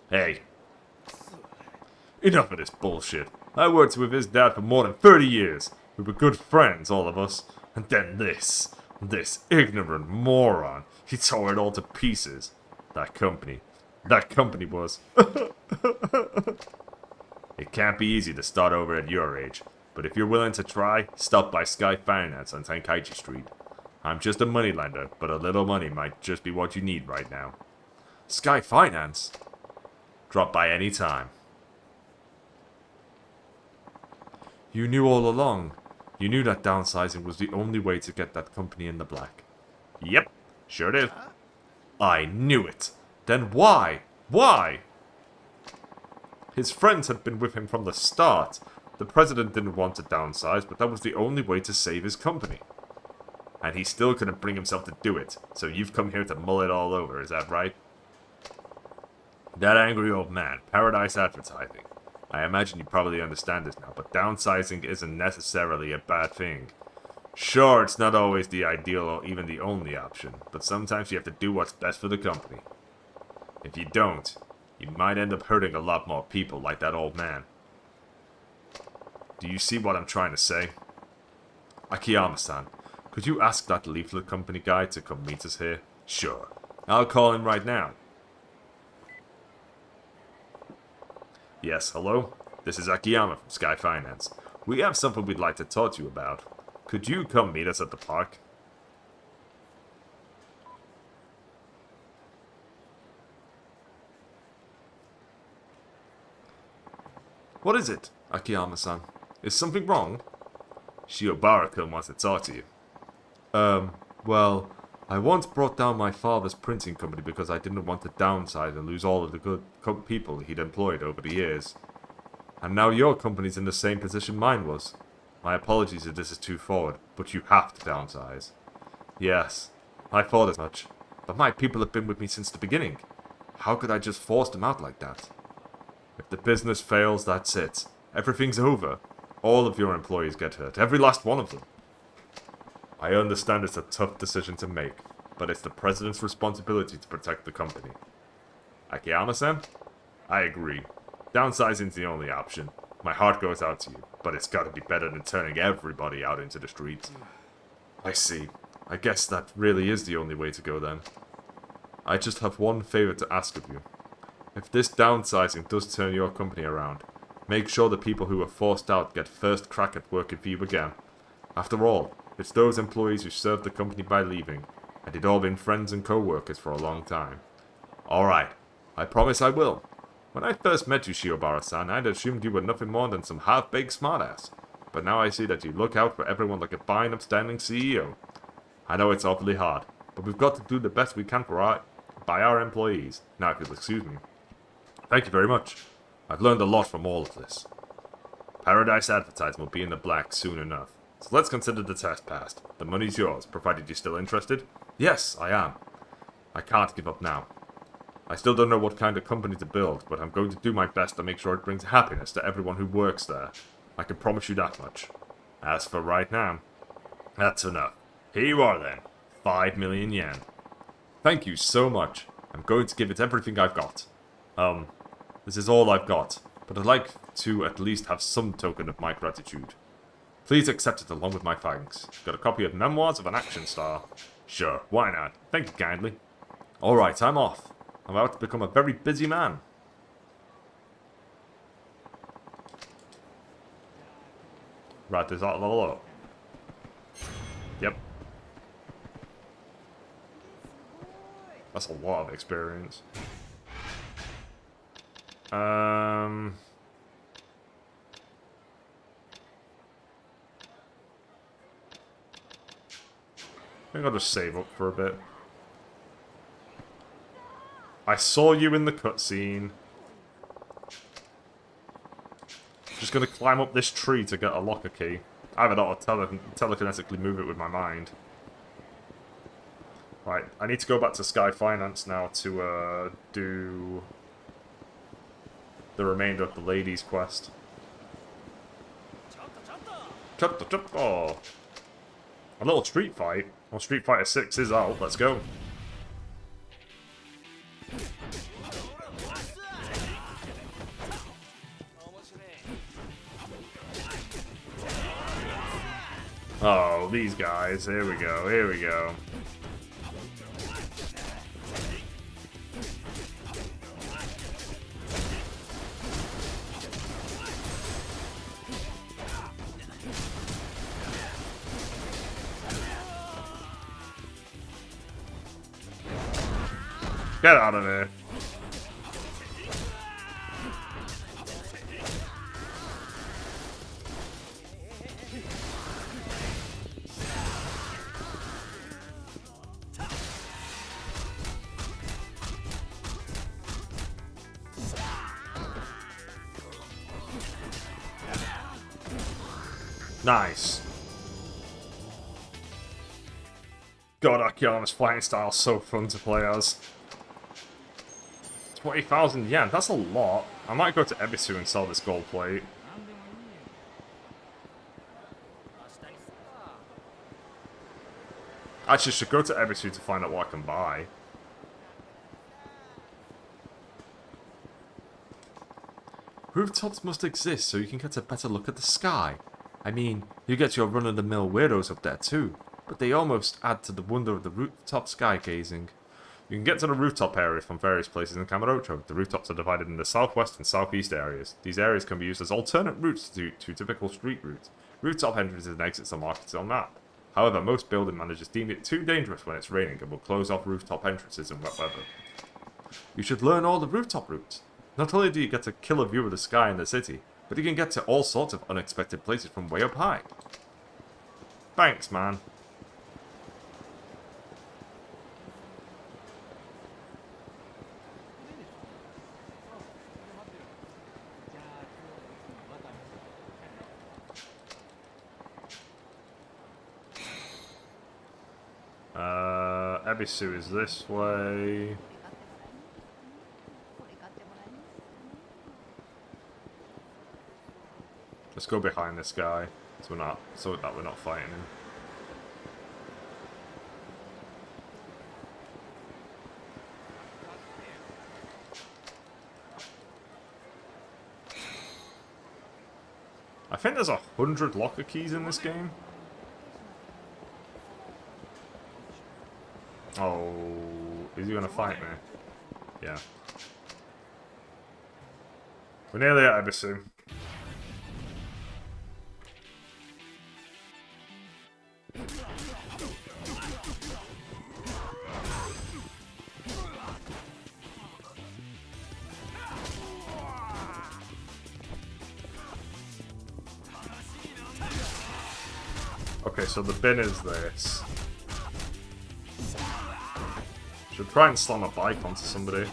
Hey. Enough of this bullshit. I worked with his dad for more than 30 years. We were good friends, all of us. And then this ignorant moron. He tore it all to pieces. That company was... It can't be easy to start over at your age. But if you're willing to try, stop by Sky Finance on Tenkaichi Street. I'm just a moneylender, but a little money might just be what you need right now. Sky Finance? Drop by any time. You knew all along. You knew that downsizing was the only way to get that company in the black. Yep, sure did. I knew it. Then why? Why? His friends had been with him from the start. The president didn't want to downsize, but that was the only way to save his company. And he still couldn't bring himself to do it. So you've come here to mull it all over, is that right? That angry old man, Paradise Advertising. I imagine you probably understand this now, but downsizing isn't necessarily a bad thing. Sure, it's not always the ideal or even the only option, but sometimes you have to do what's best for the company. If you don't, you might end up hurting a lot more people like that old man. Do you see what I'm trying to say? Akiyama-san, could you ask that leaflet company guy to come meet us here? Sure. I'll call him right now. Yes, hello? This is Akiyama from Sky Finance. We have something we'd like to talk to you about. Could you come meet us at the park? What is it, Akiyama-san? Is something wrong? Shiobara-kun wants to talk to you. Well, I once brought down my father's printing company because I didn't want to downsize and lose all of the good people he'd employed over the years. And now your company's in the same position mine was. My apologies if this is too forward, but you have to downsize. Yes, I thought as much. But my people have been with me since the beginning. How could I just force them out like that? If the business fails, that's it. Everything's over. All of your employees get hurt. Every last one of them. I understand it's a tough decision to make, but it's the president's responsibility to protect the company. Akiyama-san? I agree. Downsizing's the only option. My heart goes out to you, but it's gotta be better than turning everybody out into the streets. I see. I guess that really is the only way to go then. I just have one favor to ask of you. If this downsizing does turn your company around, make sure the people who were forced out get first crack at working for you again. After all, it's those employees who served the company by leaving, and they'd all been friends and co-workers for a long time. Alright, I promise I will. When I first met you, Shiobara-san, I'd assumed you were nothing more than some half-baked smartass. But now I see that you look out for everyone like a fine, upstanding CEO. I know it's awfully hard, but we've got to do the best we can by our employees. Now, if you'll excuse me. Thank you very much. I've learned a lot from all of this. Paradise Advertising will be in the black soon enough. So let's consider the test passed. The money's yours, provided you're still interested. Yes, I am. I can't give up now. I still don't know what kind of company to build, but I'm going to do my best to make sure it brings happiness to everyone who works there. I can promise you that much. As for right now, that's enough. Here you are then. 5 million yen. Thank you so much. I'm going to give it everything I've got. This is all I've got, but I'd like to at least have some token of my gratitude. Please accept it along with my thanks. Got a copy of Memoirs of an Action Star? Sure, why not? Thank you kindly. Alright, I'm off. I'm about to become a very busy man. Right, there's that level up. Yep. That's a lot of experience. I think I'll just save up for a bit. I saw you in the cutscene. Just gonna climb up this tree to get a locker key. I have it auto telekinetically move it with my mind. Right, I need to go back to Sky Finance now to do the remainder of the ladies' quest. Oh. A little street fight. Well, Street Fighter 6 is out. Let's go. Oh, these guys. Here we go. Here we go. Get out of there. Nice. God, Akiyama's fighting style is so fun to play as. 20,000 yen, that's a lot. I might go to Ebisu and sell this gold plate. Actually, I should go to Ebisu to find out what I can buy. Rooftops must exist so you can get a better look at the sky. I mean, you get your run-of-the-mill weirdos up there too, but they almost add to the wonder of the rooftop sky gazing. You can get to the rooftop area from various places in Kamurocho. The rooftops are divided into southwest and southeast areas. These areas can be used as alternate routes to typical street routes. Rooftop entrances and exits are marked on map. However, most building managers deem it too dangerous when it's raining and will close off rooftop entrances in wet weather. You should learn all the rooftop routes. Not only do you get a killer view of the sky in the city, but you can get to all sorts of unexpected places from way up high. Thanks, man. Ebisu is this way. Let's go behind this guy, so that we're not fighting him. I think there's 100 locker keys in this game. Oh, is he gonna fight me? Yeah. We're nearly at Ebisu. Okay, so the bin is this. Should try and slam a bike onto somebody.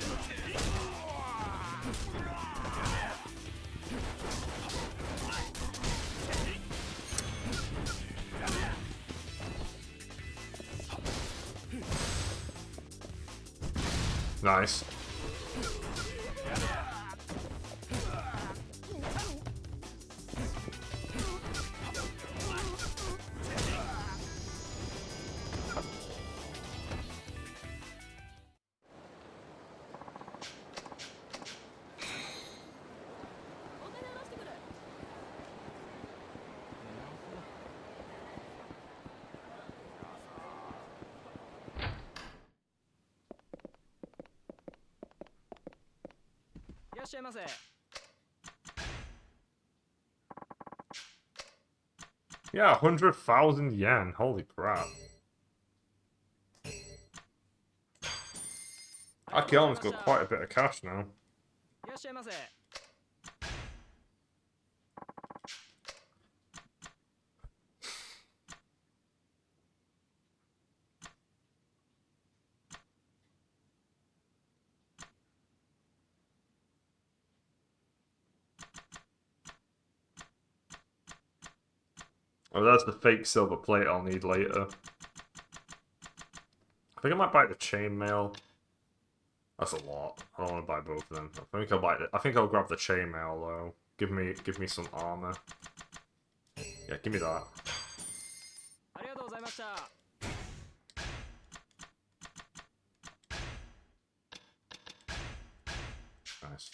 Nice. Yeah, 100,000 yen. Holy crap. Akiyama's got quite a bit of cash now. Oh, that's the fake silver plate I'll need later. I think I might buy the chainmail. That's a lot. I don't want to buy both of them. I think I'll grab the chainmail though. Give me some armor. Yeah, give me that. Nice.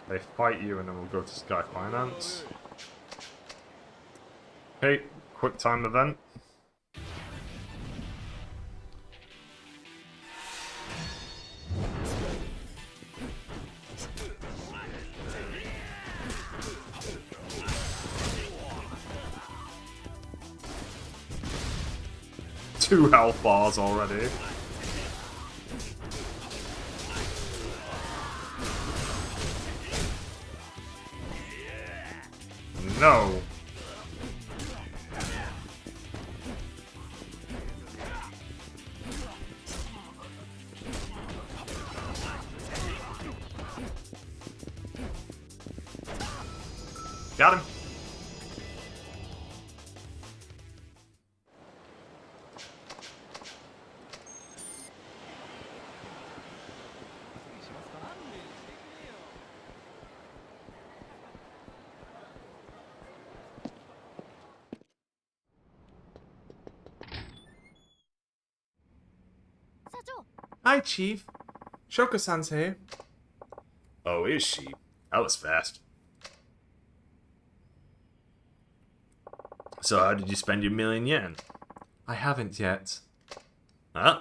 They fight you and then we'll go to Sky Finance. Okay, quick time event. 2 health bars already. No. Got him. Hi, Chief. Shoko-san's here. Oh, is she? That was fast. So how did you spend your $1,000,000 yen? I haven't yet. Huh?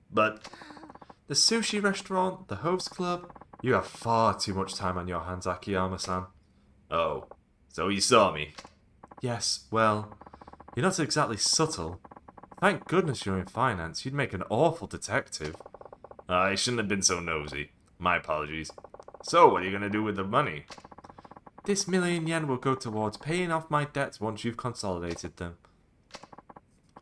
But... The sushi restaurant, the host club... You have far too much time on your hands, Akiyama-san. Oh, so you saw me? Yes, well... You're not exactly subtle. Thank goodness you're in finance. You'd make an awful detective. I shouldn't have been so nosy. My apologies. So, what are you going to do with the money? This $1,000,000 will go towards paying off my debts once you've consolidated them.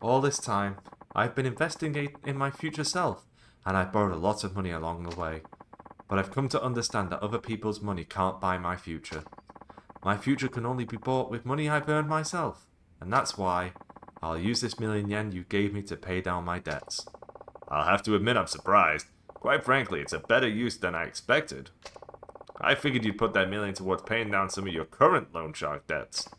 All this time, I've been investing in my future self, and I've borrowed a lot of money along the way. But I've come to understand that other people's money can't buy my future. My future can only be bought with money I've earned myself, and that's why I'll use this $1,000,000 you gave me to pay down my debts. I'll have to admit I'm surprised. Quite frankly, it's a better use than I expected. I figured you'd put that $1,000,000 towards paying down some of your current loan shark debts.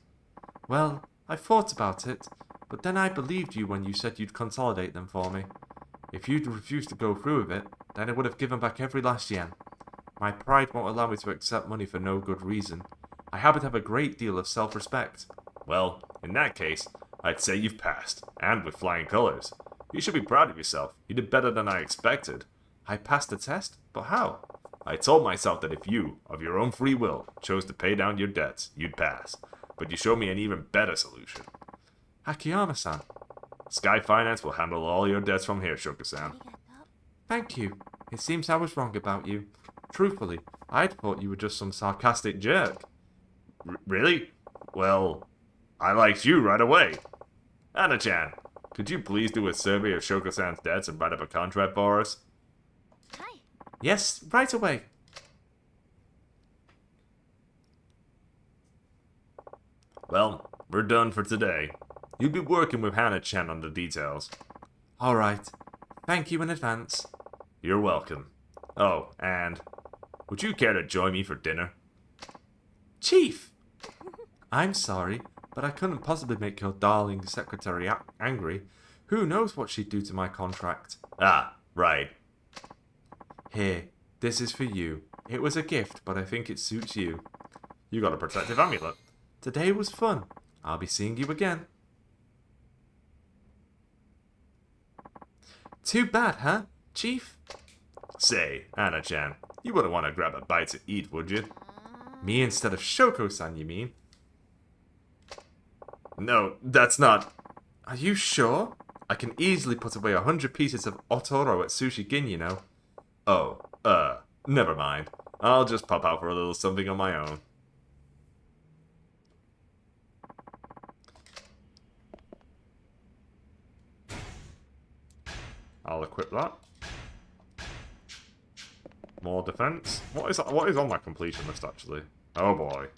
Well, I thought about it, but then I believed you when you said you'd consolidate them for me. If you'd refused to go through with it, then I would have given back every last yen. My pride won't allow me to accept money for no good reason. I happen to have a great deal of self-respect. Well, in that case, I'd say you've passed, and with flying colors. You should be proud of yourself. You did better than I expected. I passed the test? But how? I told myself that if you, of your own free will, chose to pay down your debts, you'd pass. But you showed me an even better solution. Akiyama-san. Sky Finance will handle all your debts from here, Shoko-san. Thank you. It seems I was wrong about you. Truthfully, I'd thought you were just some sarcastic jerk. Really? Well, I liked you right away. Anna-chan, could you please do a survey of Shoko-san's debts and write up a contract for us? Yes, right away. Well, we're done for today. You'll be working with Hannah-chan on the details. Alright. Thank you in advance. You're welcome. Oh, and would you care to join me for dinner? Chief! I'm sorry, but I couldn't possibly make your darling secretary angry. Who knows what she'd do to my contract? Ah, right. Here, this is for you. It was a gift, but I think it suits you. You got a protective amulet. Today was fun. I'll be seeing you again. Too bad, huh, Chief? Say, Anna-chan, you wouldn't want to grab a bite to eat, would you? Me instead of Shoko-san, you mean? No, that's not... Are you sure? I can easily put away 100 pieces of Otoro at Sushi Gin, you know. Oh, never mind. I'll just pop out for a little something on my own. I'll equip that. More defense. What is on my completion list, actually? Oh boy.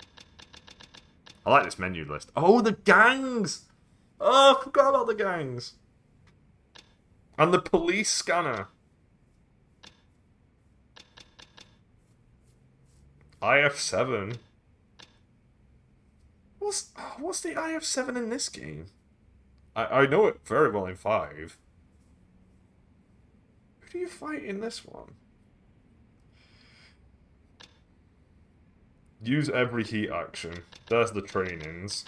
I like this menu list. Oh, the gangs! Oh, I forgot about the gangs. And the police scanner. IF7. What's the IF7 in this game? I know it very well in 5. Who do you fight in this one? Use every heat action. There's the trainings.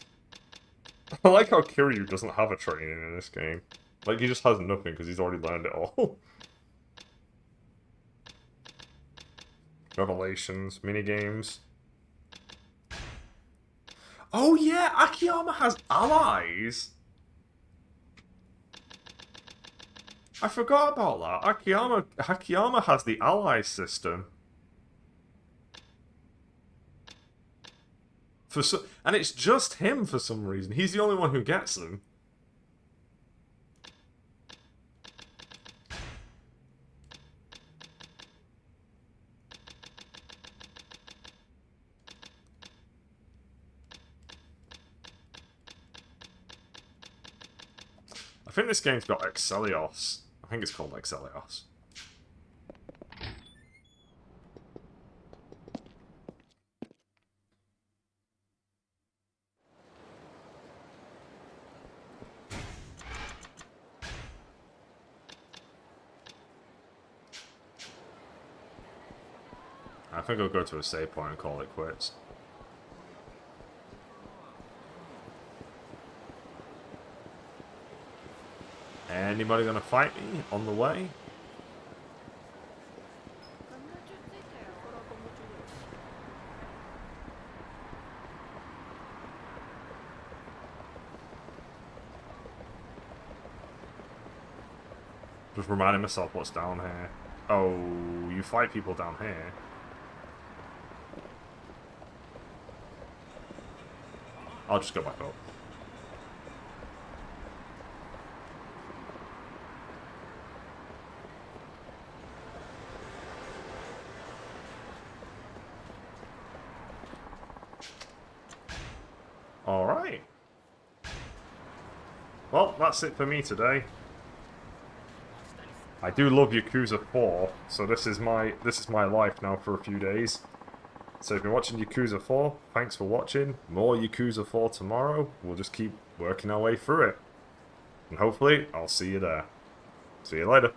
I like how Kiryu doesn't have a training in this game. Like, he just has nothing because he's already learned it all. Revelations, minigames. Oh yeah, Akiyama has allies! I forgot about that. Akiyama has the ally system. And it's just him for some reason. He's the only one who gets them. I think this game's got Exelios. I think it's called Exelios. I think I'll go to a save point and call it quits. Anybody gonna fight me on the way? Just reminding myself what's down here. Oh, you fight people down here. I'll just go back up. Alright. Well, that's it for me today. I do love Yakuza 4, so this is my life now for a few days. So if you're watching Yakuza 4, thanks for watching. More Yakuza 4 tomorrow. We'll just keep working our way through it. And hopefully, I'll see you there. See you later.